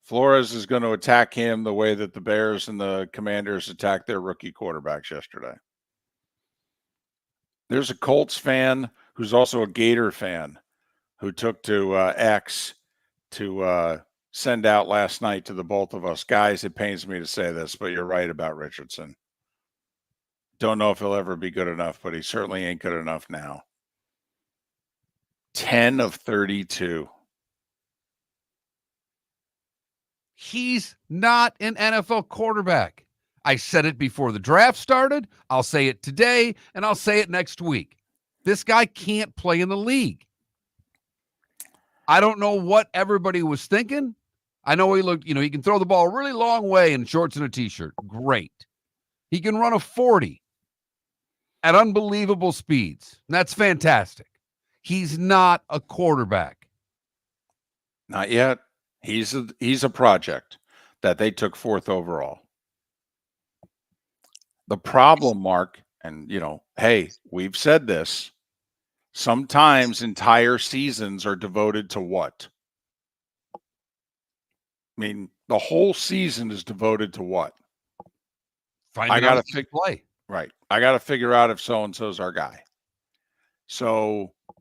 [SPEAKER 1] Flores is going to attack him the way that the Bears and the Commanders attacked their rookie quarterbacks yesterday. There's a Colts fan who's also a Gator fan who took to X to send out last night to the both of us. Guys, it pains me to say this, but you're right about Richardson. Don't know if he'll ever be good enough, but he certainly ain't good enough now. 10 of 32.
[SPEAKER 2] He's not an NFL quarterback. I said it before the draft started. I'll say it today, and I'll say it next week. This guy can't play in the league. I don't know what everybody was thinking. I know he looked, he can throw the ball a really long way in shorts and a T-shirt. Great. He can run a 40 at unbelievable speeds. That's fantastic. He's not a quarterback.
[SPEAKER 1] Not yet. He's a project that they took 4th overall. The problem, Mark, and hey, we've said this. Sometimes entire seasons are devoted to what? I mean, the whole season is devoted to what?
[SPEAKER 2] I got to play.
[SPEAKER 1] Right. I got to figure out if so-and-so's our guy. So, I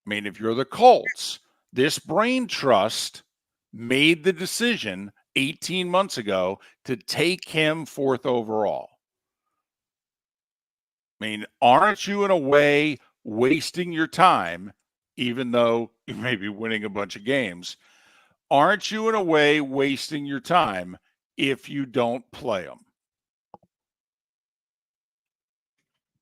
[SPEAKER 1] mean, if you're the Colts, this brain trust made the decision 18 months ago to take him 4th overall. I mean, aren't you in a way wasting your time, even though you may be winning a bunch of games? Aren't you in a way wasting your time if you don't play them?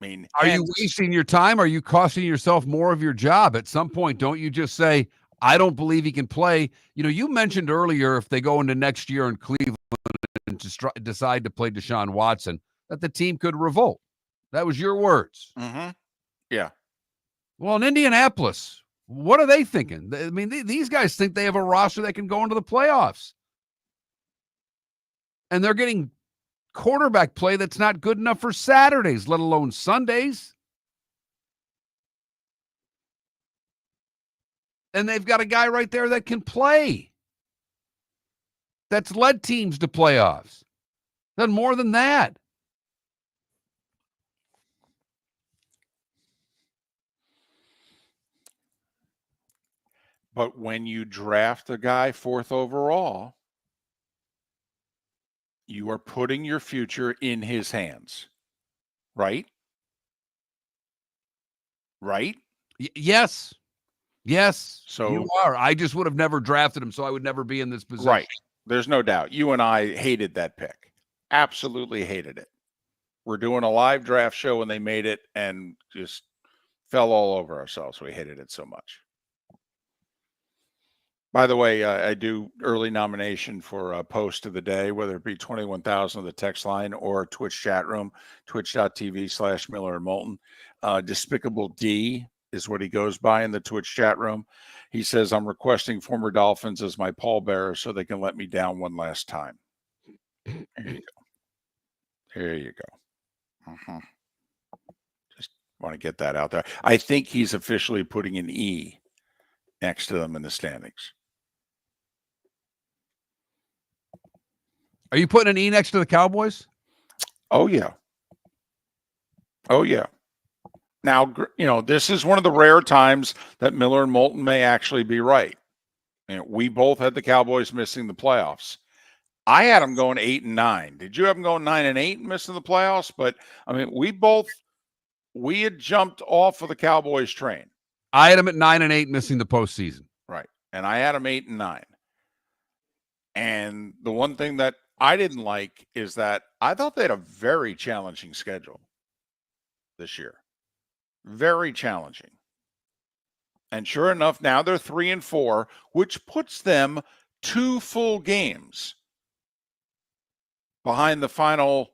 [SPEAKER 1] I mean,
[SPEAKER 2] Are you wasting your time? Are you costing yourself more of your job? At some point, don't you just say, I don't believe he can play? You mentioned earlier if they go into next year in Cleveland and decide to play Deshaun Watson, that the team could revolt. That was your words.
[SPEAKER 1] Mm-hmm. Yeah.
[SPEAKER 2] Well, in Indianapolis, what are they thinking? I mean, these guys think they have a roster that can go into the playoffs. And they're getting quarterback play that's not good enough for Saturdays, let alone Sundays. And they've got a guy right there that can play. That's led teams to playoffs. Done more than that.
[SPEAKER 1] But when you draft a guy 4th overall, you are putting your future in his hands, right? Right?
[SPEAKER 2] Yes.
[SPEAKER 1] So
[SPEAKER 2] you are. I just would have never drafted him, so I would never be in this position.
[SPEAKER 1] Right. There's no doubt. You and I hated that pick. Absolutely hated it. We're doing a live draft show when they made it and just fell all over ourselves. We hated it so much. By the way, I do early nomination for a post of the day, whether it be 21,000 of the text line or Twitch chat room, twitch.tv/Miller and Moulton. Despicable D is what he goes by in the Twitch chat room. He says, I'm requesting former Dolphins as my pallbearer so they can let me down one last time. There you go. There you go. Just want to get that out there. I think he's officially putting an E next to them in the standings.
[SPEAKER 2] Are you putting an E next to the Cowboys?
[SPEAKER 1] Oh, yeah. Oh, yeah. Now, this is one of the rare times that Miller and Moulton may actually be right. We both had the Cowboys missing the playoffs. I had them going 8-9. Did you have them going 9-8 and missing the playoffs? But, I mean, we had jumped off of the Cowboys train.
[SPEAKER 2] I had them at 9-8 missing the postseason.
[SPEAKER 1] Right. And I had them 8-9. And the one thing that I didn't like is that I thought they had a very challenging schedule this year. Very challenging. And sure enough, now they're 3-4, which puts them 2 full games behind the final,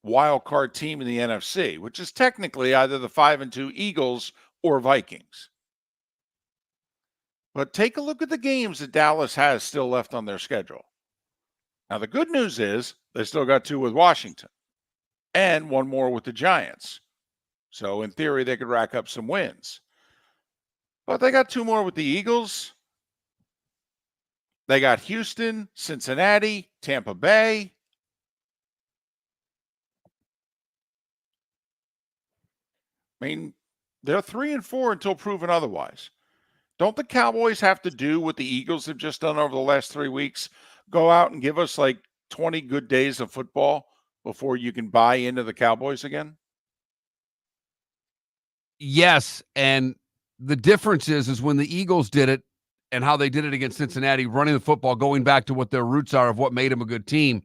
[SPEAKER 1] wild card team in the NFC, which is technically either the 5-2 Eagles or Vikings. But take a look at the games that Dallas has still left on their schedule. Now, the good news is they still got 2 with Washington and 1 more with the Giants. So, in theory, they could rack up some wins. But they got 2 more with the Eagles. They got Houston, Cincinnati, Tampa Bay. I mean, they're 3-4 until proven otherwise. Don't the Cowboys have to do what the Eagles have just done over the last 3 weeks? Go out and give us like 20 good days of football before you can buy into the Cowboys again?
[SPEAKER 2] Yes, and the difference is when the Eagles did it and how they did it against Cincinnati, running the football, going back to what their roots are of what made them a good team.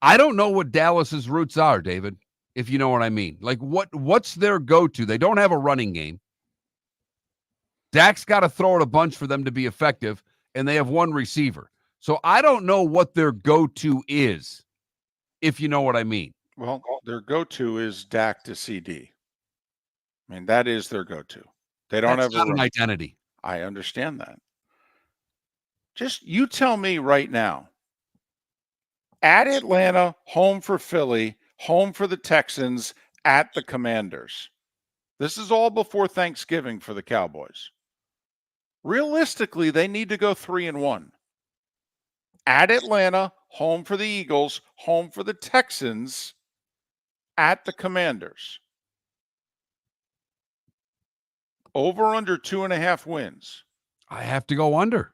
[SPEAKER 2] I don't know what Dallas's roots are, David, if you know what I mean. Like, what's their go-to? They don't have a running game. Dak's got to throw it a bunch for them to be effective, and they have 1 receiver. So I don't know what their go-to is, if you know what I mean.
[SPEAKER 1] Well, their go-to is Dak to CD. I mean, that is their go-to. They don't
[SPEAKER 2] That's
[SPEAKER 1] have
[SPEAKER 2] not an identity.
[SPEAKER 1] I understand that. Just you tell me right now, At Atlanta, home for Philly, home for the Texans, at the Commanders. This is all before Thanksgiving for the Cowboys. Realistically, they need to go 3-1. At Atlanta, home for the Eagles, home for the Texans, at the Commanders. Over under 2.5 wins.
[SPEAKER 2] I have to go under.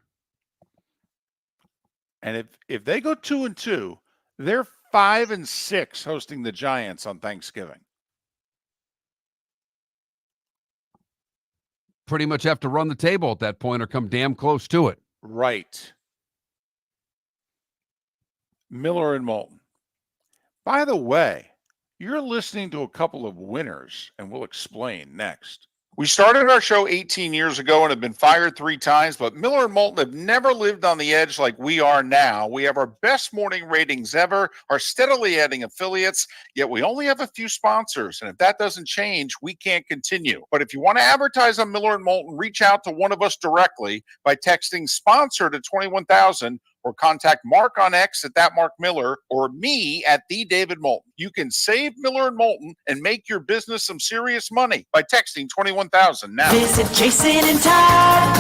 [SPEAKER 1] And if they go 2-2, they're 5-6 hosting the Giants on Thanksgiving.
[SPEAKER 2] Pretty much have to run the table at that point or come damn close to it.
[SPEAKER 1] Right. Miller and Moulton. By the way, you're listening to a couple of winners, and we'll explain next. We started our show 18 years ago and have been fired 3 times, but Miller and Moulton have never lived on the edge like we are now. We have our best morning ratings ever, are steadily adding affiliates, yet we only have a few sponsors. And if that doesn't change, we can't continue. But if you want to advertise on Miller and Moulton, reach out to one of us directly by texting sponsor to 21,000 or contact Mark on X at that Mark Miller or me at the David Moulton. You can save Miller and Moulton and make your business some serious money by texting 21,000 now.
[SPEAKER 4] Visit Jason and Todd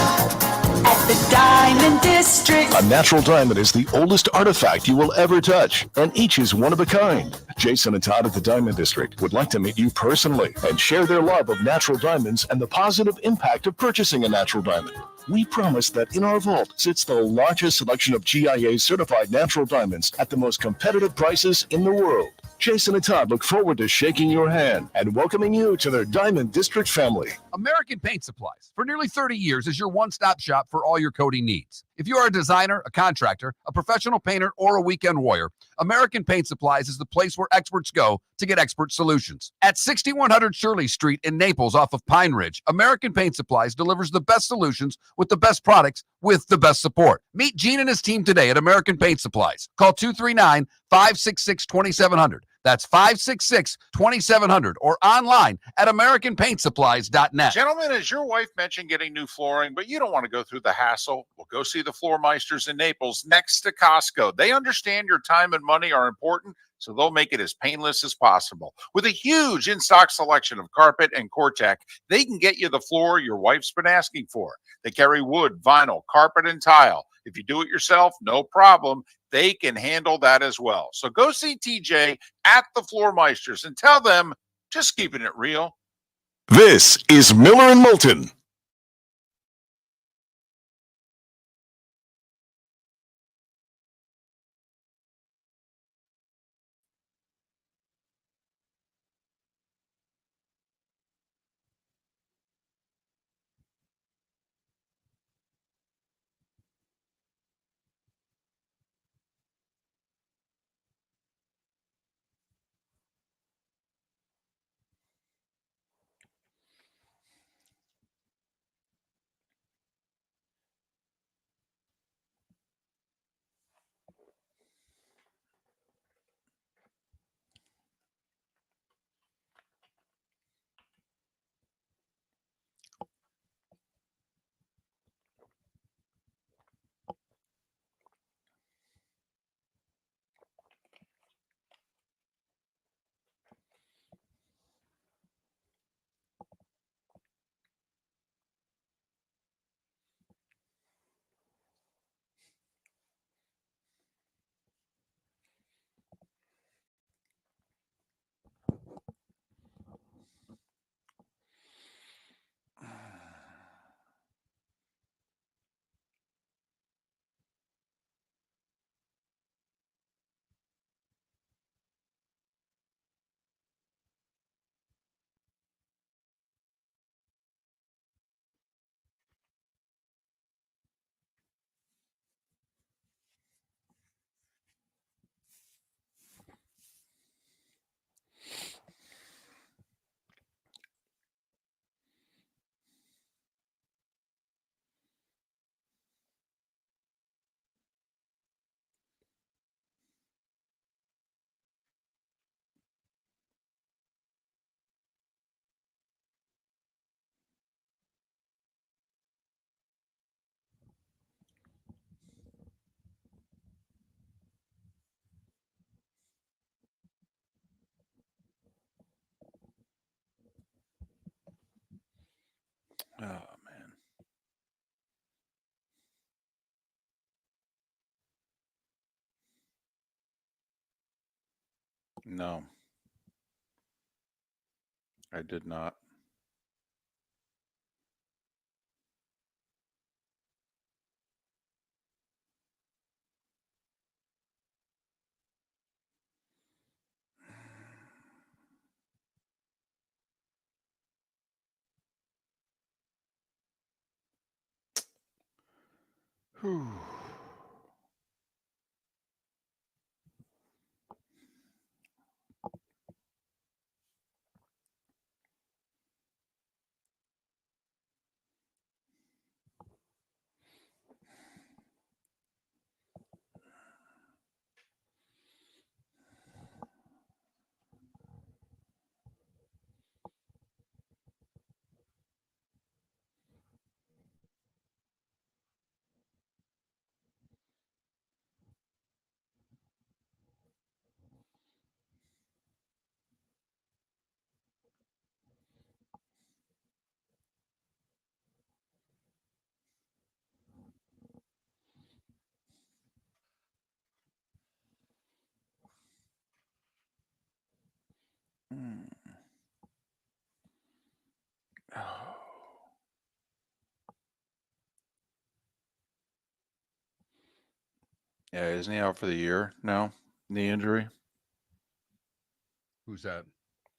[SPEAKER 4] at the Diamond District.
[SPEAKER 3] A natural diamond is the oldest artifact you will ever touch, and each is one of a kind. Jason and Todd at the Diamond District would like to meet you personally and share their love of natural diamonds and the positive impact of purchasing a natural diamond. We promise that in our vault sits the largest selection of GIA certified natural diamonds at the most competitive prices in the world. Jason and Todd look forward to shaking your hand and welcoming you to their Diamond District family.
[SPEAKER 7] American Paint Supplies, for nearly 30 years, is your one-stop shop for all your coating needs. If you are a designer, a contractor, a professional painter, or a weekend warrior, American Paint Supplies is the place where experts go to get expert solutions. At 6100 Shirley Street in Naples off of Pine Ridge, American Paint Supplies delivers the best solutions with the best products with the best support. Meet Gene and his team today at American Paint Supplies. Call 239-566-2700. That's 566-2700 or online at AmericanPaintSupplies.net.
[SPEAKER 1] Gentlemen, as your wife mentioned getting new flooring, but you don't want to go through the hassle, well, go see the Floor Meisters in Naples next to Costco. They understand your time and money are important, so they'll make it as painless as possible. With a huge in-stock selection of carpet and Cortec, they can get you the floor your wife's been asking for. They carry wood, vinyl, carpet, and tile. If you do it yourself, no problem. They can handle that as well. So go see TJ at the Floor Meisters and tell them, just keeping it real.
[SPEAKER 3] This is Miller and Moulton.
[SPEAKER 1] man. No, I did not. Whew. Mm. Oh. Yeah, isn't he out for the year now? Knee injury.
[SPEAKER 2] Who's that?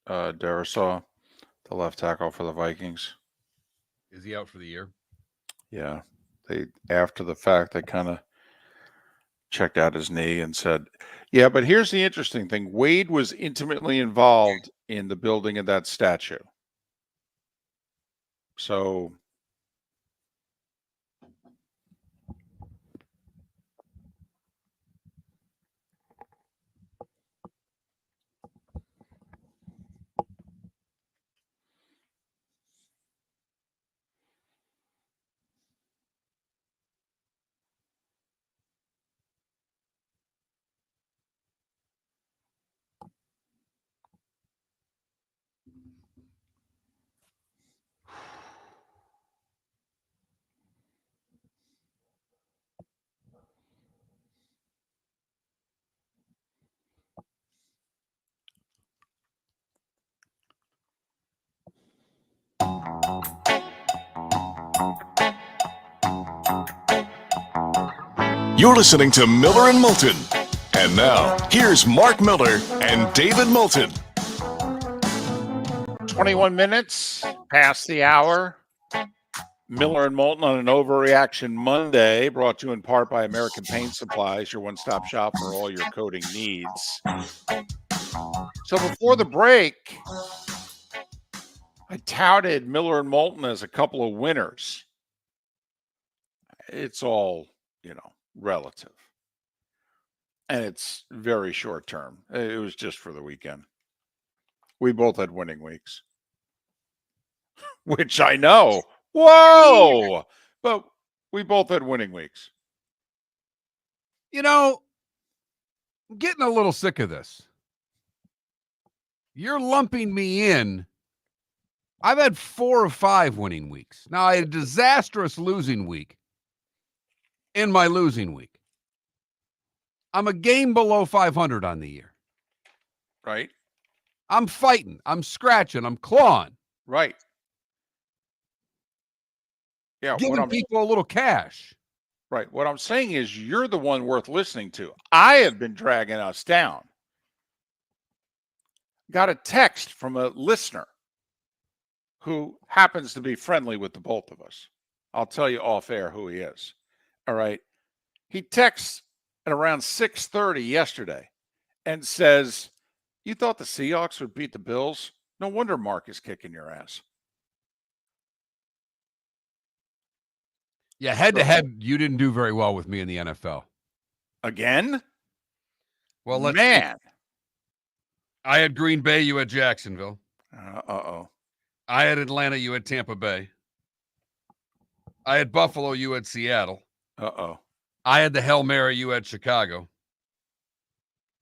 [SPEAKER 1] Darisaw, the left tackle for the Vikings.
[SPEAKER 2] Is he out for the year?
[SPEAKER 1] Yeah, they after the fact they kind of checked out his knee and said, "Yeah, but here's the interesting thing: Wade was intimately involved in the building of that statue." So
[SPEAKER 3] You're listening to Miller and Moulton. And now, here's Mark Miller and David Moulton.
[SPEAKER 1] 21 minutes past the hour. Miller and Moulton on an Overreaction Monday, brought to you in part by American Paint Supplies, your one-stop shop for all your coating needs. So before the break, I touted Miller and Moulton as a couple of winners. It's all, relative. And it's very short term. It was just for the weekend. We both had winning weeks, which I know. Whoa! But we both had winning weeks.
[SPEAKER 2] You know, I'm getting a little sick of this. You're lumping me in. I've had 4 or 5 winning weeks. Now, I had a disastrous losing week in my losing week. I'm a game below 500 on the year.
[SPEAKER 1] Right?
[SPEAKER 2] I'm fighting. I'm scratching. I'm clawing.
[SPEAKER 1] Right. Yeah.
[SPEAKER 2] Giving people a little cash.
[SPEAKER 1] Right. What I'm saying is you're the one worth listening to. I have been dragging us down. Got a text from a listener who happens to be friendly with the both of us. I'll tell you off air who he is. All right. He texts at around 6:30 yesterday and says, "You thought the Seahawks would beat the Bills? No wonder Mark is kicking your ass."
[SPEAKER 2] Yeah, head to head, you didn't do very well with me in the NFL.
[SPEAKER 1] Again?
[SPEAKER 2] Well, let's
[SPEAKER 1] Man.
[SPEAKER 2] see. I had Green Bay, you had Jacksonville.
[SPEAKER 1] Uh-oh.
[SPEAKER 2] I had Atlanta, you had Tampa Bay. I had Buffalo, you had Seattle.
[SPEAKER 1] Uh-oh.
[SPEAKER 2] I had the Hail Mary, you had Chicago.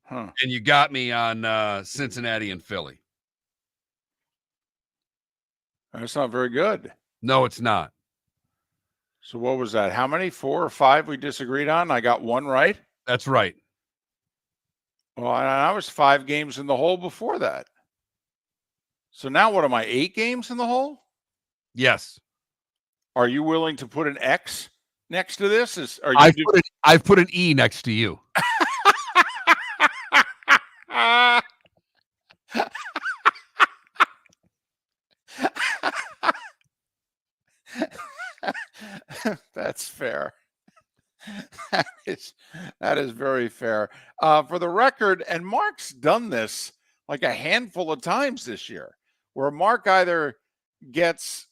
[SPEAKER 1] Huh.
[SPEAKER 2] And you got me on Cincinnati and Philly.
[SPEAKER 1] That's not very good.
[SPEAKER 2] No, it's not.
[SPEAKER 1] So what was that? How many? 4 or 5 we disagreed on? I got one right.
[SPEAKER 2] That's right.
[SPEAKER 1] Well, I was 5 games in the hole before that. So now what am I, 8 games in the hole?
[SPEAKER 2] Yes.
[SPEAKER 1] Are you willing to put an X next to this?
[SPEAKER 2] I've put an E next to you.
[SPEAKER 1] That's fair. That is very fair. For the record, and Mark's done this like a handful of times this year, where Mark either gets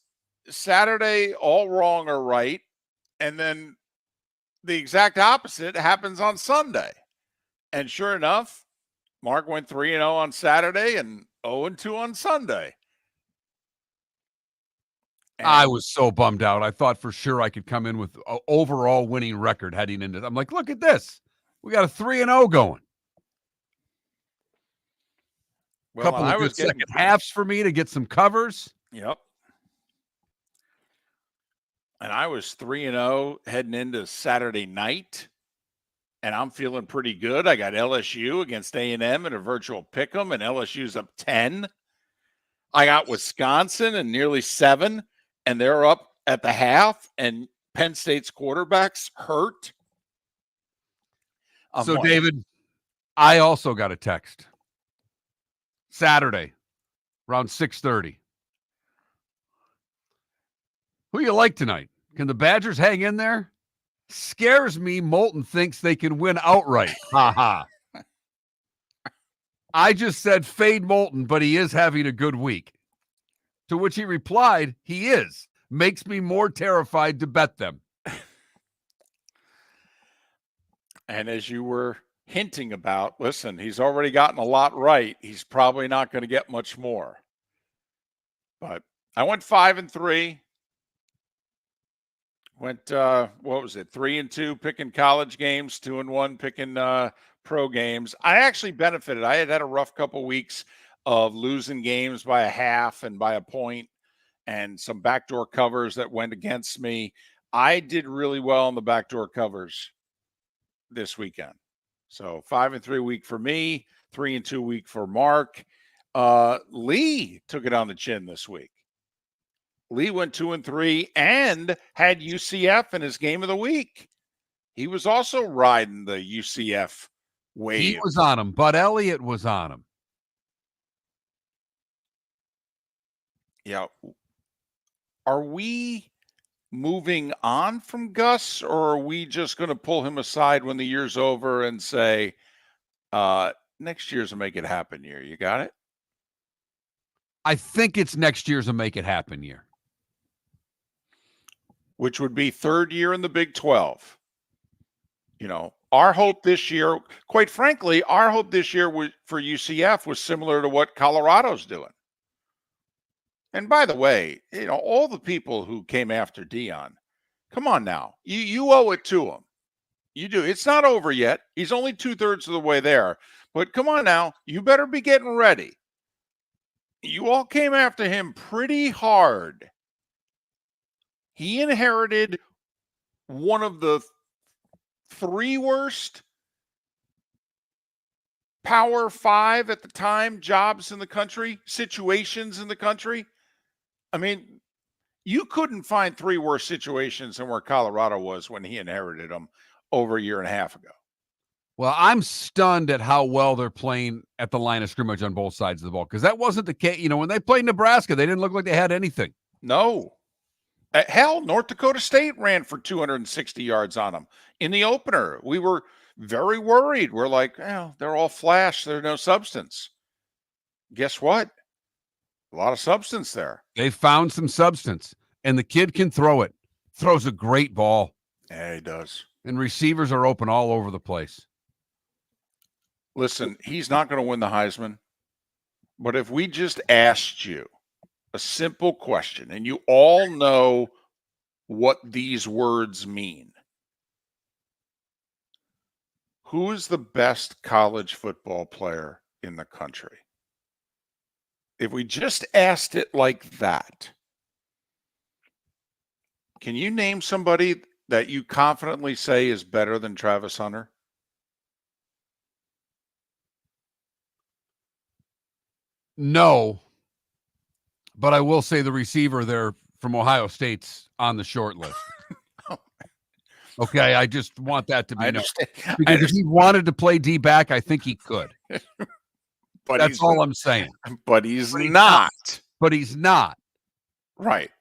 [SPEAKER 1] Saturday all wrong or right, and then the exact opposite happens on Sunday. And sure enough, Mark went 3-0 on Saturday and 0-2 on Sunday.
[SPEAKER 2] I was so bummed out. I thought for sure I could come in with an overall winning record heading into. I'm like, look at this. We got a 3-0 going.
[SPEAKER 1] Well,
[SPEAKER 2] Couple of good second halves for me to get some covers.
[SPEAKER 1] Yep. And I was 3-0 heading into Saturday night, and I'm feeling pretty good. I got LSU against A&M in a virtual pick'em, and LSU's up 10. I got Wisconsin and nearly 7, and they're up at the half, and Penn State's quarterback's hurt.
[SPEAKER 2] So, David, I also got a text Saturday around 6:30. Who you like tonight? Can the Badgers hang in there? Scares me. Moulton thinks they can win outright. Ha ha. I just said fade Moulton, but he is having a good week. To which he replied, he is. Makes me more terrified to bet them.
[SPEAKER 1] And as you were hinting about, listen, he's already gotten a lot right. He's probably not going to get much more. But I went 5-3. Went, what was it, 3-2 picking college games, 2-1 picking pro games. I actually benefited. I had a rough couple weeks of losing games by a half and by a point and some backdoor covers that went against me. I did really well on the backdoor covers this weekend. So 5-3 week for me, 3-2 week for Mark. Lee took it on the chin this week. Lee went 2-3 and had UCF in his game of the week. He was also riding the UCF wave.
[SPEAKER 2] He was on him. Bud Elliott was on him.
[SPEAKER 1] Yeah. Are we moving on from Gus, or are we just going to pull him aside when the year's over and say, next year's a make it happen year? You got it?
[SPEAKER 2] I think it's next year's a make it happen year.
[SPEAKER 1] Which would be third year in the Big 12. You know, our hope this year, quite frankly, our hope this year for UCF was similar to what Colorado's doing. And by the way, you know, all the people who came after Dion, come on now. You owe it to him. You do. It's not over yet. He's only 2/3 of the way there. But come on now. You better be getting ready. You all came after him pretty hard. He inherited one of the 3 worst Power 5 at the time jobs in the country, situations in the country. I mean, you couldn't find 3 worse situations than where Colorado was when he inherited them over a year and a half ago.
[SPEAKER 2] Well, I'm stunned at how well they're playing at the line of scrimmage on both sides of the ball, because that wasn't the case. You know, when they played Nebraska, they didn't look like they had anything.
[SPEAKER 1] No. Hell, North Dakota State ran for 260 yards on them. In the opener, we were very worried. We're like, well, they're all flash. There's no substance. Guess what? A lot of substance there.
[SPEAKER 2] They found some substance, and the kid can throw it. Throws a great ball.
[SPEAKER 1] Yeah, he does.
[SPEAKER 2] And receivers are open all over the place.
[SPEAKER 1] Listen, he's not going to win the Heisman. But if we just asked you a simple question, and you all know what these words mean. Who is the best college football player in the country? If we just asked it like that, Can you name somebody that you confidently say is better than Travis Hunter?
[SPEAKER 2] No, but I will say the receiver there from Ohio State's on the short list. Okay, I just want that to be
[SPEAKER 1] I
[SPEAKER 2] known.
[SPEAKER 1] understand.
[SPEAKER 2] Because if he wanted to play D back, I think he could.
[SPEAKER 1] But
[SPEAKER 2] That's all I'm saying.
[SPEAKER 1] But he's
[SPEAKER 2] But he's
[SPEAKER 1] not.
[SPEAKER 2] But he's not.
[SPEAKER 1] Right.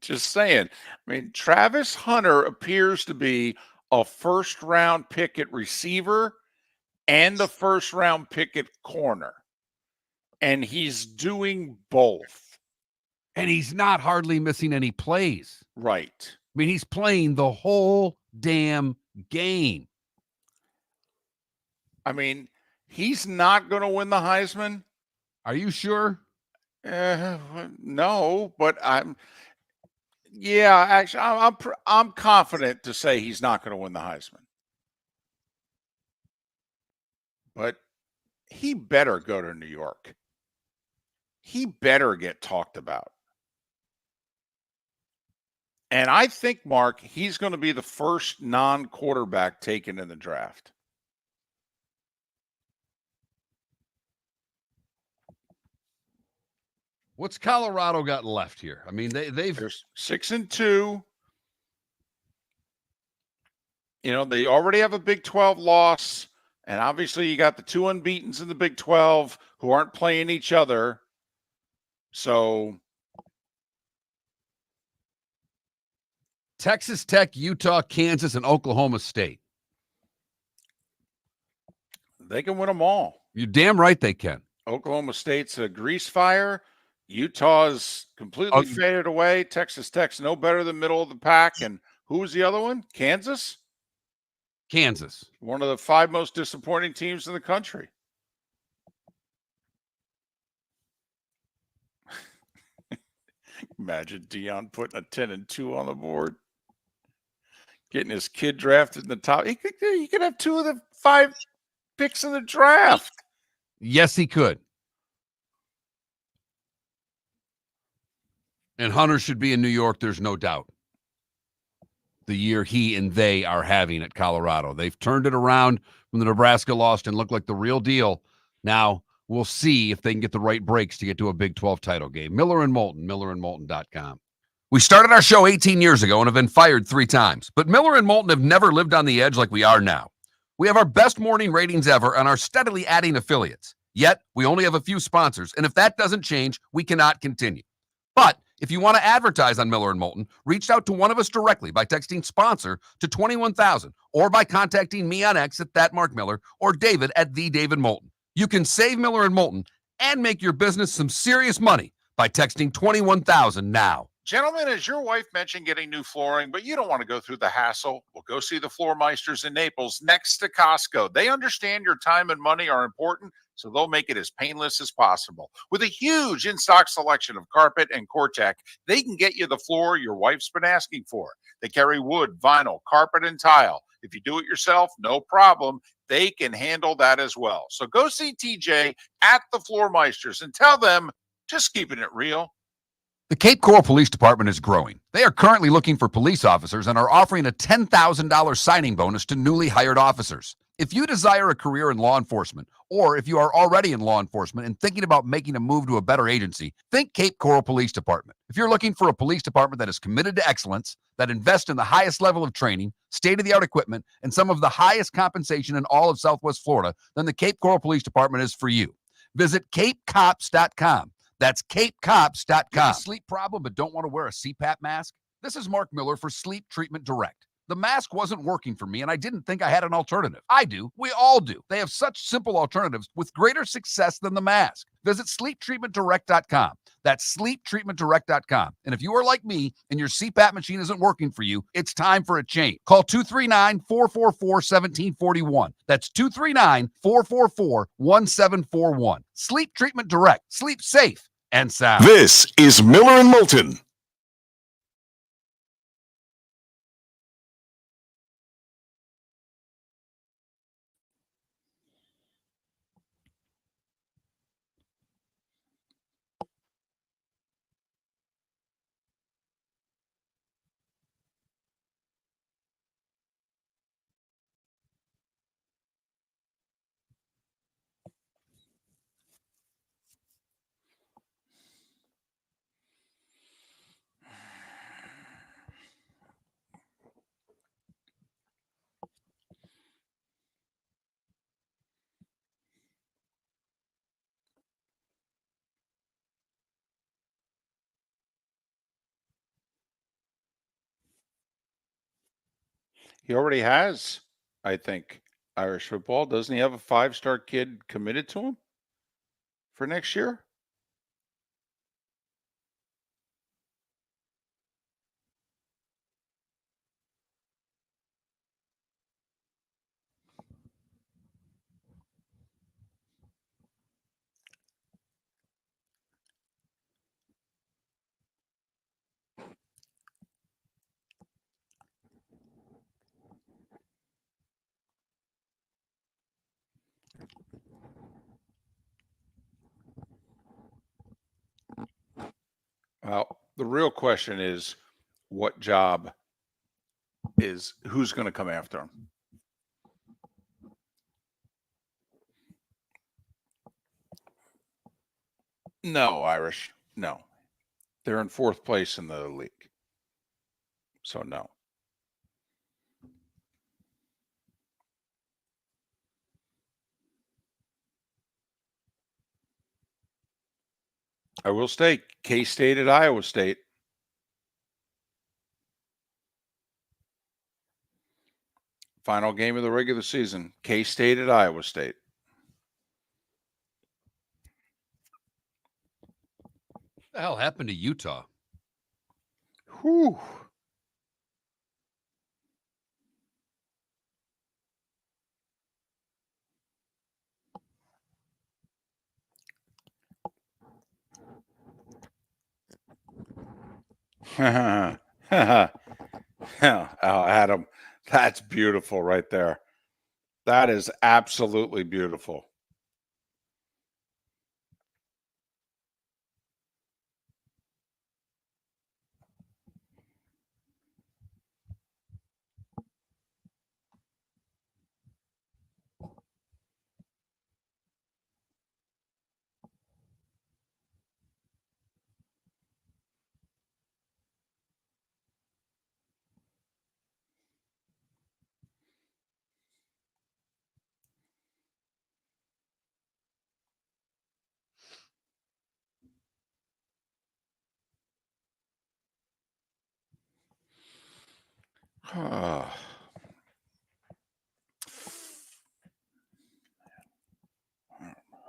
[SPEAKER 1] Just saying. I mean, Travis Hunter appears to be a first round pick at receiver and a first round pick at corner. And he's doing both.
[SPEAKER 2] And he's not hardly missing any plays.
[SPEAKER 1] Right.
[SPEAKER 2] I mean, he's playing the whole damn game.
[SPEAKER 1] I mean, he's not going to win the Heisman.
[SPEAKER 2] Are you sure?
[SPEAKER 1] No, but actually, I'm confident to say he's not going to win the Heisman. But he better go to New York. He better get talked about. And I think, Mark, he's going to be the first non-quarterback taken in the draft.
[SPEAKER 2] What's Colorado got left here? I mean, they've
[SPEAKER 1] There's 6-2. You know, they already have a Big 12 loss. And obviously you got the two unbeatens in the Big 12 who aren't playing each other. So
[SPEAKER 2] Texas Tech, Utah, Kansas, and Oklahoma State.
[SPEAKER 1] they can win them all.
[SPEAKER 2] You're damn right they can.
[SPEAKER 1] Oklahoma State's a grease fire. Utah's completely faded away. Texas Tech's no better than middle of the pack. And who was the other one? Kansas?
[SPEAKER 2] Kansas.
[SPEAKER 1] One of the 5 most disappointing teams in the country. Imagine Dion putting a 10-2 on the board. Getting his kid drafted in the top. He could have 2 of the 5 picks in the draft.
[SPEAKER 2] Yes, he could. And Hunter should be in New York, there's no doubt. The year he and they are having at Colorado. They've turned it around from the Nebraska loss and look like the real deal. Now, we'll see if they can get the right breaks to get to a Big 12 title game. Miller and Moulton, millerandmoulton.com. We started our show 18 years ago and have been fired 3 times. But Miller and Moulton have never lived on the edge like we are now. We have our best morning ratings ever and are steadily adding affiliates. Yet, we only have a few sponsors. And if that doesn't change, we cannot continue. But if you want to advertise on Miller and Moulton, reach out to one of us directly by texting sponsor to 21,000 or by contacting me on X at @MarkMiller or David at @TheDavidMoulton. You can save Miller and Moulton and make your business some serious money by texting 21,000 now.
[SPEAKER 1] Gentlemen, as your wife mentioned getting new flooring, but you don't want to go through the hassle, well, go see the Floor Meisters in Naples next to Costco. They understand your time and money are important, so they'll make it as painless as possible. With a huge in-stock selection of carpet and Cortec, they can get you the floor your wife's been asking for. They carry wood, vinyl, carpet, and tile. If you do it yourself, no problem. They can handle that as well. So go see TJ at the Floor Meisters and tell them, just keeping it real.
[SPEAKER 7] The Cape Coral Police Department is growing. They are currently looking for police officers and are offering a $10,000 signing bonus to newly hired officers. If you desire a career in law enforcement, or if you are already in law enforcement and thinking about making a move to a better agency, think Cape Coral Police Department. If you're looking for a police department that is committed to excellence, that invests in the highest level of training, state-of-the-art equipment, and some of the highest compensation in all of Southwest Florida, then the Cape Coral Police Department is for you. Visit capecops.com. That's capecops.com. You have a sleep problem but don't want to wear a CPAP mask? This is Mark Miller for Sleep Treatment Direct. The mask wasn't working for me, and I didn't think I had an alternative. I do. We all do. They have such simple alternatives with greater success than the mask. Visit sleeptreatmentdirect.com. That's sleeptreatmentdirect.com. And if you are like me and your CPAP machine isn't working for you, it's time for a change. Call 239-444-1741. That's 239-444-1741. Sleep Treatment Direct. Sleep safe and sound.
[SPEAKER 3] This is Miller and Moulton.
[SPEAKER 1] He already has, I think, Irish football. Doesn't he have a 5-star kid committed to him for next year? Well, the real question is what job is who's going to come after him? No, Irish. No. They're in 4th place in the league. So no. I will state K-State at Iowa State. Final game of the regular season. K-State at Iowa State.
[SPEAKER 2] What the hell happened to Utah?
[SPEAKER 1] Whew. Oh, Adam, that's beautiful right there. That is absolutely beautiful.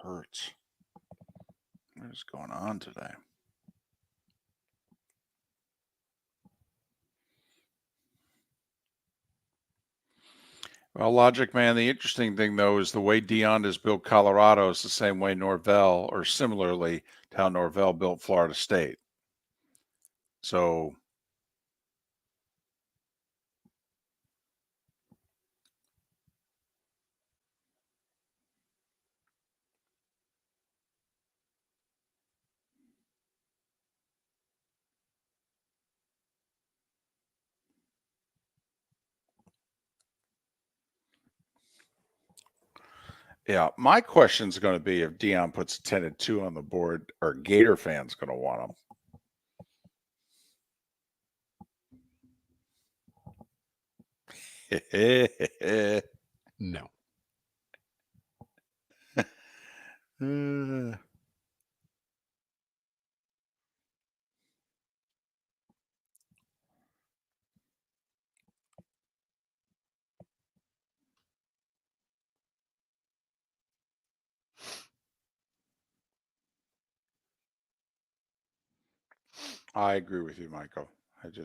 [SPEAKER 1] Hurts. What is going on today? Well, Logic Man, the interesting thing, though, is the way Dion has built Colorado is the same way Norvell, or similarly to how Norvell built Florida State. So yeah, my question is going to be if Dion puts 10-2 on the board, are Gator fans going to want him?
[SPEAKER 2] No.
[SPEAKER 1] I agree with you, Michael. But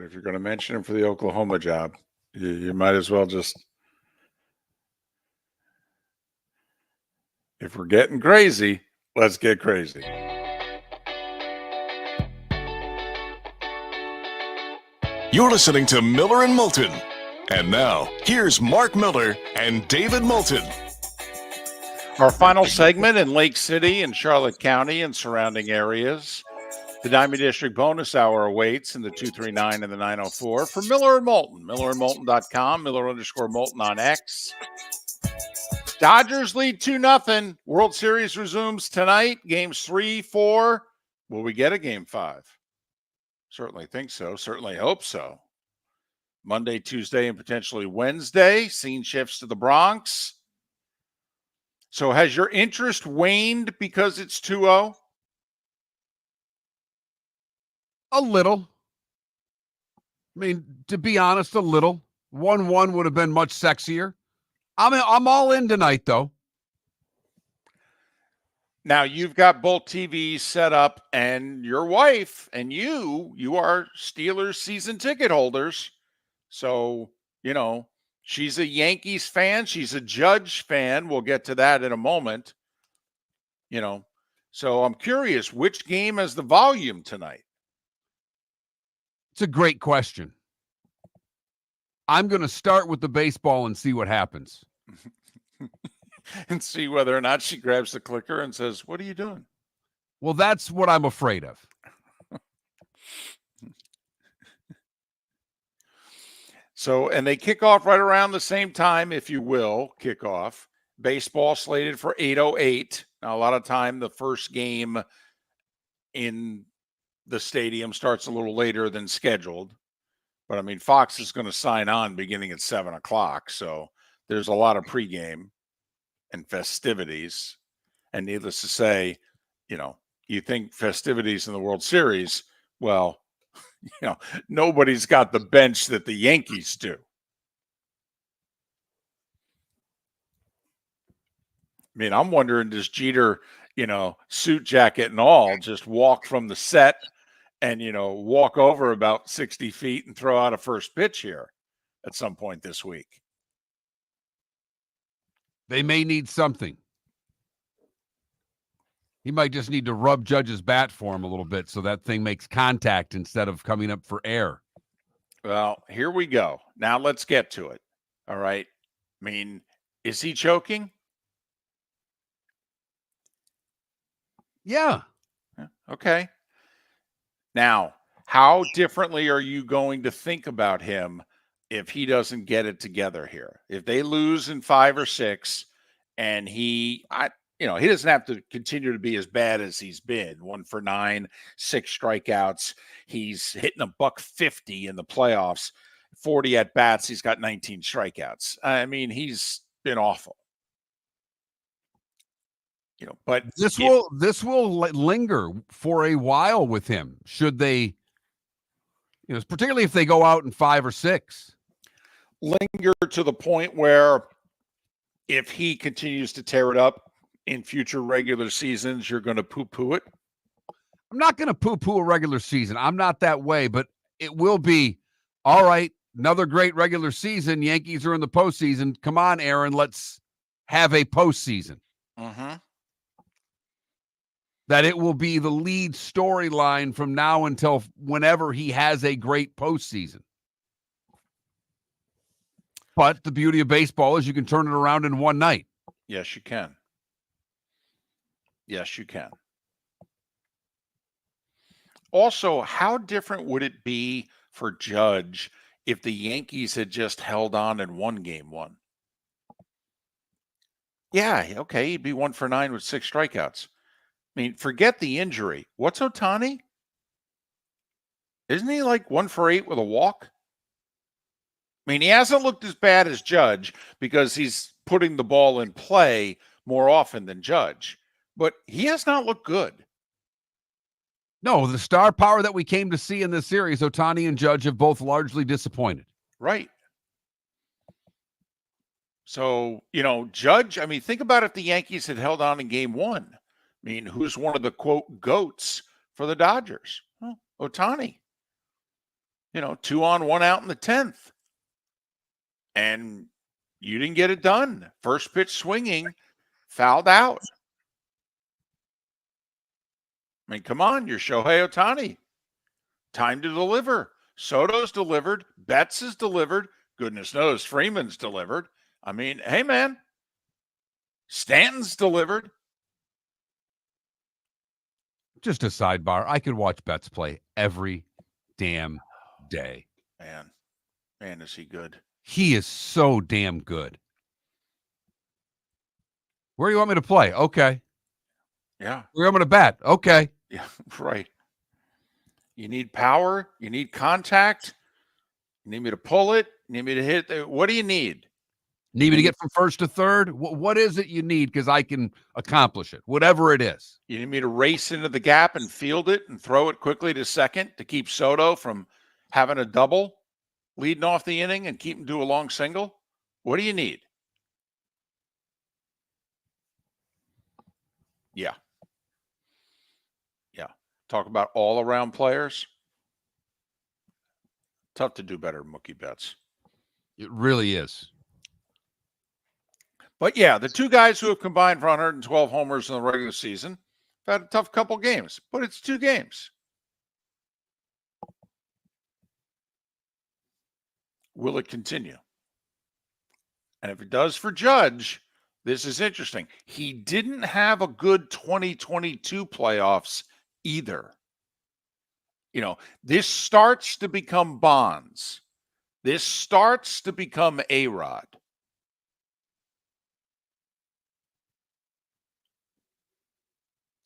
[SPEAKER 1] if you're going to mention him for the Oklahoma job, you might as well just, if we're getting crazy, let's get crazy.
[SPEAKER 3] You're listening to Miller and Moulton. And now, here's Mark Miller and David Moulton.
[SPEAKER 1] Our final segment in Lake City and Charlotte County and surrounding areas. The Diamond District bonus hour awaits in the 239 and the 904 for Miller and Moulton. MillerandMoulton.com, Miller_Moulton on X. Dodgers lead 2-0. World Series resumes tonight. Games 3, 4. Will we get a game 5? Certainly think so. Certainly hope so. Monday, Tuesday, and potentially Wednesday. Scene shifts to the Bronx. So has your interest waned because it's 2-0?
[SPEAKER 2] A little. I mean, to be honest, a little. 1-1 would have been much sexier. I'm all in tonight, though.
[SPEAKER 1] Now you've got both TVs set up, and your wife and you are Steelers season ticket holders. So, she's a Yankees fan. She's a Judge fan. We'll get to that in a moment. So I'm curious, which game has the volume tonight?
[SPEAKER 2] It's a great question. I'm going to start with the baseball and see what happens.
[SPEAKER 1] And see whether or not she grabs the clicker and says, "What are you doing?"
[SPEAKER 2] Well, that's what I'm afraid of.
[SPEAKER 1] So, and they kick off right around the same time, if you will, kickoff. Baseball slated for 8:08. Now, a lot of time, the first game in the stadium starts a little later than scheduled. But, I mean, Fox is going to sign on beginning at 7 o'clock. So there's a lot of pregame and festivities. And needless to say, you think festivities in the World Series, well, nobody's got the bench that the Yankees do. I mean, I'm wondering, does Jeter, suit jacket and all, just walk from the set and, walk over about 60 feet and throw out a first pitch here at some point this week?
[SPEAKER 2] They may need something. He might just need to rub Judge's bat for him a little bit so that thing makes contact instead of coming up for air.
[SPEAKER 1] Well, here we go. Now let's get to it. All right. I mean, is he choking?
[SPEAKER 2] Yeah.
[SPEAKER 1] Okay. Now, how differently are you going to think about him if he doesn't get it together here? If they lose in 5 or 6 and he doesn't have to continue to be as bad as he's been. 1 for 9, 6 strikeouts. He's hitting $150 in the playoffs, 40 at bats. He's got 19 strikeouts. I mean, he's been awful. But
[SPEAKER 2] this will linger for a while with him. Should they, particularly if they go out in 5 or 6,
[SPEAKER 1] linger to the point where if he continues to tear it up in future regular seasons, you're going to poo-poo it?
[SPEAKER 2] I'm not going to poo-poo a regular season. I'm not that way, but it will be, all right, another great regular season. Yankees are in the postseason. Come on, Aaron, let's have a postseason.
[SPEAKER 1] Mm-hmm.
[SPEAKER 2] That it will be the lead storyline from now until whenever he has a great postseason. But the beauty of baseball is you can turn it around in one night.
[SPEAKER 1] Yes, you can. Yes, you can. Also, how different would it be for Judge if the Yankees had just held on and won game 1? Yeah, okay, he'd be 1 for 9 with 6 strikeouts. I mean, forget the injury. What's Ohtani? Isn't he like 1 for 8 with a walk? I mean, he hasn't looked as bad as Judge because he's putting the ball in play more often than Judge, but he has not looked good.
[SPEAKER 2] No, the star power that we came to see in this series, Ohtani and Judge have both largely disappointed.
[SPEAKER 1] Right. So, Judge, I mean, think about if the Yankees had held on in game 1. I mean, who's one of the, quote, goats for the Dodgers? Well, Ohtani. 2 on, 1 out in the 10th. And you didn't get it done. First pitch swinging, fouled out. I mean, come on, you're Shohei Ohtani. Time to deliver. Soto's delivered. Betts is delivered. Goodness knows Freeman's delivered. I mean, hey, man. Stanton's delivered.
[SPEAKER 2] Just a sidebar. I could watch Betts play every damn day.
[SPEAKER 1] Man, is he good.
[SPEAKER 2] He is so damn good. Where do you want me to play? Okay.
[SPEAKER 1] Yeah.
[SPEAKER 2] Where do you want me to bat? Okay.
[SPEAKER 1] Yeah, right. You need power. You need contact. You need me to pull it. You need me to hit it. What do you need?
[SPEAKER 2] Need me to get from first to third? What is it you need? Because I can accomplish it, whatever it is.
[SPEAKER 1] You need me to race into the gap and field it and throw it quickly to second to keep Soto from having a double? leading off the inning and keep him to a long single? What do you need? Yeah. Yeah. Talk about all-around players. Tough to do better than Mookie Betts.
[SPEAKER 2] It really is.
[SPEAKER 1] But yeah, the two guys who have combined for 112 homers in the regular season have had a tough couple games, but it's 2 games. Will it continue? And if it does for Judge, this is interesting. He didn't have a good 2022 playoffs either. You know, this starts to become Bonds. This starts to become A-Rod.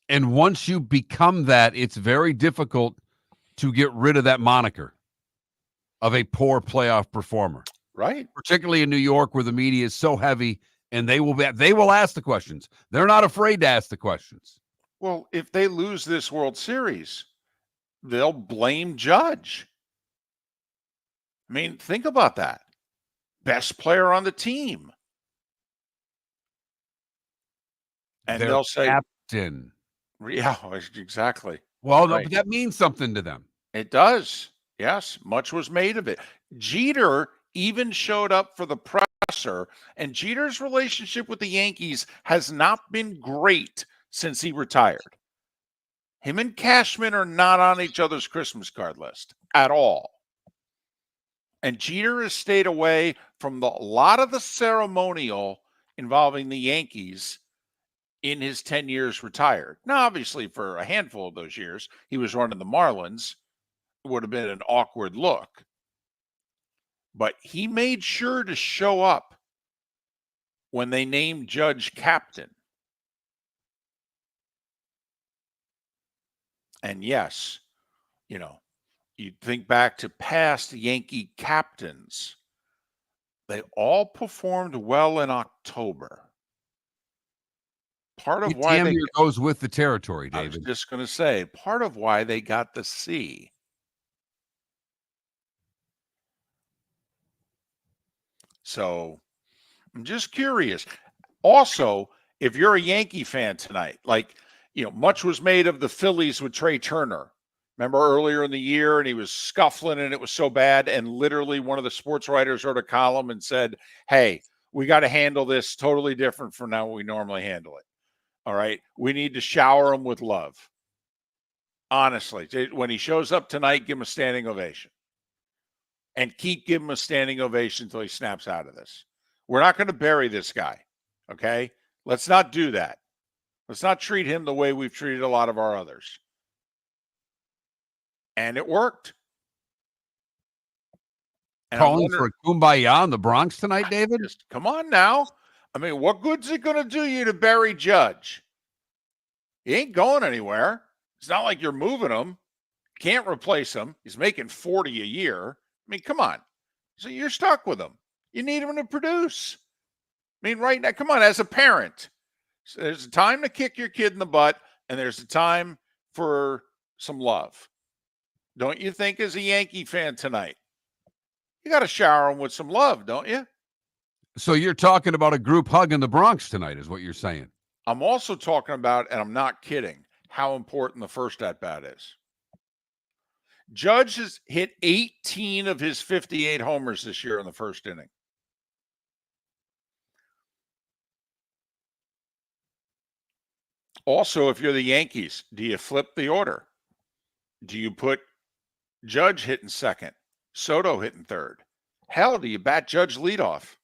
[SPEAKER 2] And once you become that, it's very difficult to get rid of that moniker of a poor playoff performer.
[SPEAKER 1] Right.
[SPEAKER 2] Particularly in New York, where the media is so heavy, and they will ask the questions. They're not afraid to ask the questions.
[SPEAKER 1] Well, if they lose this World Series, they'll blame Judge. I mean, think about that. Best player on the team. And
[SPEAKER 2] Their
[SPEAKER 1] they'll say,
[SPEAKER 2] captain.
[SPEAKER 1] yeah, exactly.
[SPEAKER 2] Well, no,
[SPEAKER 1] Right.
[SPEAKER 2] but that means something to them.
[SPEAKER 1] It does. Yes, much was made of it. Jeter even showed up for the presser, and Jeter's relationship with the Yankees has not been great since he retired. Him and Cashman are not on each other's Christmas card list at all. And Jeter has stayed away from a lot of the ceremonial involving the Yankees in his 10 years retired. Now, obviously, for a handful of those years, he was running the Marlins. It would have been an awkward look. But he made sure to show up when they named Judge captain. And yes, you know, you think back to past Yankee captains, they all performed well in October. Part of
[SPEAKER 2] It
[SPEAKER 1] why
[SPEAKER 2] damn
[SPEAKER 1] they
[SPEAKER 2] near goes with the territory,
[SPEAKER 1] I was
[SPEAKER 2] David.
[SPEAKER 1] just going to say, part of why they got the C. So I'm just curious. Also, if you're a Yankee fan tonight, like, you know, much was made of the Phillies with Trey Turner. Remember earlier in the year, and he was scuffling and it was so bad. And literally one of the sports writers wrote a column and said, hey, we got to handle this totally different from how we normally handle it. All right. We need to shower him with love. Honestly, when he shows up tonight, give him a standing ovation. And keep giving him a standing ovation until he snaps out of this. We're not going to bury this guy. Okay? Let's not do that. Let's not treat him the way we've treated a lot of our others. And it worked. And
[SPEAKER 2] Calling for a kumbaya in the Bronx tonight, David?
[SPEAKER 1] Just, come on now. I mean, what good's it going to do you to bury Judge? He ain't going anywhere. It's not like you're moving him. Can't replace him. He's making $40 a year. I mean, come on. So you're stuck with him. You need him to produce. I mean, right now, come on, as a parent, so there's a time to kick your kid in the butt, and there's a time for some love. Don't you think, as a Yankee fan tonight? You got to shower him with some love, don't you?
[SPEAKER 2] So you're talking about a group hug in the Bronx tonight, is what you're saying.
[SPEAKER 1] I'm also talking about, and I'm not kidding, how important the first at-bat is. Judge has hit 18 of his 58 homers this year in the first inning. Also, if you're the Yankees, do you flip the order? Do you put Judge hitting second, Soto hitting third? Hell, do you bat Judge leadoff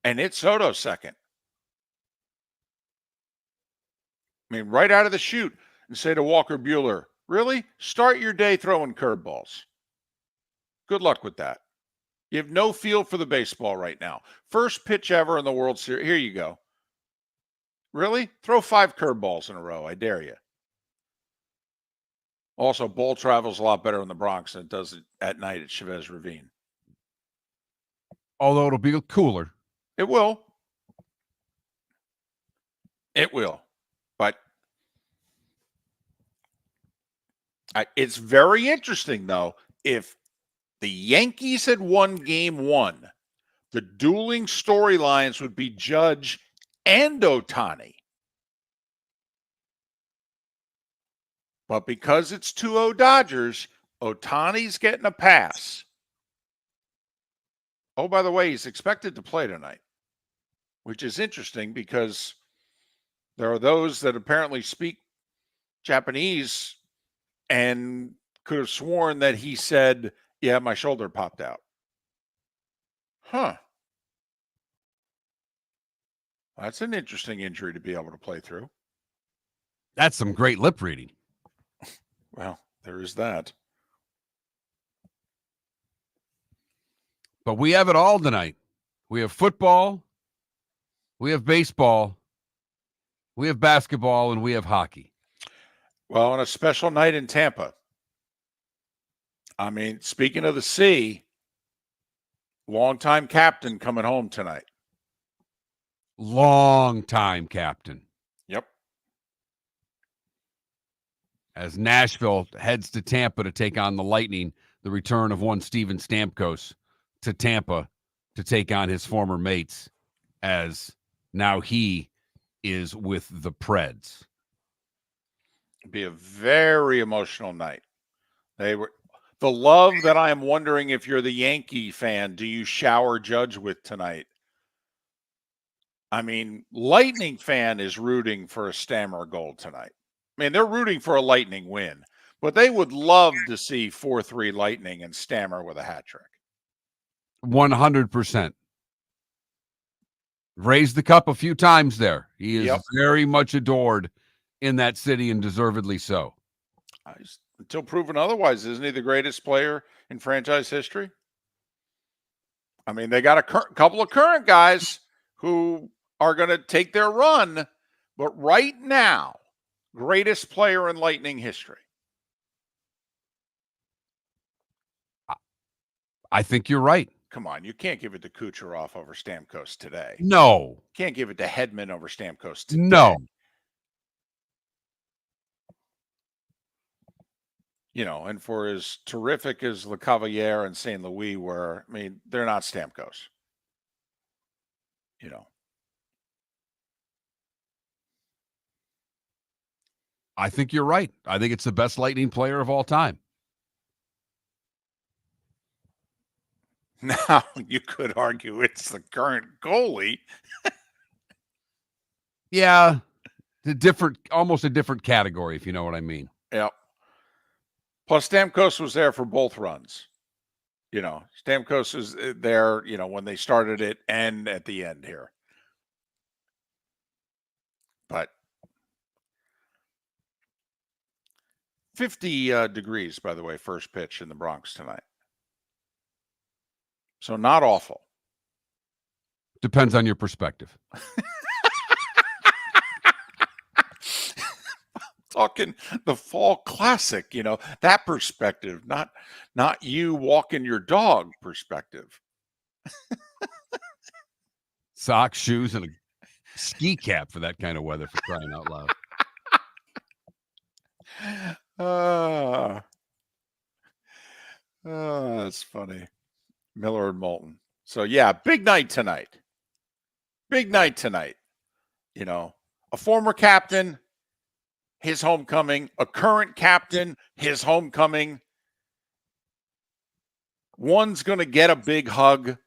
[SPEAKER 1] and hit Soto second? I mean, right out of the chute, and say to Walker Buehler, really? Start your day throwing curveballs. Good luck with that. You have no feel for the baseball right now. First pitch ever in the World Series. Here you go. Really? Throw 5 curveballs in a row. I dare you. Also, ball travels a lot better in the Bronx than it does at night at Chavez Ravine.
[SPEAKER 2] Although it'll be cooler.
[SPEAKER 1] It will. It will. But it's very interesting, though, if the Yankees had won game one, the dueling storylines would be Judge and Ohtani. But because it's 2-0 Dodgers, Ohtani's getting a pass. Oh, by the way, he's expected to play tonight, which is interesting because there are those that apparently speak Japanese and could have sworn that he said, yeah, my shoulder popped out. Huh. That's an interesting injury to be able to play through.
[SPEAKER 2] That's some great lip reading.
[SPEAKER 1] Well, there is that.
[SPEAKER 2] But we have it all tonight. We have football, we have baseball, we have basketball, and we have hockey.
[SPEAKER 1] Well, on a special night in Tampa. I mean, speaking of the sea, longtime captain coming home tonight.
[SPEAKER 2] Long time captain.
[SPEAKER 1] Yep.
[SPEAKER 2] As Nashville heads to Tampa to take on the Lightning, the return of one Steven Stamkos to Tampa to take on his former mates, as now he is with the Preds.
[SPEAKER 1] It'd be a very emotional night. They were the love that I am wondering if you're the Yankee fan, do you shower Judge with tonight? I mean, Lightning fan is rooting for a Stammer goal tonight. I mean, they're rooting for a Lightning win, but they would love to see 4-3 Lightning and Stammer with a hat trick.
[SPEAKER 2] 100%. Raised the cup a few times there. He is very much adored in that city, and deservedly so.
[SPEAKER 1] Until proven otherwise, isn't he the greatest player in franchise history? I mean, they got a couple of current guys who are going to take their run, but right now, greatest player in Lightning history.
[SPEAKER 2] I think you're right.
[SPEAKER 1] Come on, you can't give it to Kucherov over Stamkos today.
[SPEAKER 2] No.
[SPEAKER 1] Can't give it to Hedman over Stamkos today.
[SPEAKER 2] No.
[SPEAKER 1] You know, and for as terrific as Le Cavalier and St. Louis were, I mean, they're not Stamkos. You know.
[SPEAKER 2] I think you're right. I think it's the best Lightning player of all time.
[SPEAKER 1] Now, you could argue it's the current goalie.
[SPEAKER 2] Yeah. Almost a different category, if you know what I mean.
[SPEAKER 1] Yep. Plus, Stamkos was there for both runs. You know, Stamkos was there, you know, when they started it and at the end here. But 50 degrees, by the way, first pitch in the Bronx tonight. So not awful.
[SPEAKER 2] Depends on your perspective.
[SPEAKER 1] Talking the fall classic, you know, that perspective, not you walking your dog perspective.
[SPEAKER 2] Socks, shoes, and a ski cap for that kind of weather, for crying out loud.
[SPEAKER 1] That's funny. Miller and Moulton. So yeah, big night tonight. Big night tonight. You know, a former captain, his homecoming, a current captain, his homecoming. One's going to get a big hug.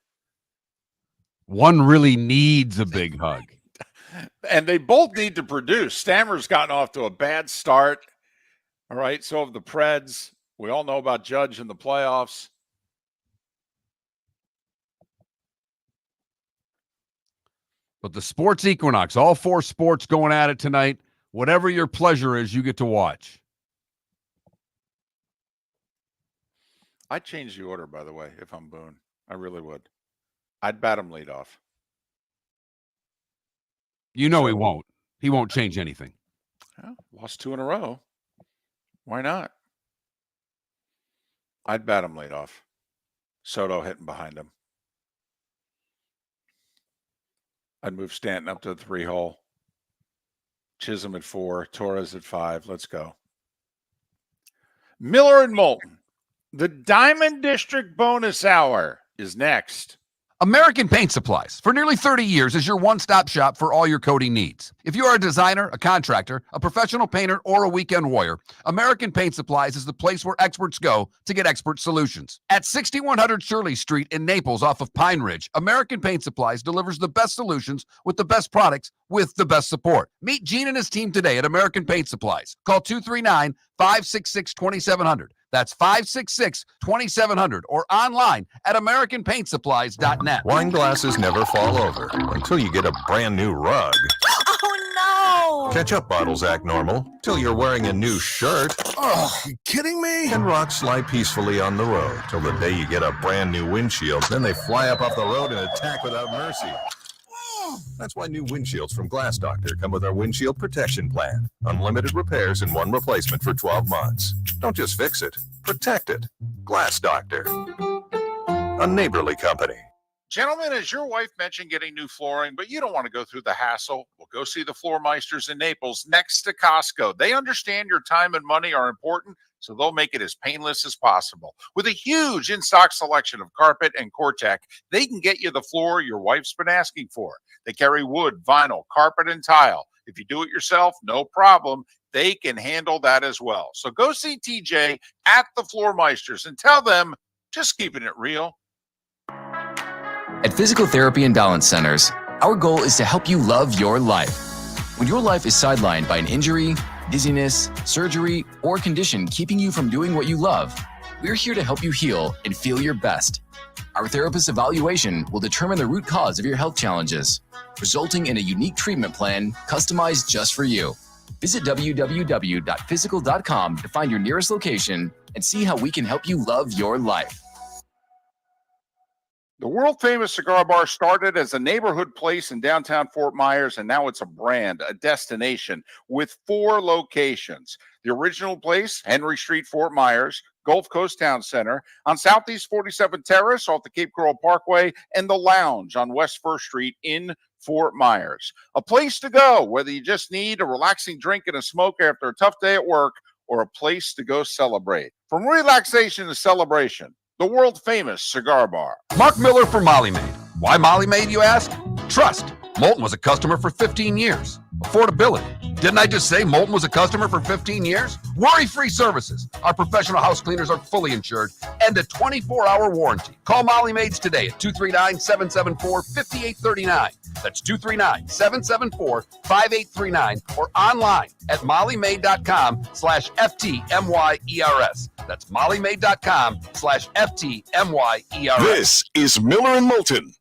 [SPEAKER 2] One really needs a big hug.
[SPEAKER 1] And they both need to produce. Stammer's gotten off to a bad start. All right, so have the Preds. We all know about Judge in the playoffs.
[SPEAKER 2] But the sports equinox, all four sports going at it tonight. Whatever your pleasure is, you get to watch.
[SPEAKER 1] I'd change the order, by the way, if I'm Boone. I really would. I'd bat him lead off.
[SPEAKER 2] You know he won't. He won't change anything.
[SPEAKER 1] Well, lost 2 in a row. Why not? I'd bat him lead off. Soto hitting behind him. I'd move Stanton up to the 3-hole. Chisholm at 4. Torres at 5. Let's go. Miller and Moulton. The Diamond District Bonus Hour is next.
[SPEAKER 7] American Paint Supplies, for nearly 30 years, is your one-stop shop for all your coating needs. If you are a designer, a contractor, a professional painter, or a weekend warrior, American Paint Supplies is the place where experts go to get expert solutions. At 6100 Shirley Street in Naples off of Pine Ridge, American Paint Supplies delivers the best solutions with the best products with the best support. Meet Gene and his team today at American Paint Supplies. Call 239-566-2700. That's 566-2700 or online at AmericanPaintSupplies.net.
[SPEAKER 8] Wine glasses never fall over until you get a brand new rug.
[SPEAKER 4] Oh no!
[SPEAKER 8] Ketchup bottles act normal till you're wearing a new shirt.
[SPEAKER 5] Oh, you kidding me?
[SPEAKER 8] And rocks slide peacefully on the road till the day you get a brand new windshield. Then they fly up off the road and attack without mercy. That's why new windshields from Glass Doctor come with our windshield protection plan. Unlimited repairs and one replacement for 12 months. Don't just fix it, protect it. Glass Doctor, a neighborly company.
[SPEAKER 1] Gentlemen, as your wife mentioned getting new flooring, but you don't want to go through the hassle, well, go see the Floor Meisters in Naples next to Costco. They understand your time and money are important, so they'll make it as painless as possible. With a huge in-stock selection of carpet and Cortec, they can get you the floor your wife's been asking for. They carry wood, vinyl, carpet, and tile. If you do it yourself, no problem. They can handle that as well. So go see TJ at the Floor Meisters and tell them, just keeping it real.
[SPEAKER 6] At Physical Therapy and Balance Centers, our goal is to help you love your life. When your life is sidelined by an injury, dizziness, surgery, or condition keeping you from doing what you love, we're here to help you heal and feel your best. Our therapist evaluation will determine the root cause of your health challenges, resulting in a unique treatment plan customized just for you. Visit www.physical.com to find your nearest location and see how we can help you love your life.
[SPEAKER 1] The world-famous cigar bar started as a neighborhood place in downtown Fort Myers, and now it's a brand, a destination, with 4 locations. The original place, Henry Street, Fort Myers, Gulf Coast Town Center, on Southeast 47th Terrace off the Cape Coral Parkway, and the Lounge on West 1st Street in Fort Myers. A place to go, whether you just need a relaxing drink and a smoke after a tough day at work, or a place to go celebrate. From relaxation to celebration, the world-famous cigar bar.
[SPEAKER 7] Mark Miller for Molly Maid. Why Molly Maid, you ask? Trust. Moulton was a customer for 15 years. Affordability. Didn't I just say Moulton was a customer for 15 years? Worry-free services. Our professional house cleaners are fully insured and a 24-hour warranty. Call Molly Maids today at 239-774-5839. That's 239-774-5839 or online at mollymaid.com/FTMYERS. That's mollymaid.com/FTMYERS.
[SPEAKER 3] This is Miller and Moulton.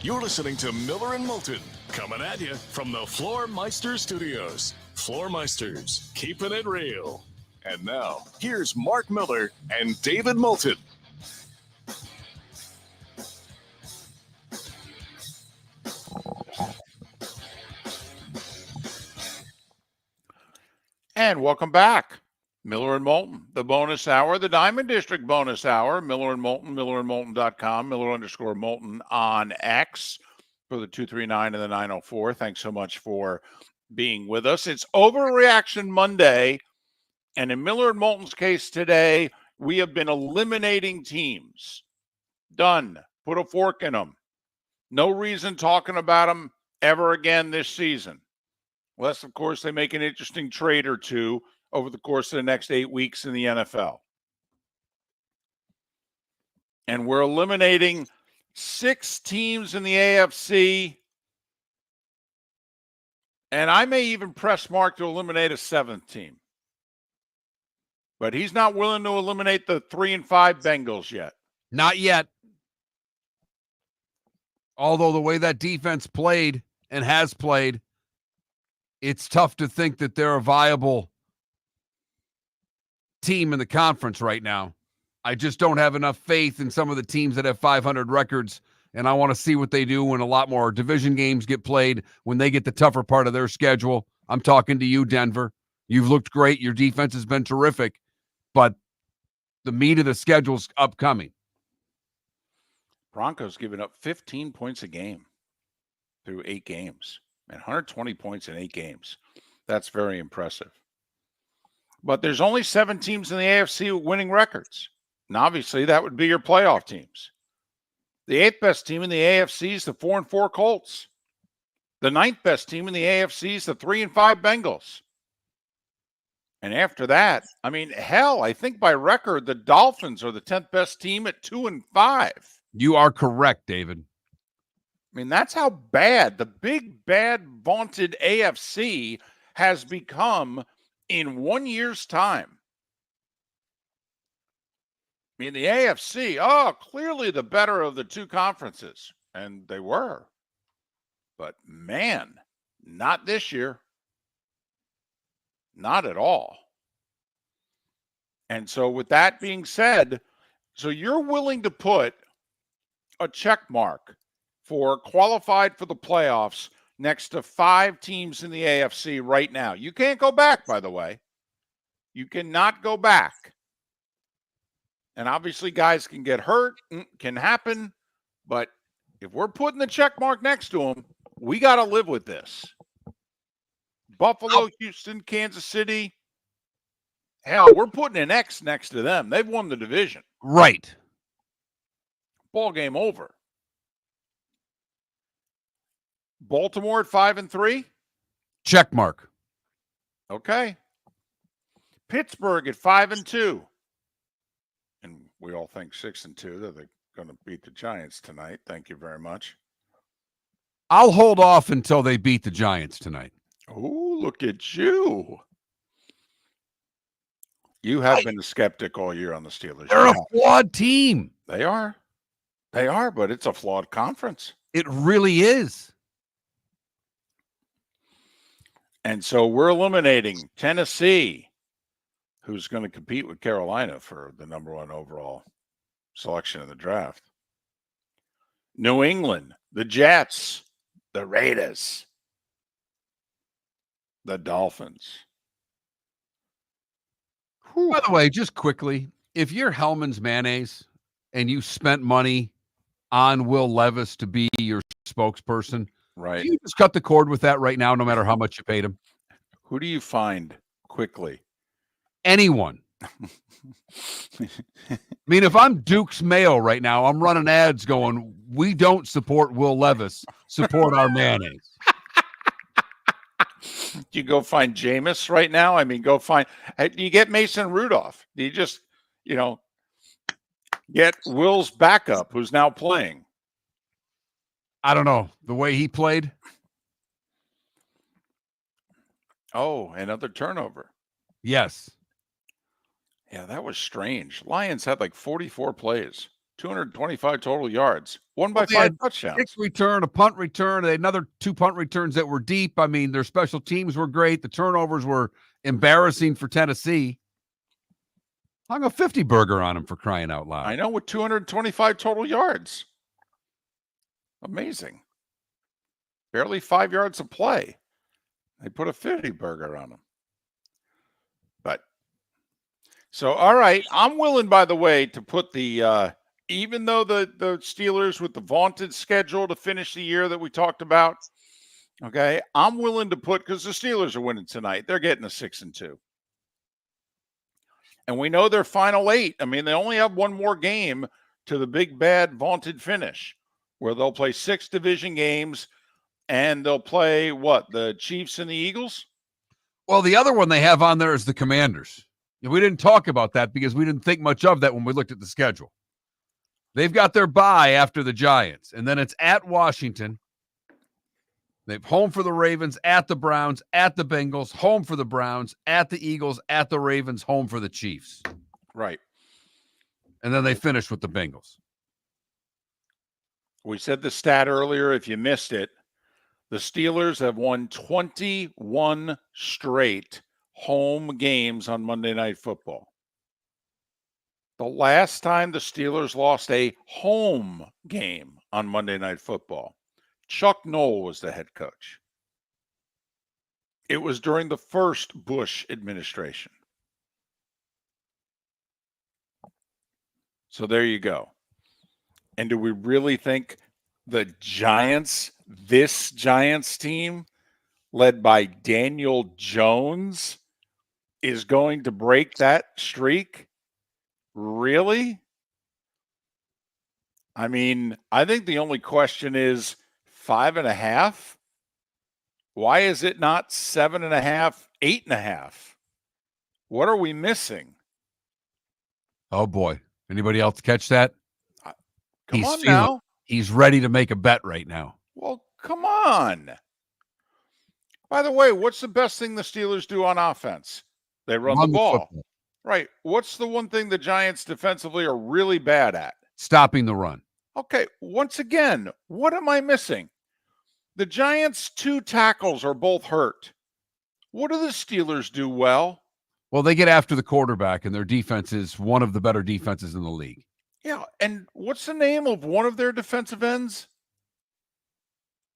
[SPEAKER 3] You're listening to Miller and Moulton, coming at you from the Floor Meister Studios. Floor Meisters, keeping it real. And now, here's Mark Miller and David Moulton.
[SPEAKER 1] And welcome back. Miller and Moulton, the bonus hour, the Diamond District bonus hour. Miller and Moulton, millerandmoulton.com, Miller_Moulton on X for the 239 and the 904. Thanks so much for being with us. It's Overreaction Monday. And in Miller and Moulton's case today, we have been eliminating teams. Done. Put a fork in them. No reason talking about them ever again this season. Unless, of course, they make an interesting trade or two over the course of the next 8 weeks in the NFL. And we're eliminating 6 teams in the AFC. And I may even press Mark to eliminate a 7th team. But he's not willing to eliminate the 3-5 Bengals yet.
[SPEAKER 2] Not yet. Although the way that defense played and has played, it's tough to think that they're a viable team in the conference right now. I just don't have enough faith in some of the teams that have 500 records, and I want to see what they do when a lot more division games get played, when they get the tougher part of their schedule. I'm talking to you, Denver. You've looked great. Your defense has been terrific, but the meat of the schedule's upcoming.
[SPEAKER 1] Broncos giving up 15 points a game through 8 games, and 120 points in 8 games. That's very impressive. But there's only 7 teams in the AFC with winning records. And obviously, that would be your playoff teams. The 8th best team in the AFC is the 4-4 Colts. The 9th best team in the AFC is the 3-5 Bengals. And after that, I mean, hell, I think by record, the Dolphins are the 10th best team at 2-5.
[SPEAKER 2] You are correct, David.
[SPEAKER 1] I mean, that's how bad the big, bad, vaunted AFC has become in 1 year's time. I mean, the AFC, clearly the better of the 2 conferences. And they were. But, man, not this year. Not at all. And so with that being said, so you're willing to put a check mark for qualified for the playoffs next to 5 teams in the AFC right now. You can't go back, by the way. You cannot go back. And obviously guys can get hurt, can happen, but if we're putting the check mark next to them, we got to live with this. Buffalo, Houston, Kansas City. Hell, we're putting an X next to them. They've won the division.
[SPEAKER 2] Right.
[SPEAKER 1] Ball game over. Baltimore at 5-3.
[SPEAKER 2] Check mark.
[SPEAKER 1] Okay. Pittsburgh at 5-2. And we all think 6-2 that they're going to beat the Giants tonight. Thank you very much.
[SPEAKER 2] I'll hold off until they beat the Giants tonight.
[SPEAKER 1] Oh, look at you. You have been a skeptic all year on the Steelers.
[SPEAKER 2] They're a flawed team.
[SPEAKER 1] They are. They are, but it's a flawed conference.
[SPEAKER 2] It really is.
[SPEAKER 1] And so we're eliminating Tennessee, who's going to compete with Carolina for the number 1 overall selection in the draft. New England, the Jets, the Raiders, the Dolphins. Whew.
[SPEAKER 2] By the way, just quickly, if you're Hellman's Mayonnaise and you spent money on Will Levis to be your spokesperson,
[SPEAKER 1] Right.
[SPEAKER 2] you just cut the cord with that right now, no matter how much you paid him.
[SPEAKER 1] Who do you find quickly?
[SPEAKER 2] Anyone. I mean, if I'm Duke's Mayo right now, I'm running ads going, we don't support Will Levis, support our mayonnaise.
[SPEAKER 1] Do you go find Jameis right now? I mean, go find, do you get Mason Rudolph? Do you just, get Will's backup who's now playing?
[SPEAKER 2] I don't know. The way he played.
[SPEAKER 1] Oh, another turnover.
[SPEAKER 2] Yes.
[SPEAKER 1] Yeah, that was strange. Lions had like 44 plays, 225 total yards. Won by
[SPEAKER 2] Well, they
[SPEAKER 1] 5
[SPEAKER 2] had
[SPEAKER 1] touchdowns.
[SPEAKER 2] Kick return, a punt return, they had another 2 punt returns that were deep. I mean, their special teams were great. The turnovers were embarrassing for Tennessee. Hung a 50 burger on them, for crying out loud.
[SPEAKER 1] I know, with 225 total yards. Amazing. Barely 5 yards of play. They put a 50 burger on them. But so, all right, I'm willing, by the way, to put the even though the Steelers with the vaunted schedule to finish the year that we talked about, okay, I'm willing to put, because the Steelers are winning tonight. They're getting a 6-2. And we know their final 8. I mean, they only have one more game to the big, bad, vaunted finish, where they'll play 6 division games, and they'll play, what, the Chiefs and the Eagles?
[SPEAKER 2] Well, the other one they have on there is the Commanders. We didn't talk about that because we didn't think much of that when we looked at the schedule. They've got their bye after the Giants, and then it's at Washington. They've home for the Ravens, at the Browns, at the Bengals, home for the Browns, at the Eagles, at the Ravens, home for the Chiefs.
[SPEAKER 1] Right.
[SPEAKER 2] And then they finish with the Bengals.
[SPEAKER 1] We said the stat earlier. If you missed it, the Steelers have won 21 straight home games on Monday Night Football. The last time the Steelers lost a home game on Monday Night Football, Chuck Noll was the head coach. It was during the first Bush administration. So there you go. And do we really think the Giants, this Giants team, led by Daniel Jones, is going to break that streak? Really? I mean, I think the only question is 5.5. Why is it not 7.5, 8.5? What are we missing?
[SPEAKER 2] Oh, boy. Anybody else catch that?
[SPEAKER 1] Come on now.
[SPEAKER 2] He's ready to make a bet right now.
[SPEAKER 1] Well, come on. By the way, what's the best thing the Steelers do on offense? They run the ball.
[SPEAKER 2] Football.
[SPEAKER 1] Right. What's the one thing the Giants defensively are really bad at?
[SPEAKER 2] Stopping the run.
[SPEAKER 1] Okay. Once again, what am I missing? The Giants' 2 tackles are both hurt. What do the Steelers do well?
[SPEAKER 2] Well, they get after the quarterback, and their defense is one of the better defenses in the league.
[SPEAKER 1] Yeah. And what's the name of one of their defensive ends?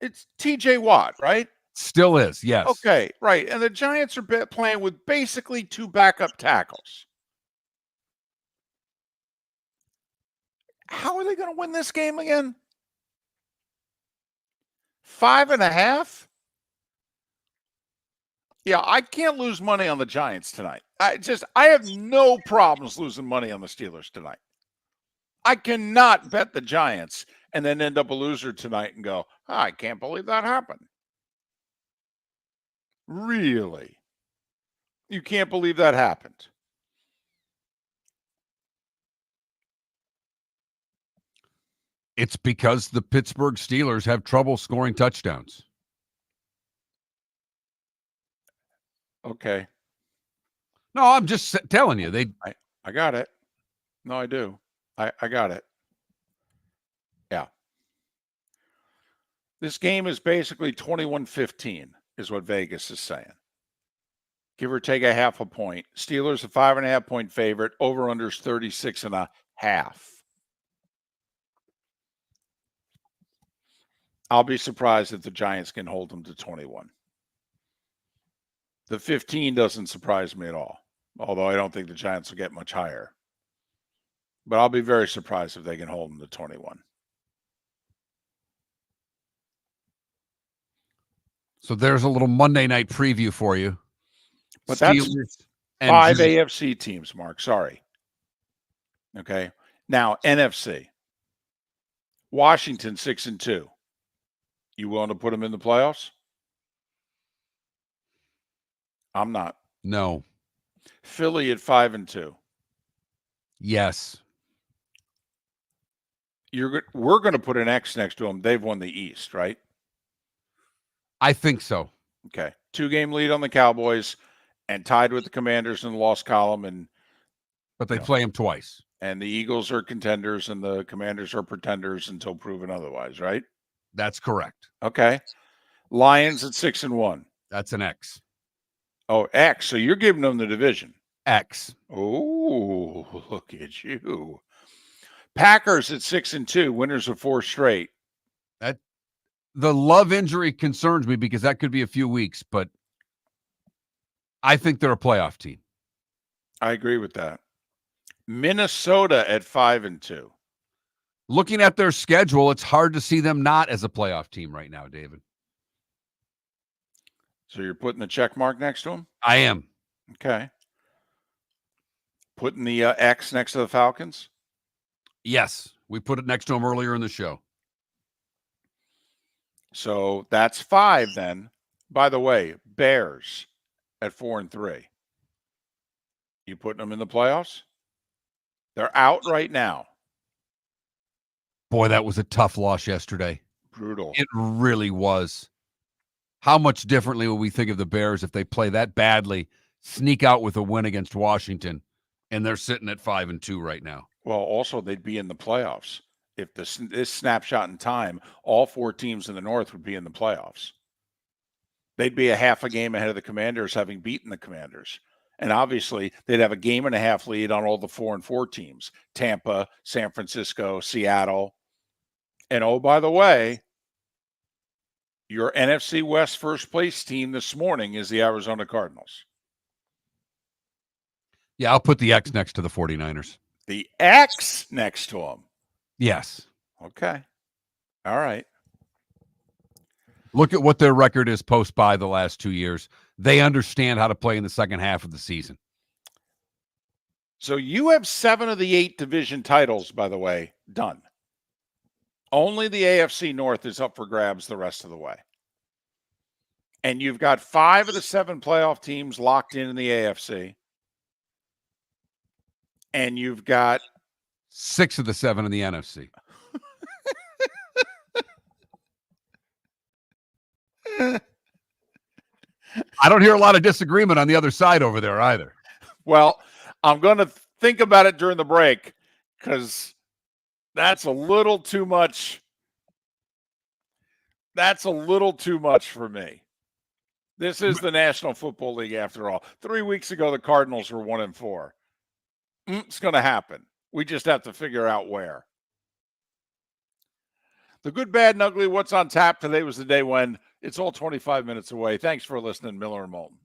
[SPEAKER 1] It's TJ Watt, right?
[SPEAKER 2] Still is, yes.
[SPEAKER 1] Okay, right. And the Giants are playing with basically 2 backup tackles. How are they going to win this game again? 5.5? Yeah, I can't lose money on the Giants tonight. I have no problems losing money on the Steelers tonight. I cannot bet the Giants and then end up a loser tonight and go, I can't believe that happened. Really? You can't believe that happened?
[SPEAKER 2] It's because the Pittsburgh Steelers have trouble scoring touchdowns.
[SPEAKER 1] Okay.
[SPEAKER 2] No, I'm just telling you.
[SPEAKER 1] I got it. No, I do. I got it. Yeah. This game is basically 21-15 is what Vegas is saying. Give or take a half a point. Steelers a 5.5 point favorite. Over unders 36.5. I'll be surprised if the Giants can hold them to 21. The 15 doesn't surprise me at all, although I don't think the Giants will get much higher. But I'll be very surprised if they can hold them to 21.
[SPEAKER 2] So there's a little Monday night preview for you.
[SPEAKER 1] But that's
[SPEAKER 2] Steelers
[SPEAKER 1] 5 AFC teams, Mark. Sorry. Okay. Now, NFC. Washington 6-2. You willing to put them in the playoffs? I'm not.
[SPEAKER 2] No.
[SPEAKER 1] Philly at 5-2.
[SPEAKER 2] Yes.
[SPEAKER 1] We're going to put an X next to them. They've won the East, right?
[SPEAKER 2] I think so.
[SPEAKER 1] Okay. 2-game lead on the Cowboys and tied with the Commanders in the loss column.
[SPEAKER 2] But they play them twice.
[SPEAKER 1] And the Eagles are contenders and the Commanders are pretenders until proven otherwise, right?
[SPEAKER 2] That's correct.
[SPEAKER 1] Okay. Lions at 6-1.
[SPEAKER 2] That's an X.
[SPEAKER 1] Oh, X. So you're giving them the division.
[SPEAKER 2] X.
[SPEAKER 1] Oh, look at you. Packers at 6-2, winners of 4 straight.
[SPEAKER 2] The Love injury concerns me because that could be a few weeks, but I think they're a playoff team.
[SPEAKER 1] I agree with that. Minnesota at 5-2.
[SPEAKER 2] Looking at their schedule, it's hard to see them not as a playoff team right now, David.
[SPEAKER 1] So you're putting the check mark next to them?
[SPEAKER 2] I am.
[SPEAKER 1] Okay. Putting the X next to the Falcons?
[SPEAKER 2] Yes. We put it next to them earlier in the show.
[SPEAKER 1] So that's 5 then. By the way, Bears at 4-3. You putting them in the playoffs? They're out right now.
[SPEAKER 2] Boy, that was a tough loss yesterday.
[SPEAKER 1] Brutal.
[SPEAKER 2] It really was. How much differently would we think of the Bears if they play that badly, sneak out with a win against Washington, and they're sitting at 5-2 right now?
[SPEAKER 1] Well, also, they'd be in the playoffs. If this snapshot in time, all 4 teams in the North would be in the playoffs. They'd be a half a game ahead of the Commanders, having beaten the Commanders. And obviously, they'd have a game and a half lead on all the 4-4 teams. Tampa, San Francisco, Seattle. And oh, by the way, your NFC West first place team this morning is the Arizona Cardinals.
[SPEAKER 2] Yeah, I'll put the X next to the 49ers.
[SPEAKER 1] The X next to them.
[SPEAKER 2] Yes.
[SPEAKER 1] Okay. All right.
[SPEAKER 2] Look at what their record is post-bye the last 2 years. They understand how to play in the second half of the season.
[SPEAKER 1] So you have 7 of the 8 division titles, by the way, done. Only the AFC North is up for grabs the rest of the way. And you've got 5 of the 7 playoff teams locked in the AFC. And you've got
[SPEAKER 2] 6 of the 7 in the NFC. I don't hear a lot of disagreement on the other side over there either.
[SPEAKER 1] Well, I'm going to think about it during the break because that's a little too much. That's a little too much for me. This is the National Football League after all. 3 weeks ago, the Cardinals were 1-4. It's going to happen. We just have to figure out where. The good, bad, and ugly, what's on tap today was the day when it's all 25 minutes away. Thanks for listening, Miller and Moulton.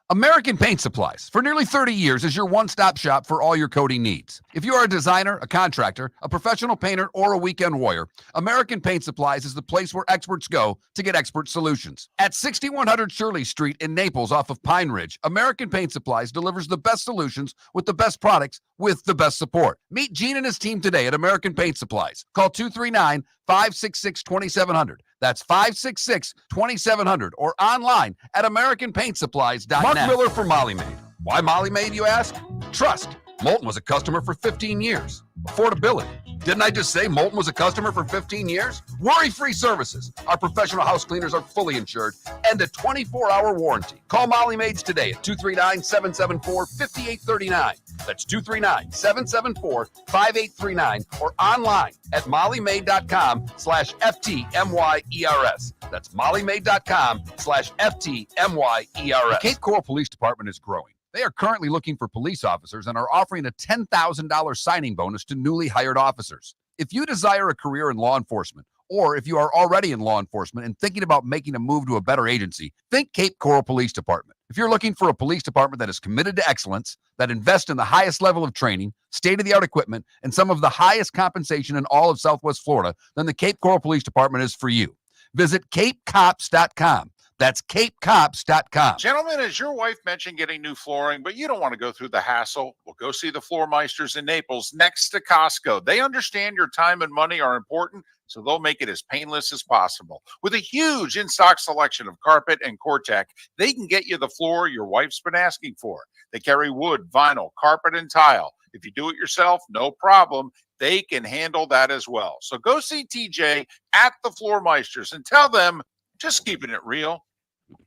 [SPEAKER 7] American Paint Supplies, for nearly 30 years, is your one-stop shop for all your coating needs. If you are a designer, a contractor, a professional painter, or a weekend warrior, American Paint Supplies is the place where experts go to get expert solutions. At 6100 Shirley Street in Naples off of Pine Ridge, American Paint Supplies delivers the best solutions with the best products with the best support. Meet Gene and his team today at American Paint Supplies. Call 239-566-2700. That's 566-2700 or online at AmericanPaintSupplies.net. Mark Miller for Molly Maid. Why Molly Maid, you ask? Trust. Moulton was a customer for 15 years. Affordability. Didn't I just say Moulton was a customer for 15 years? Worry-free services. Our professional house cleaners are fully insured and a 24-hour warranty. Call Molly Maids today at 239-774-5839. That's 239-774-5839 or online at mollymaid.com/FTMYERS. That's mollymaid.com/FTMYERS.
[SPEAKER 2] The Cape Coral Police Department is growing. They are currently looking for police officers and are offering a $10,000 signing bonus to newly hired officers. If you desire a career in law enforcement, or if you are already in law enforcement and thinking about making a move to a better agency, think Cape Coral Police Department. If you're looking for a police department that is committed to excellence, that invests in the highest level of training, state-of-the-art equipment, and some of the highest compensation in all of Southwest Florida, then the Cape Coral Police Department is for you. Visit capecops.com. That's capecops.com.
[SPEAKER 1] Gentlemen, as your wife mentioned getting new flooring, but you don't want to go through the hassle, well, go see the Floor Meisters in Naples next to Costco. They understand your time and money are important, so they'll make it as painless as possible. With a huge in-stock selection of carpet and Cortec, they can get you the floor your wife's been asking for. They carry wood, vinyl, carpet, and tile. If you do it yourself, no problem. They can handle that as well. So go see TJ at the Floor Meisters and tell them, just keeping it real.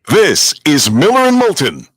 [SPEAKER 3] This is Miller and Moulton.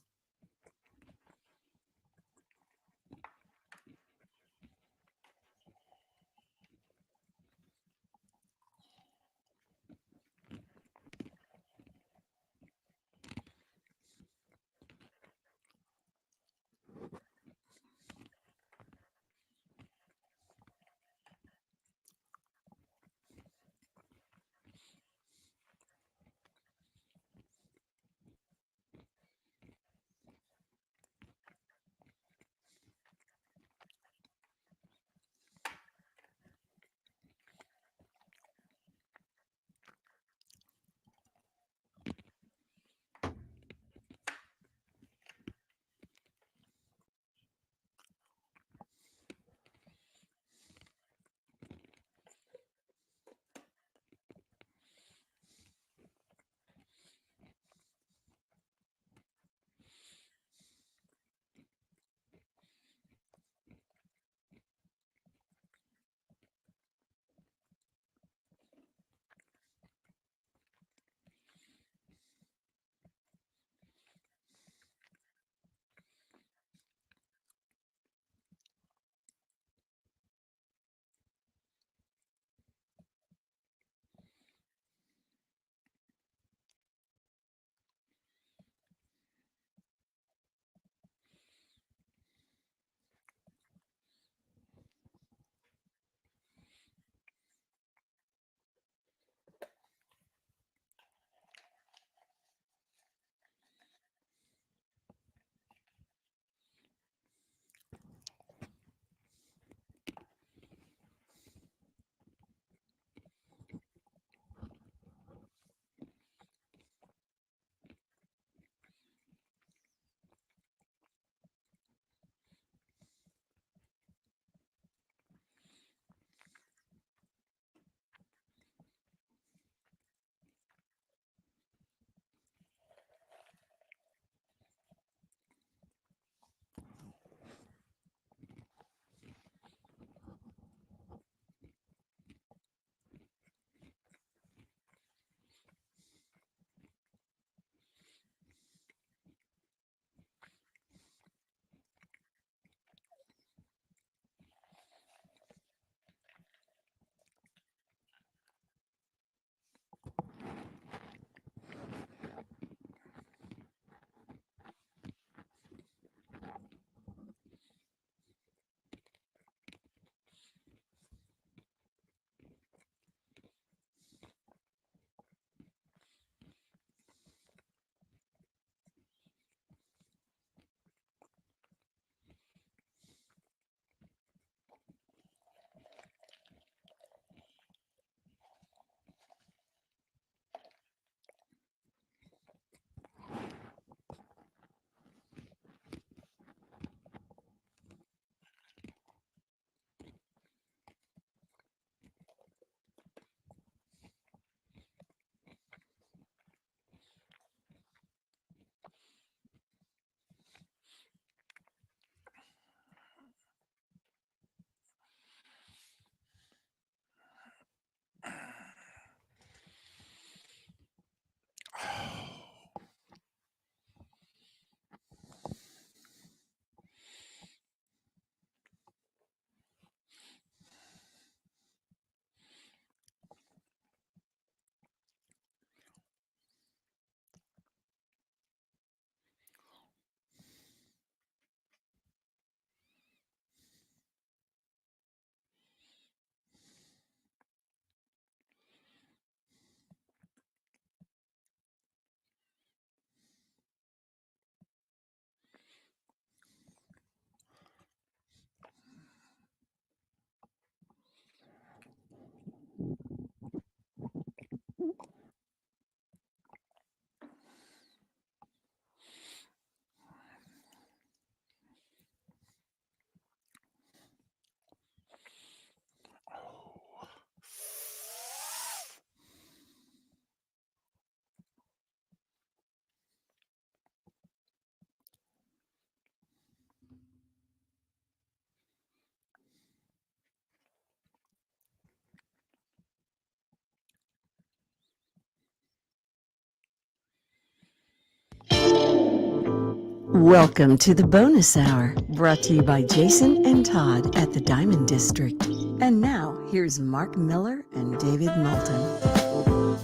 [SPEAKER 10] Welcome to the bonus hour, brought to you by Jason and Todd at the Diamond District. And now, here's Mark Miller and David Moulton.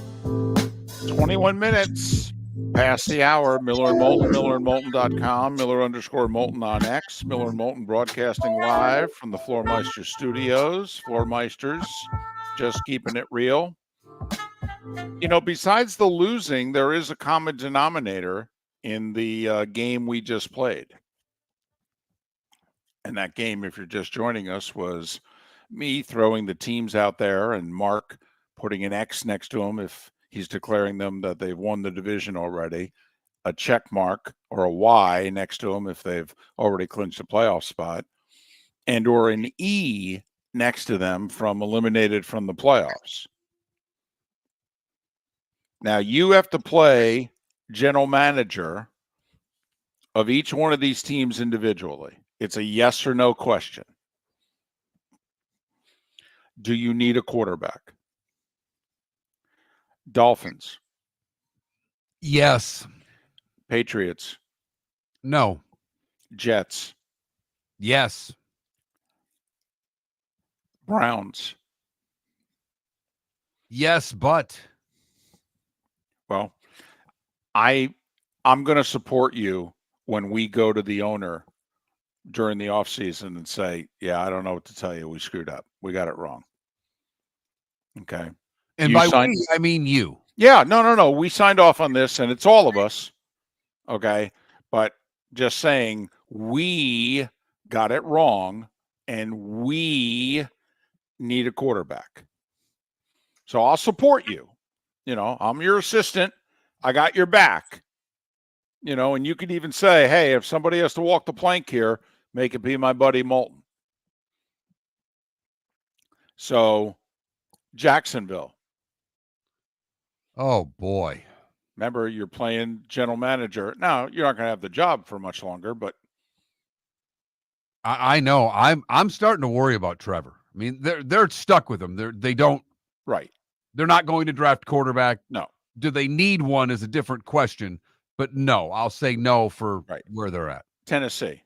[SPEAKER 1] 21 minutes past the hour. Miller and Moulton, millerandmoulton.com, Miller_Moulton on X, Miller and Moulton broadcasting live from the Floormeister studios. Floormeisters, just keeping it real. You know, besides the losing, there is a common denominator in the game we just played. And that game, if you're just joining us, was me throwing the teams out there and Mark putting an X next to him if he's declaring them that they've won the division already, a check mark or a Y next to them if they've already clinched a playoff spot, and or an E next to them from eliminated from the playoffs. Now, you have to play general manager of each one of these teams individually. It's a yes or no question. Do you need a quarterback? Dolphins.
[SPEAKER 2] Yes.
[SPEAKER 1] Patriots.
[SPEAKER 2] No.
[SPEAKER 1] Jets.
[SPEAKER 2] Yes.
[SPEAKER 1] Browns.
[SPEAKER 2] Yes, but.
[SPEAKER 1] Well, I'm going to support you when we go to the owner during the offseason and say, yeah, I don't know what to tell you. We screwed up. We got it wrong. Okay.
[SPEAKER 2] And by we, I mean you.
[SPEAKER 1] Yeah, no. We signed off on this, and it's all of us. Okay. But just saying, we got it wrong, and we need a quarterback. So I'll support you. You know, I'm your assistant. I got your back. You know, and you could even say, hey, if somebody has to walk the plank here, make it be my buddy Moulton. So, Jacksonville.
[SPEAKER 2] Oh, boy.
[SPEAKER 1] Remember, you're playing general manager. Now, you're not going to have the job for much longer, but
[SPEAKER 2] I know. I'm starting to worry about Trevor. I mean, they're stuck with him. They don't.
[SPEAKER 1] Right.
[SPEAKER 2] They're not going to draft quarterback.
[SPEAKER 1] No.
[SPEAKER 2] Do they need one is a different question. But no, I'll say no for where they're at.
[SPEAKER 1] Tennessee.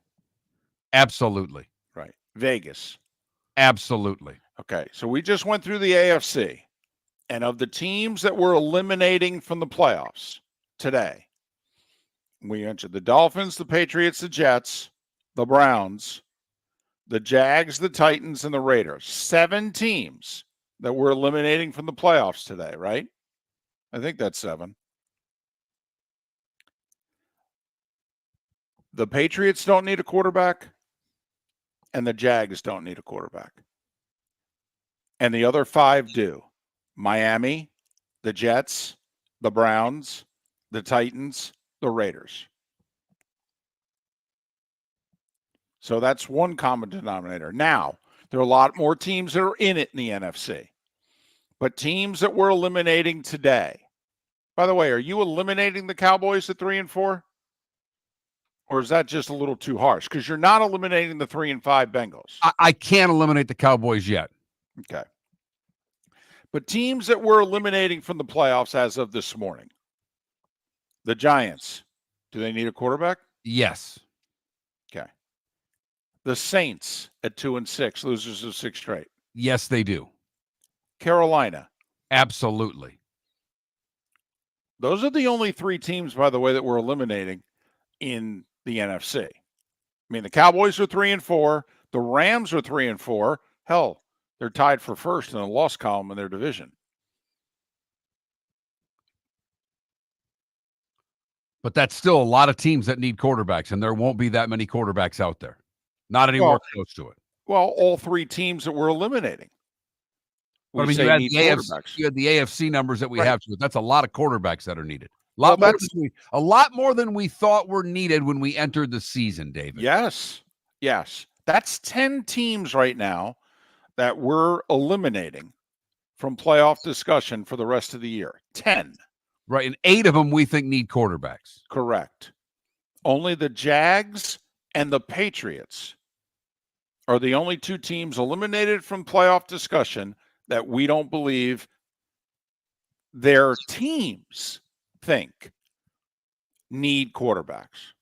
[SPEAKER 2] Absolutely.
[SPEAKER 1] Right. Vegas.
[SPEAKER 2] Absolutely.
[SPEAKER 1] Okay. So we just went through the AFC. And of the teams that we're eliminating from the playoffs today, we entered the Dolphins, the Patriots, the Jets, the Browns, the Jags, the Titans, and the Raiders. 7 teams that we're eliminating from the playoffs today, right? I think that's 7. The Patriots don't need a quarterback, and the Jags don't need a quarterback. And the other 5 do. Miami, the Jets, the Browns, the Titans, the Raiders. So that's one common denominator. Now, there are a lot more teams that are in it in the NFC. But teams that we're eliminating today. By the way, are you eliminating the Cowboys at 3-4? Or is that just a little too harsh? Because you're not eliminating the 3-5 Bengals.
[SPEAKER 2] I can't eliminate the Cowboys yet.
[SPEAKER 1] Okay. But teams that we're eliminating from the playoffs as of this morning. The Giants. Do they need a quarterback?
[SPEAKER 2] Yes.
[SPEAKER 1] Okay. The Saints at 2-6, losers of 6 straight.
[SPEAKER 2] Yes, they do.
[SPEAKER 1] Carolina.
[SPEAKER 2] Absolutely.
[SPEAKER 1] Those are the only 3 teams, by the way, that we're eliminating in the NFC. I mean, the Cowboys are 3-4. The Rams are 3-4. Hell, they're tied for first in the loss column in their division.
[SPEAKER 2] But that's still a lot of teams that need quarterbacks, and there won't be that many quarterbacks out there. Not anywhere close to it.
[SPEAKER 1] Well, all 3 teams that we're eliminating.
[SPEAKER 2] But, I mean, you had the AFC numbers that we have to it. That's a lot of quarterbacks that are needed. A lot more than we thought were needed when we entered the season, David.
[SPEAKER 1] Yes. That's 10 teams right now that we're eliminating from playoff discussion for the rest of the year. 10.
[SPEAKER 2] Right, and 8 of them we think need quarterbacks.
[SPEAKER 1] Correct. Only the Jags and the Patriots are the only 2 teams eliminated from playoff discussion that we don't believe their teams think need quarterbacks.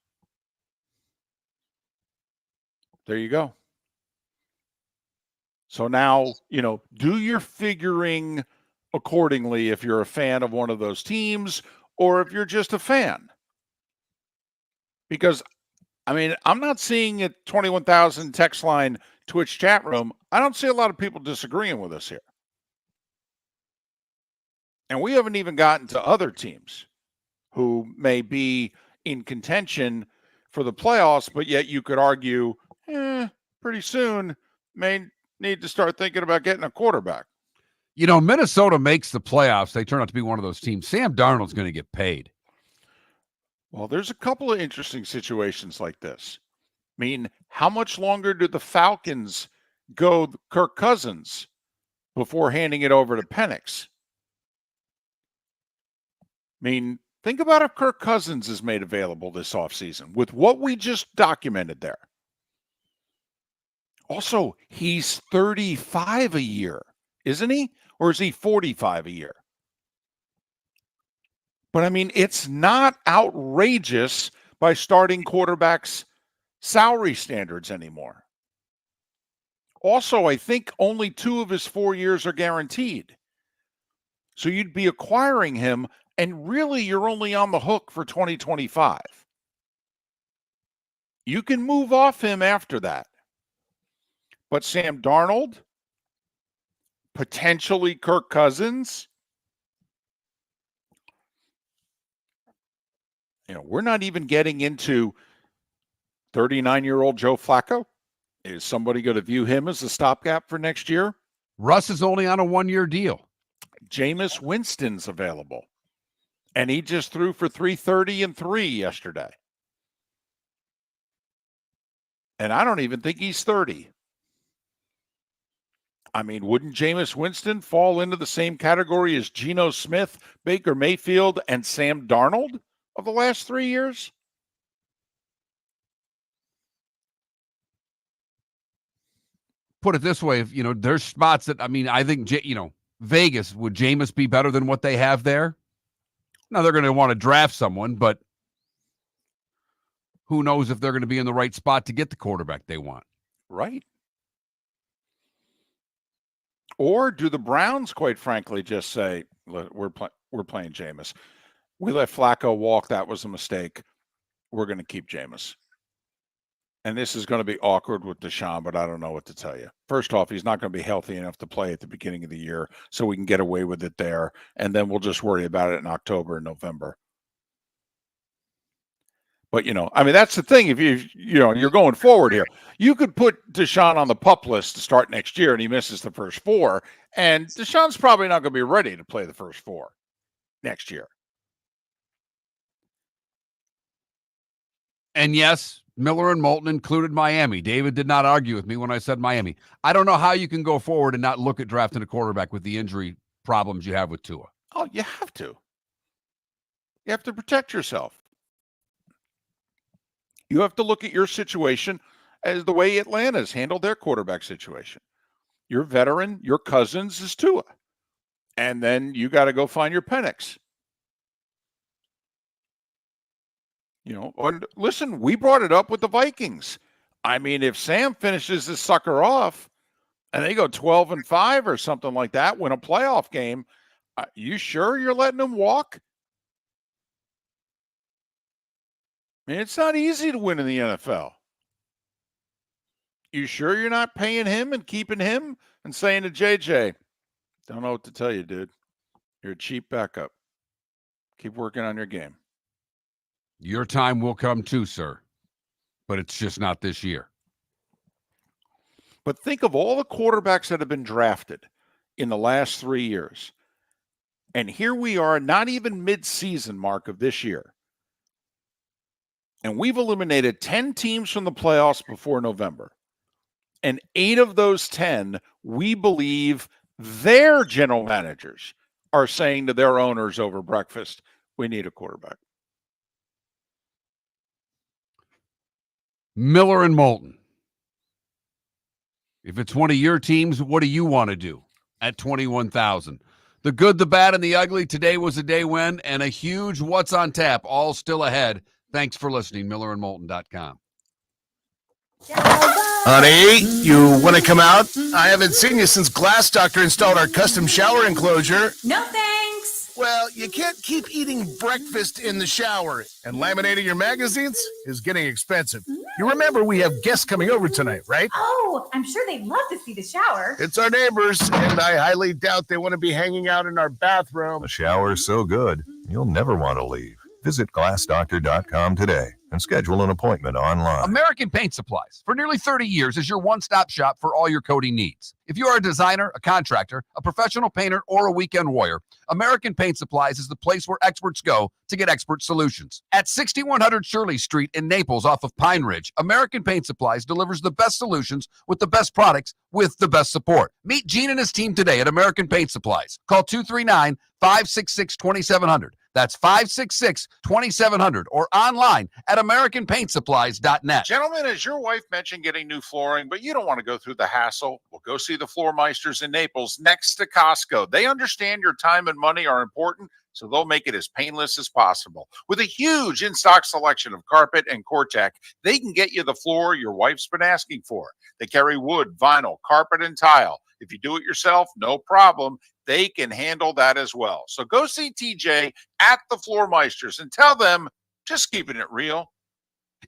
[SPEAKER 1] There you go. So now, do your figuring accordingly if you're a fan of one of those teams or if you're just a fan. Because, I'm not seeing at 21,000 text line Twitch chat room, I don't see a lot of people disagreeing with us here. And we haven't even gotten to other teams who may be in contention for the playoffs, but yet you could argue, pretty soon may need to start thinking about getting a quarterback.
[SPEAKER 2] Minnesota makes the playoffs. They turn out to be one of those teams. Sam Darnold's going to get paid.
[SPEAKER 1] Well, there's a couple of interesting situations like this. How much longer do the Falcons go Kirk Cousins before handing it over to Penix? Think about if Kirk Cousins is made available this offseason with what we just documented there. Also, he's 35 a year, isn't he? Or is he 45 a year? But it's not outrageous by starting quarterbacks' salary standards anymore. Also, I think only 2 of his 4 years are guaranteed. So you'd be acquiring him, and really you're only on the hook for 2025. You can move off him after that. But Sam Darnold, potentially Kirk Cousins, we're not even getting into 39-year-old Joe Flacco. Is somebody going to view him as a stopgap for next year?
[SPEAKER 2] Russ is only on a 1-year deal.
[SPEAKER 1] Jameis Winston's available. And he just threw for 330 and 3 yesterday. And I don't even think he's 30. Wouldn't Jameis Winston fall into the same category as Geno Smith, Baker Mayfield, and Sam Darnold of the last 3 years?
[SPEAKER 2] Put it this way, if there's spots that I think Vegas, would Jameis be better than what they have there? Now they're going to want to draft someone, but who knows if they're going to be in the right spot to get the quarterback they want.
[SPEAKER 1] Right. Or do the Browns, quite frankly, just say, we're playing Jameis. We let Flacco walk. That was a mistake. We're going to keep Jameis. And this is going to be awkward with Deshaun, but I don't know what to tell you. First off, he's not going to be healthy enough to play at the beginning of the year, so we can get away with it there, and then we'll just worry about it in October and November. But, that's the thing. If you're going forward here, you could put Deshaun on the PUP list to start next year, and he misses the first 4, and Deshaun's probably not going to be ready to play the first 4 next year.
[SPEAKER 2] And yes, Miller and Moulton included Miami. David did not argue with me when I said Miami. I don't know how you can go forward and not look at drafting a quarterback with the injury problems you have with Tua.
[SPEAKER 1] Oh, you have to. You have to protect yourself. You have to look at your situation as the way Atlanta's handled their quarterback situation. Your veteran, your Cousins is Tua. And then you got to go find your Penix. And listen, we brought it up with the Vikings. If Sam finishes this sucker off and they go 12-5 or something like that, win a playoff game, you sure you're letting him walk? It's not easy to win in the NFL. You sure you're not paying him and keeping him and saying to JJ, don't know what to tell you, dude. You're a cheap backup. Keep working on your game.
[SPEAKER 2] Your time will come too, sir. But it's just not this year.
[SPEAKER 1] But think of all the quarterbacks that have been drafted in the last 3 years. And here we are, not even mid-season mark of this year. And we've eliminated 10 teams from the playoffs before November. And 8 of those 10, we believe their general managers are saying to their owners over breakfast, we need a quarterback.
[SPEAKER 2] Miller and Moulton. If it's one of your teams, what do you want to do at 21,000? The good, the bad, and the ugly. Today was a day when, and a huge what's on tap, all still ahead. Thanks for listening. MillerandMoulton.com.
[SPEAKER 5] Honey, you want to come out? I haven't seen you since Glass Doctor installed our custom shower enclosure.
[SPEAKER 9] No thanks.
[SPEAKER 5] Well, you can't keep eating breakfast in the shower, and laminating your magazines is getting expensive. You remember we have guests coming over tonight, right?
[SPEAKER 9] Oh, I'm sure they'd love to see the shower.
[SPEAKER 5] It's our neighbors, and I highly doubt they want to be hanging out in our bathroom.
[SPEAKER 8] The shower's so good, you'll never want to leave. Visit glassdoctor.com today and schedule an appointment online.
[SPEAKER 7] American Paint Supplies, for nearly 30 years, is your one-stop shop for all your coating needs. If you are a designer, a contractor, a professional painter, or a weekend warrior, American Paint Supplies is the place where experts go to get expert solutions. At 6100 Shirley Street in Naples off of Pine Ridge, American Paint Supplies delivers the best solutions with the best products with the best support. Meet Gene and his team today at American Paint Supplies. Call 239-566-2700. That's 566-2700 or online at AmericanPaintSupplies.net.
[SPEAKER 1] Gentlemen, as your wife mentioned getting new flooring, but you don't want to go through the hassle, well, go see the Floor Meisters in Naples next to Costco. They understand your time and money are important, so they'll make it as painless as possible. With a huge in-stock selection of carpet and Cortec, they can get you the floor your wife's been asking for. They carry wood, vinyl, carpet, and tile. If you do it yourself, no problem. They can handle that as well. So go see TJ at the Floor Meisters and tell them, just keeping it real.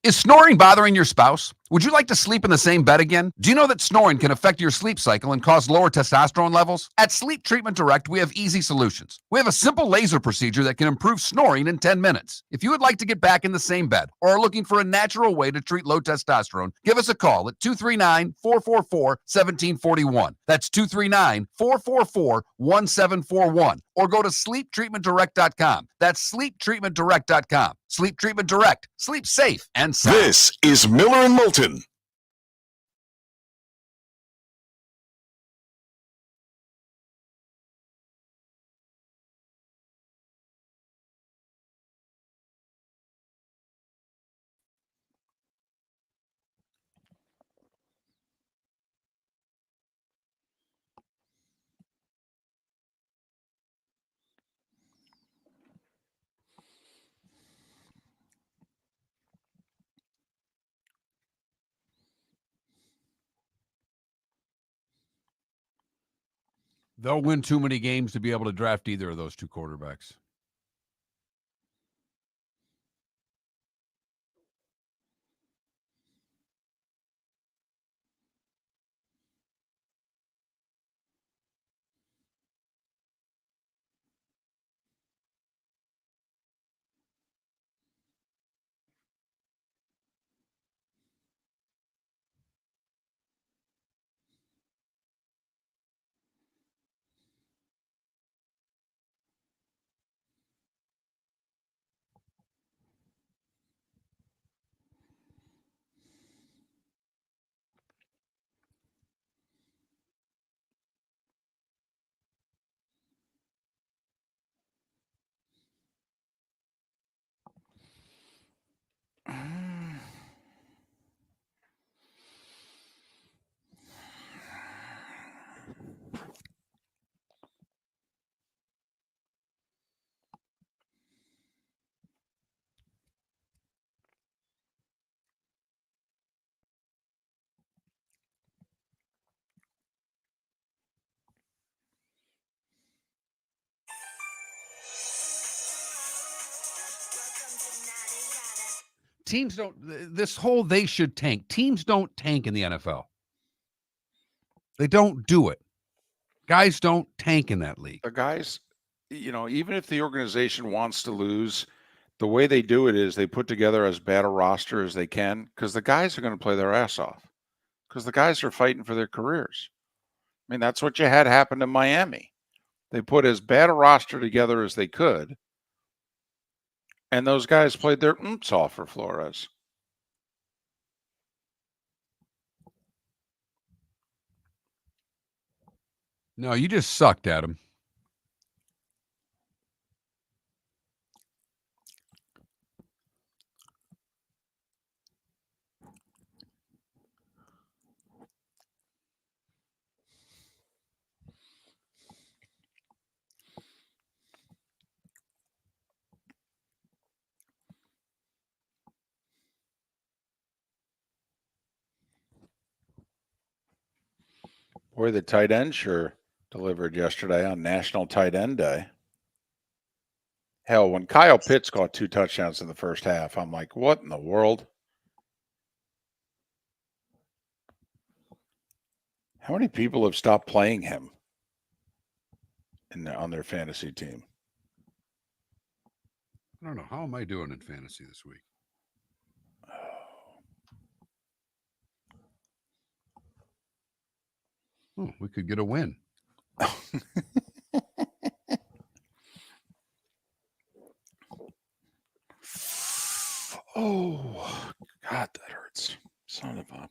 [SPEAKER 7] Is snoring bothering your spouse? Would you like to sleep in the same bed again? Do you know that snoring can affect your sleep cycle and cause lower testosterone levels? At Sleep Treatment Direct, we have easy solutions. We have a simple laser procedure that can improve snoring in 10 minutes. If you would like to get back in the same bed or are looking for a natural way to treat low testosterone, give us a call at 239-444-1741. That's 239-444-1741. Or go to sleeptreatmentdirect.com. That's sleeptreatmentdirect.com. Sleep Treatment Direct. Sleep safe and sound.
[SPEAKER 3] This is Miller and Moulton.
[SPEAKER 2] They'll win too many games to be able to draft either of those two quarterbacks. Teams don't, this whole they should tank. Teams don't tank in the NFL. They don't do it. Guys don't tank in that league.
[SPEAKER 1] The guys, even if the organization wants to lose, the way they do it is they put together as bad a roster as they can because the guys are going to play their ass off because the guys are fighting for their careers. I mean, that's what you had happen in Miami. They put as bad a roster together as they could, and those guys played their oomps off for Flores.
[SPEAKER 2] No, you just sucked at him.
[SPEAKER 1] Boy, the tight end sure delivered yesterday on National Tight End Day. Hell, when Kyle Pitts caught 2 touchdowns in the first half, I'm like, what in the world? How many people have stopped playing him on their fantasy team?
[SPEAKER 2] I don't know. How am I doing in fantasy this week? Oh, we could get a win.
[SPEAKER 1] Oh, God, that hurts. Son of a.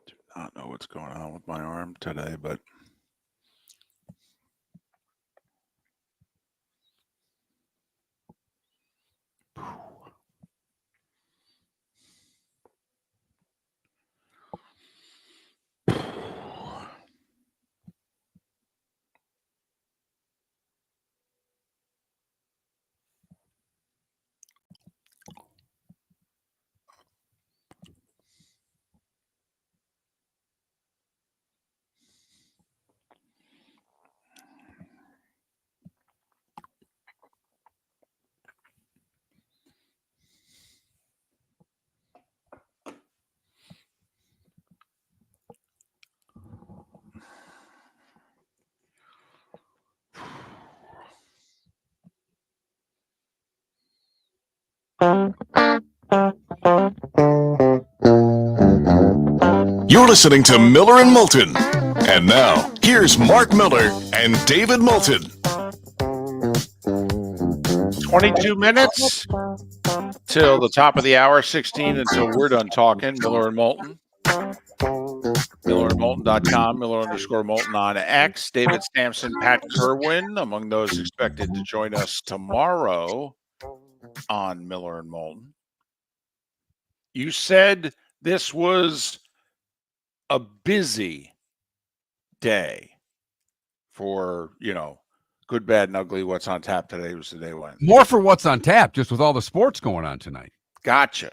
[SPEAKER 1] Do not know what's going on with my arm today, but.
[SPEAKER 3] You're listening to Miller and Moulton. And now, here's Mark Miller and David Moulton.
[SPEAKER 1] 22 minutes till the top of the hour, 16 until we're done talking. Miller and Moulton. MillerandMoulton.com, Miller_Moulton on X. David Sampson, Pat Kerwin, among those expected to join us tomorrow on Miller and Moulton. You said this was a busy day for, good, bad, and ugly. What's on tap today was the day when.
[SPEAKER 2] More for what's on tap, just with all the sports going on tonight.
[SPEAKER 1] Gotcha.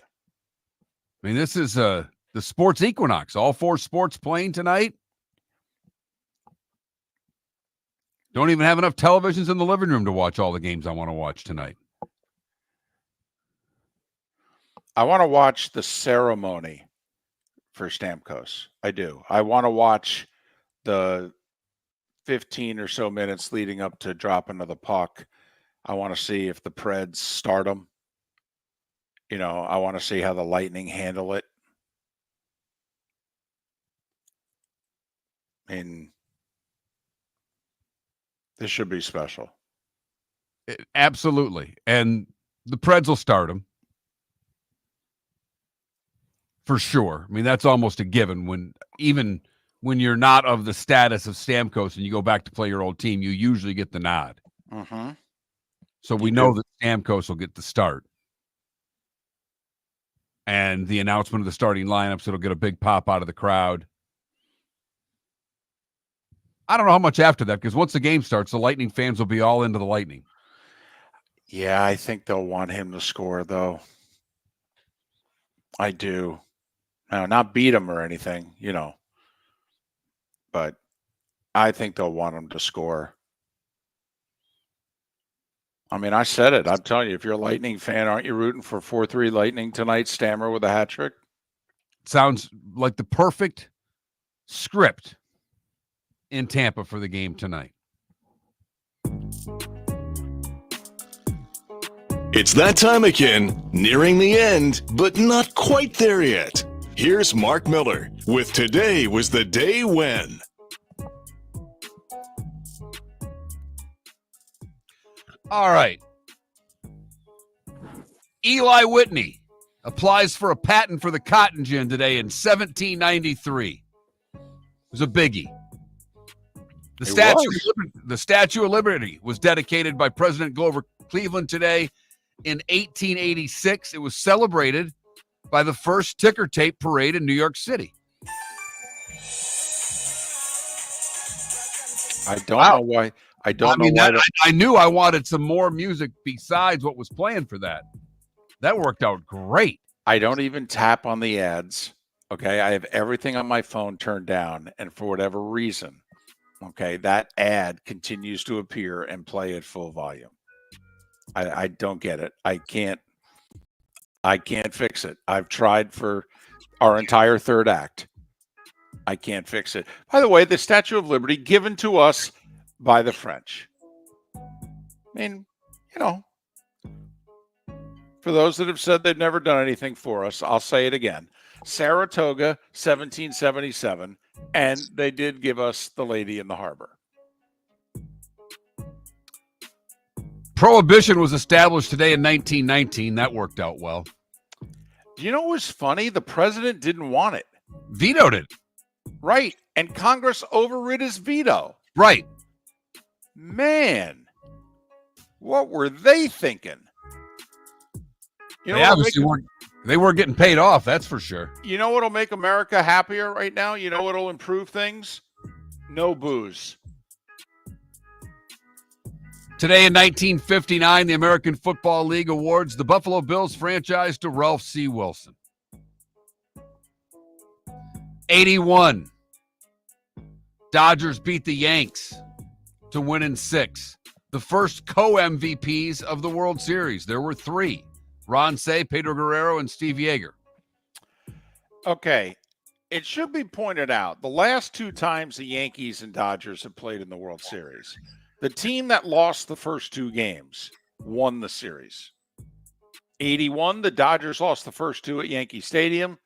[SPEAKER 2] I mean, this is the sports equinox. All 4 sports playing tonight. Don't even have enough televisions in the living room to watch all the games I want to watch tonight.
[SPEAKER 1] I want to watch the ceremony for Stamkos. I do. I want to watch the 15 or so minutes leading up to dropping of the puck. I want to see if the Preds start them. I want to see how the Lightning handle it. And this should be special.
[SPEAKER 2] Absolutely. And the Preds will start them. For sure. I mean, that's almost a given. Even when you're not of the status of Stamkos and you go back to play your old team, you usually get the nod.
[SPEAKER 1] Mm-hmm.
[SPEAKER 2] So we know that Stamkos will get the start. And the announcement of the starting lineups, it'll get a big pop out of the crowd. I don't know how much after that, because once the game starts, the Lightning fans will be all into the Lightning.
[SPEAKER 1] Yeah, I think they'll want him to score, though. I do. Now, not beat him or anything, but I think they'll want him to score. I mean, I said it. I'm telling you, if you're a Lightning fan, aren't you rooting for 4-3 Lightning tonight? Stammer with a hat trick?
[SPEAKER 2] Sounds like the perfect script in Tampa for the game tonight.
[SPEAKER 3] It's that time again, nearing the end, but not quite there yet. Here's Mark Miller with Today Was the Day When.
[SPEAKER 2] All right. Eli Whitney applies for a patent for the cotton gin today in 1793. It was a biggie. The Statue of Liberty was dedicated by President Grover Cleveland today in 1886. It was celebrated by the first ticker tape parade in New York City.
[SPEAKER 1] I don't
[SPEAKER 2] Wow.
[SPEAKER 1] know why. I
[SPEAKER 2] I
[SPEAKER 1] don't
[SPEAKER 2] mean,
[SPEAKER 1] know why.
[SPEAKER 2] I knew I wanted some more music besides what was playing for that. That worked out great.
[SPEAKER 1] I don't even tap on the ads. Okay. I have everything on my phone turned down. And for whatever reason, okay, that ad continues to appear and play at full volume. I don't get it. I can't fix it. I've tried for our entire third act. I can't fix it. By the way, the Statue of Liberty given to us by the French. I mean, for those that have said they've never done anything for us, I'll say it again. Saratoga, 1777, and they did give us the Lady in the Harbor.
[SPEAKER 2] Prohibition was established today in 1919. That worked out well.
[SPEAKER 1] Do you know what was funny? The president didn't want it.
[SPEAKER 2] Vetoed it.
[SPEAKER 1] Right. And Congress overrid his veto.
[SPEAKER 2] Right.
[SPEAKER 1] Man, what were they thinking?
[SPEAKER 2] They obviously weren't. They were getting paid off, that's for sure.
[SPEAKER 1] You know what'll make America happier right now? You know what'll improve things? No booze.
[SPEAKER 2] Today in 1959, the American Football League awards the Buffalo Bills franchise to Ralph C. Wilson. 81, Dodgers beat the Yanks to win in 6. The first co-MVPs of the World Series. There were 3. Ron Cey, Pedro Guerrero, and Steve Yeager.
[SPEAKER 1] Okay. It should be pointed out, the last 2 times the Yankees and Dodgers have played in the World Series, the team that lost the first 2 games won the series. 81, the Dodgers lost the first 2 at Yankee Stadium,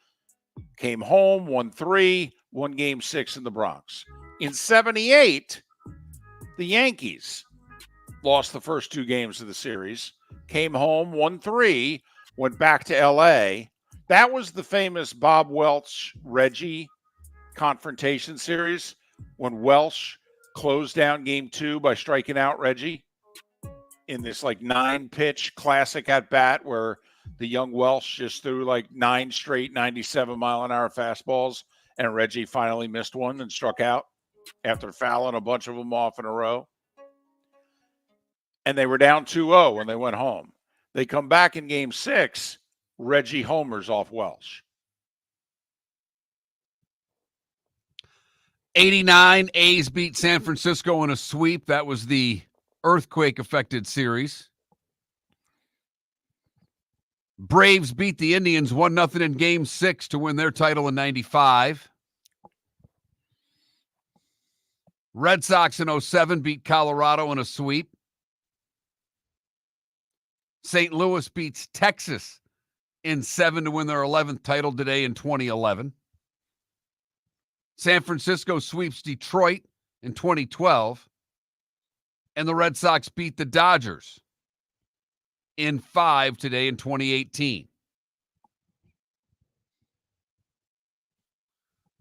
[SPEAKER 1] came home, won 3, won Game 6 in the Bronx. In 78, the Yankees lost the first 2 games of the series, came home, won 3, went back to L.A. That was the famous Bob Welch-Reggie confrontation series when Welch closed down Game 2 by striking out Reggie in this 9-pitch classic at bat where the young Welch just threw 9 straight 97-mile-an-hour fastballs, and Reggie finally missed one and struck out after fouling a bunch of them off in a row. And they were down 2-0 when they went home. They come back in Game 6, Reggie homers off Welch.
[SPEAKER 2] 89, A's beat San Francisco in a sweep. That was the earthquake-affected series. Braves beat the Indians 1-0 in Game 6 to win their title in 95. Red Sox in 07 beat Colorado in a sweep. St. Louis beats Texas in 7 to win their 11th title today in 2011. San Francisco sweeps Detroit in 2012. And the Red Sox beat the Dodgers in 5 today in 2018.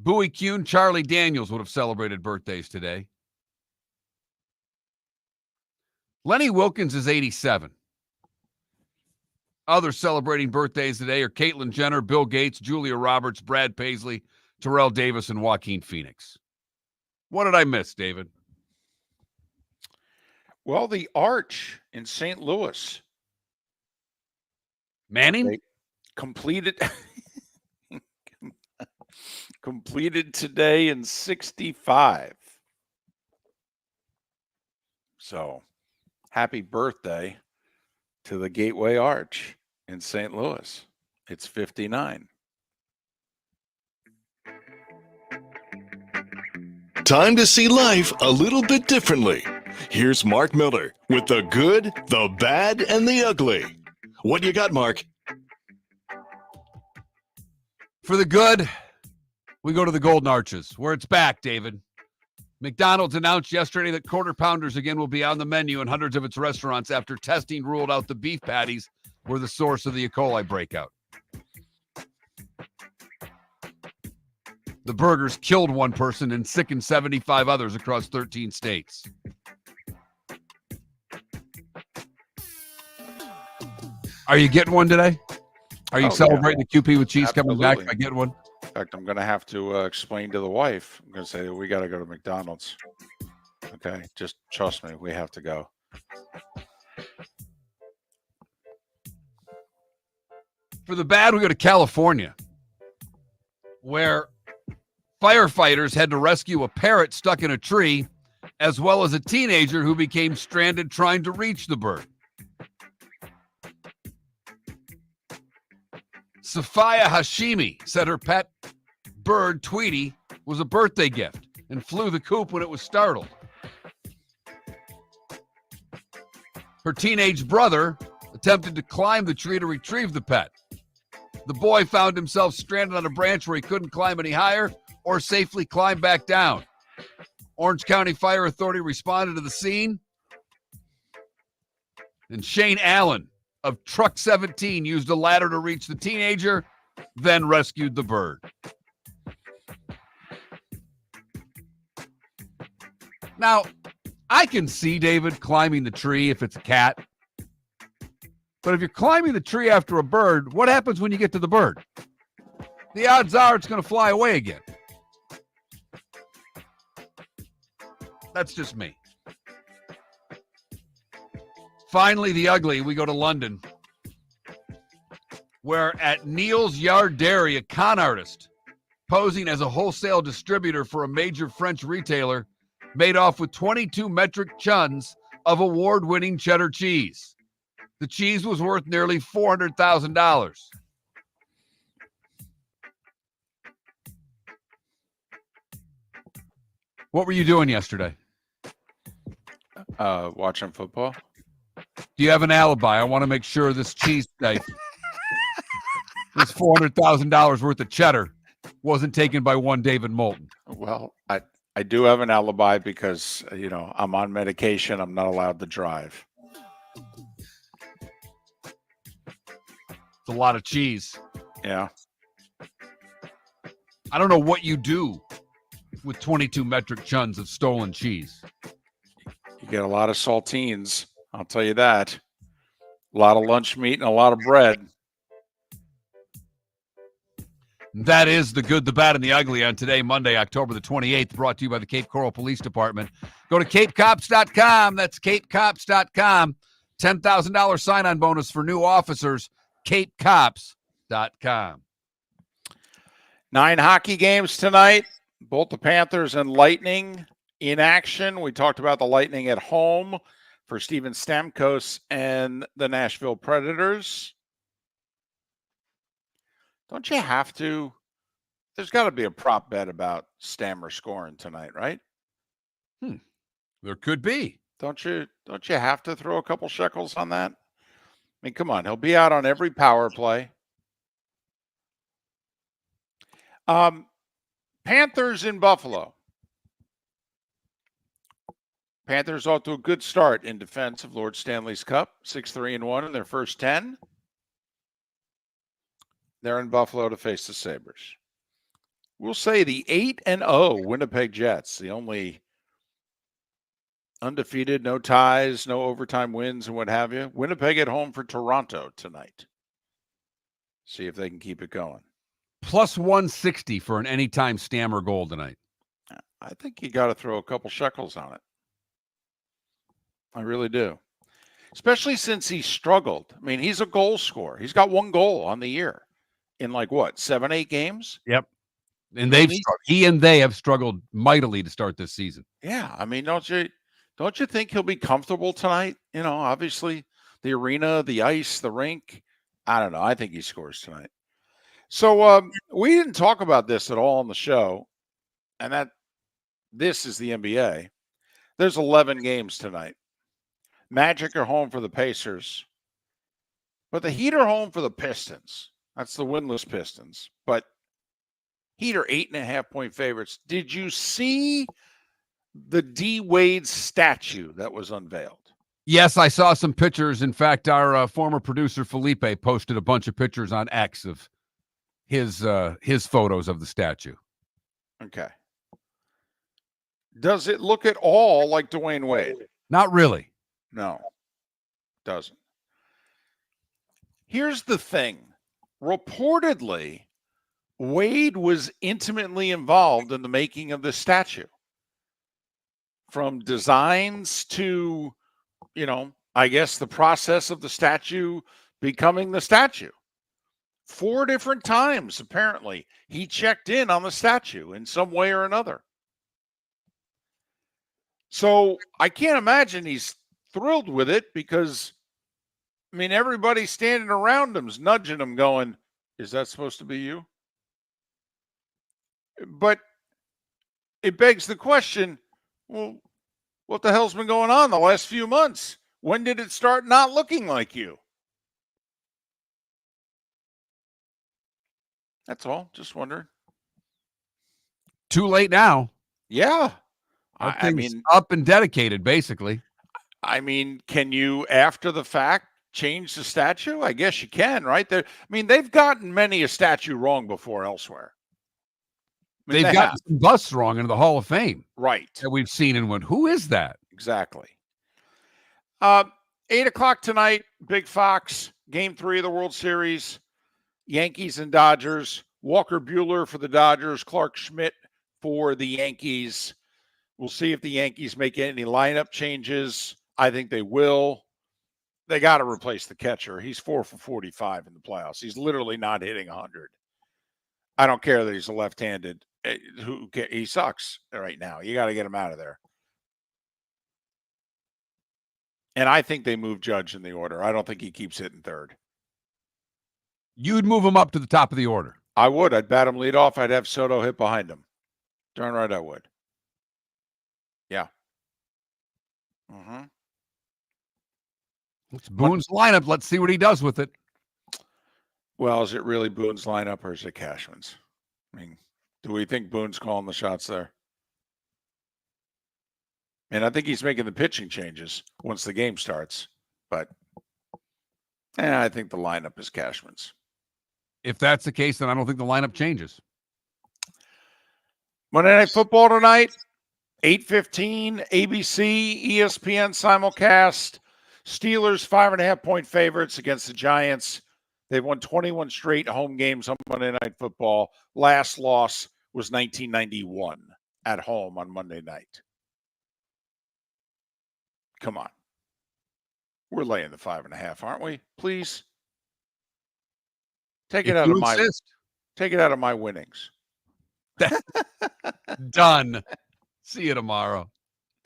[SPEAKER 2] Bowie Kuhn, Charlie Daniels would have celebrated birthdays today. Lenny Wilkins is 87. Others celebrating birthdays today are Caitlyn Jenner, Bill Gates, Julia Roberts, Brad Paisley, Terrell Davis, and Joaquin Phoenix. What did I miss, David?
[SPEAKER 1] Well, the Arch in St. Louis.
[SPEAKER 2] Manning?
[SPEAKER 1] They completed today in 65. So, happy birthday to the Gateway Arch in St. Louis. It's 59.
[SPEAKER 3] Time to see life a little bit differently. Here's Mark Miller with the good, the bad, and the ugly. What you got, Mark?
[SPEAKER 2] For the good, we go to the Golden Arches, where it's back, David. McDonald's announced yesterday that Quarter Pounders again will be on the menu in hundreds of its restaurants after testing ruled out the beef patties were the source of the E. coli breakout. The burgers killed 1 person and sickened 75 others across 13 states. Are you getting one today? Are you celebrating the QP with cheese coming back if I get one?
[SPEAKER 1] In fact, I'm going to have to explain to the wife. I'm going to say we got to go to McDonald's. Okay, just trust me. We have to go.
[SPEAKER 2] For the bad, we go to California, where firefighters had to rescue a parrot stuck in a tree, as well as a teenager who became stranded trying to reach the bird. Safia Hashimi said her pet bird, Tweety, was a birthday gift and flew the coop when it was startled. Her teenage brother attempted to climb the tree to retrieve the pet. The boy found himself stranded on a branch where he couldn't climb any higher or safely climb back down. Orange County Fire Authority responded to the scene. And Shane Allen of Truck 17 used a ladder to reach the teenager, then rescued the bird. Now, I can see David climbing the tree if it's a cat. But if you're climbing the tree after a bird, what happens when you get to the bird? The odds are it's going to fly away again. That's just me. Finally, the ugly, we go to London, where at Neil's Yard Dairy, a con artist posing as a wholesale distributor for a major French retailer made off with 22 metric tons of award-winning cheddar cheese. The cheese was worth nearly $400,000. What were you doing yesterday?
[SPEAKER 1] Watching football.
[SPEAKER 2] Do you have an alibi? I want to make sure this cheese knife, this $400,000 worth of cheddar, wasn't taken by one David Moulton.
[SPEAKER 1] Well, I do have an alibi because, I'm on medication. I'm not allowed to drive.
[SPEAKER 2] It's a lot of cheese.
[SPEAKER 1] Yeah.
[SPEAKER 2] I don't know what you do with 22 metric tons of stolen cheese.
[SPEAKER 1] You get a lot of saltines. I'll tell you that. A lot of lunch meat and a lot of bread.
[SPEAKER 2] That is the good, the bad, and the ugly on today, Monday, October the 28th, brought to you by the Cape Coral Police Department. Go to capecops.com. That's capecops.com. $10,000 sign-on bonus for new officers. capecops.com.
[SPEAKER 1] 9 hockey games tonight. Both the Panthers and Lightning in action. We talked about the Lightning at home for Steven Stamkos and the Nashville Predators. Don't you have to? There's got to be a prop bet about Stammer scoring tonight, right?
[SPEAKER 2] There could be.
[SPEAKER 1] Don't you have to throw a couple shekels on that? I mean, come on. He'll be out on every power play. Panthers in Buffalo. Panthers off to a good start in defense of Lord Stanley's Cup. 6-3-1 in their first 10. They're in Buffalo to face the Sabres. We'll say the 8-0 Winnipeg Jets, the only undefeated, no ties, no overtime wins and what have you. Winnipeg at home for Toronto tonight. See if they can keep it going.
[SPEAKER 2] Plus 160 for an anytime Stammer goal tonight.
[SPEAKER 1] I think you got to throw a couple shekels on it. I really do. Especially since he struggled. I mean, he's a goal scorer. He's got 1 goal on the year in 7-8 games.
[SPEAKER 2] Yep. And he and they have struggled mightily to start this season.
[SPEAKER 1] Yeah. I mean, don't you think he'll be comfortable tonight? Obviously the arena, the ice, the rink. I don't know. I think he scores tonight. So we didn't talk about this at all on the show, and this is the NBA. There's 11 games tonight. Magic are home for the Pacers, but the Heat are home for the Pistons. That's the winless Pistons, but Heat are 8.5-point favorites. Did you see the D. Wade statue that was unveiled?
[SPEAKER 2] Yes, I saw some pictures. In fact, our former producer Felipe posted a bunch of pictures on X of his photos of the statue.
[SPEAKER 1] Okay. Does it look at all like Dwayne Wade?
[SPEAKER 2] Not really.
[SPEAKER 1] No, doesn't. Here's the thing. Reportedly, Wade was intimately involved in the making of this statue. from designs to, I guess the process of the statue becoming the statue. 4 different times, apparently, he checked in on the statue in some way or another. So I can't imagine he's thrilled with it because, everybody standing around him's nudging him going, is that supposed to be you? But it begs the question, well, what the hell's been going on the last few months? When did it start not looking like you? That's all. Just wondering.
[SPEAKER 2] Too late now.
[SPEAKER 1] Yeah.
[SPEAKER 2] I mean, up and dedicated, basically.
[SPEAKER 1] Can you, after the fact, change the statue? I guess you can, right? They've gotten many a statue wrong before elsewhere.
[SPEAKER 2] They've gotten some busts wrong into the Hall of Fame.
[SPEAKER 1] Right.
[SPEAKER 2] That we've seen and went, who is that?
[SPEAKER 1] Exactly. 8:00 tonight, Big Fox, Game 3 of the World Series, Yankees and Dodgers. Walker Buehler for the Dodgers, Clark Schmidt for the Yankees. We'll see if the Yankees make any lineup changes. I think they will. They got to replace the catcher. He's 4 for 45 in the playoffs. He's literally not hitting 100. I don't care that he's a left-handed. He sucks right now. You got to get him out of there. And I think they move Judge in the order. I don't think he keeps hitting third.
[SPEAKER 2] You'd move him up to the top of the order.
[SPEAKER 1] I would. I'd bat him lead off. I'd have Soto hit behind him. Darn right I would. Yeah. Mm-hmm.
[SPEAKER 2] It's Boone's lineup. Let's see what he does with it.
[SPEAKER 1] Well, is it really Boone's lineup or is it Cashman's? Do we think Boone's calling the shots there? And I think he's making the pitching changes once the game starts. But I think the lineup is Cashman's.
[SPEAKER 2] If that's the case, then I don't think the lineup changes.
[SPEAKER 1] Monday Night Football tonight, 8:15, ABC, ESPN simulcast. Steelers 5.5-point favorites against the Giants. They've won 21 straight home games on Monday Night Football. Last loss was 1991 at home on Monday night. Come on. We're laying the 5.5, aren't we? Please. Take it out of my winnings.
[SPEAKER 2] Done. See you tomorrow.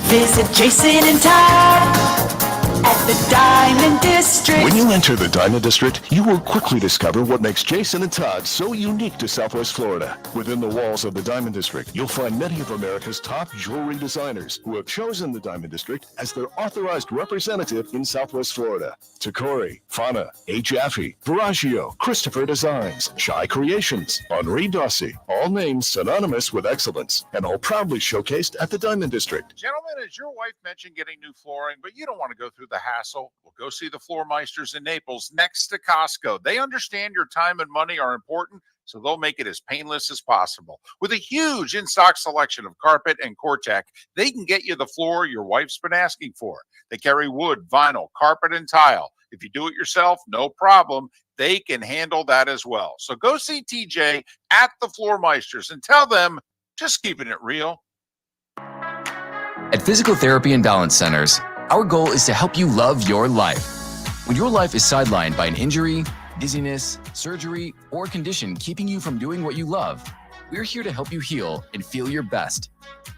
[SPEAKER 4] Visit Jason and Todd at the Diamond District.
[SPEAKER 3] When you enter the Diamond District, you will quickly discover what makes Jason and Todd so unique to Southwest Florida. Within the walls of the Diamond District, you'll find many of America's top jewelry designers who have chosen the Diamond District as their authorized representative in Southwest Florida. Takori, Fana, A. Jaffe, Veragio, Christopher Designs, Shy Creations, Henri Dossi, all names synonymous with excellence, and all proudly showcased at the Diamond District.
[SPEAKER 1] Gentlemen, as your wife mentioned getting new flooring, but you don't want to go through the hassle, well, go see the Floor Meisters in Naples next to Costco. They understand your time and money are important, so they'll make it as painless as possible. With a huge in-stock selection of carpet and Cortec, they can get you the floor your wife's been asking for. They carry wood, vinyl, carpet, and tile. If you do it yourself, no problem. They can handle that as well. So go see TJ at the Floor Meisters and tell them, just keeping it real.
[SPEAKER 6] At Physical Therapy and Balance Centers, our goal is to help you love your life. When your life is sidelined by an injury, dizziness, surgery, or condition keeping you from doing what you love, we're here to help you heal and feel your best.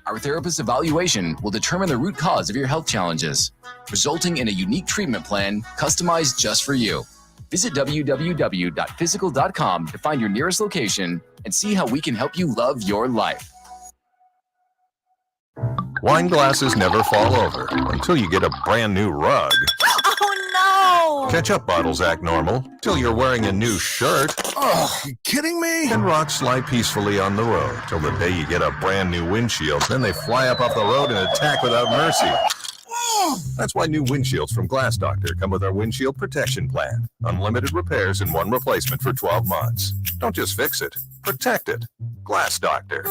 [SPEAKER 6] Our therapist evaluation will determine the root cause of your health challenges, resulting in a unique treatment plan customized just for you. Visit www.physical.com to find your nearest location and see how we can help you love your life.
[SPEAKER 8] Wine glasses never fall over until you get a brand new rug.
[SPEAKER 4] Oh, no!
[SPEAKER 8] Ketchup bottles act normal till you're wearing a new shirt.
[SPEAKER 5] Oh, you kidding me?
[SPEAKER 8] And rocks slide peacefully on the road till the day you get a brand new windshield. Then they fly up off the road and attack without mercy. That's why new windshields from Glass Doctor come with our windshield protection plan. Unlimited repairs and one replacement for 12 months. Don't just fix it, protect it. Glass Doctor.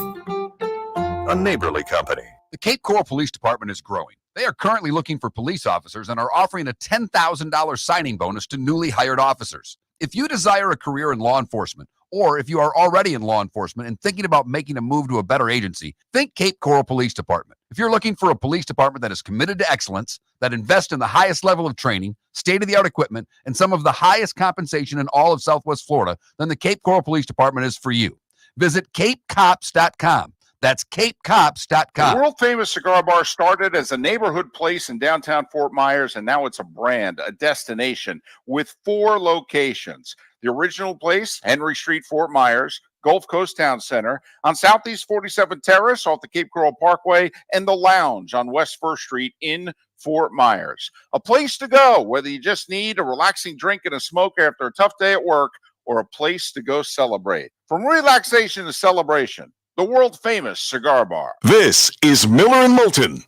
[SPEAKER 8] A neighborly company.
[SPEAKER 7] The Cape Coral Police Department is growing. They are currently looking for police officers and are offering a $10,000 signing bonus to newly hired officers. If you desire a career in law enforcement, or if you are already in law enforcement and thinking about making a move to a better agency, think Cape Coral Police Department. If you're looking for a police department that is committed to excellence, that invests in the highest level of training, state-of-the-art equipment, and some of the highest compensation in all of Southwest Florida, then the Cape Coral Police Department is for you. Visit capecops.com. That's capecops.com.
[SPEAKER 1] The world-famous cigar bar started as a neighborhood place in downtown Fort Myers, and now it's a brand, a destination, with 4 locations. The original place, Henry Street, Fort Myers, Gulf Coast Town Center, on Southeast 47th Terrace off the Cape Coral Parkway, and the Lounge on West 1st Street in Fort Myers. A place to go, whether you just need a relaxing drink and a smoke after a tough day at work, or a place to go celebrate. From relaxation to celebration, the world-famous cigar bar.
[SPEAKER 3] This is Miller and Moulton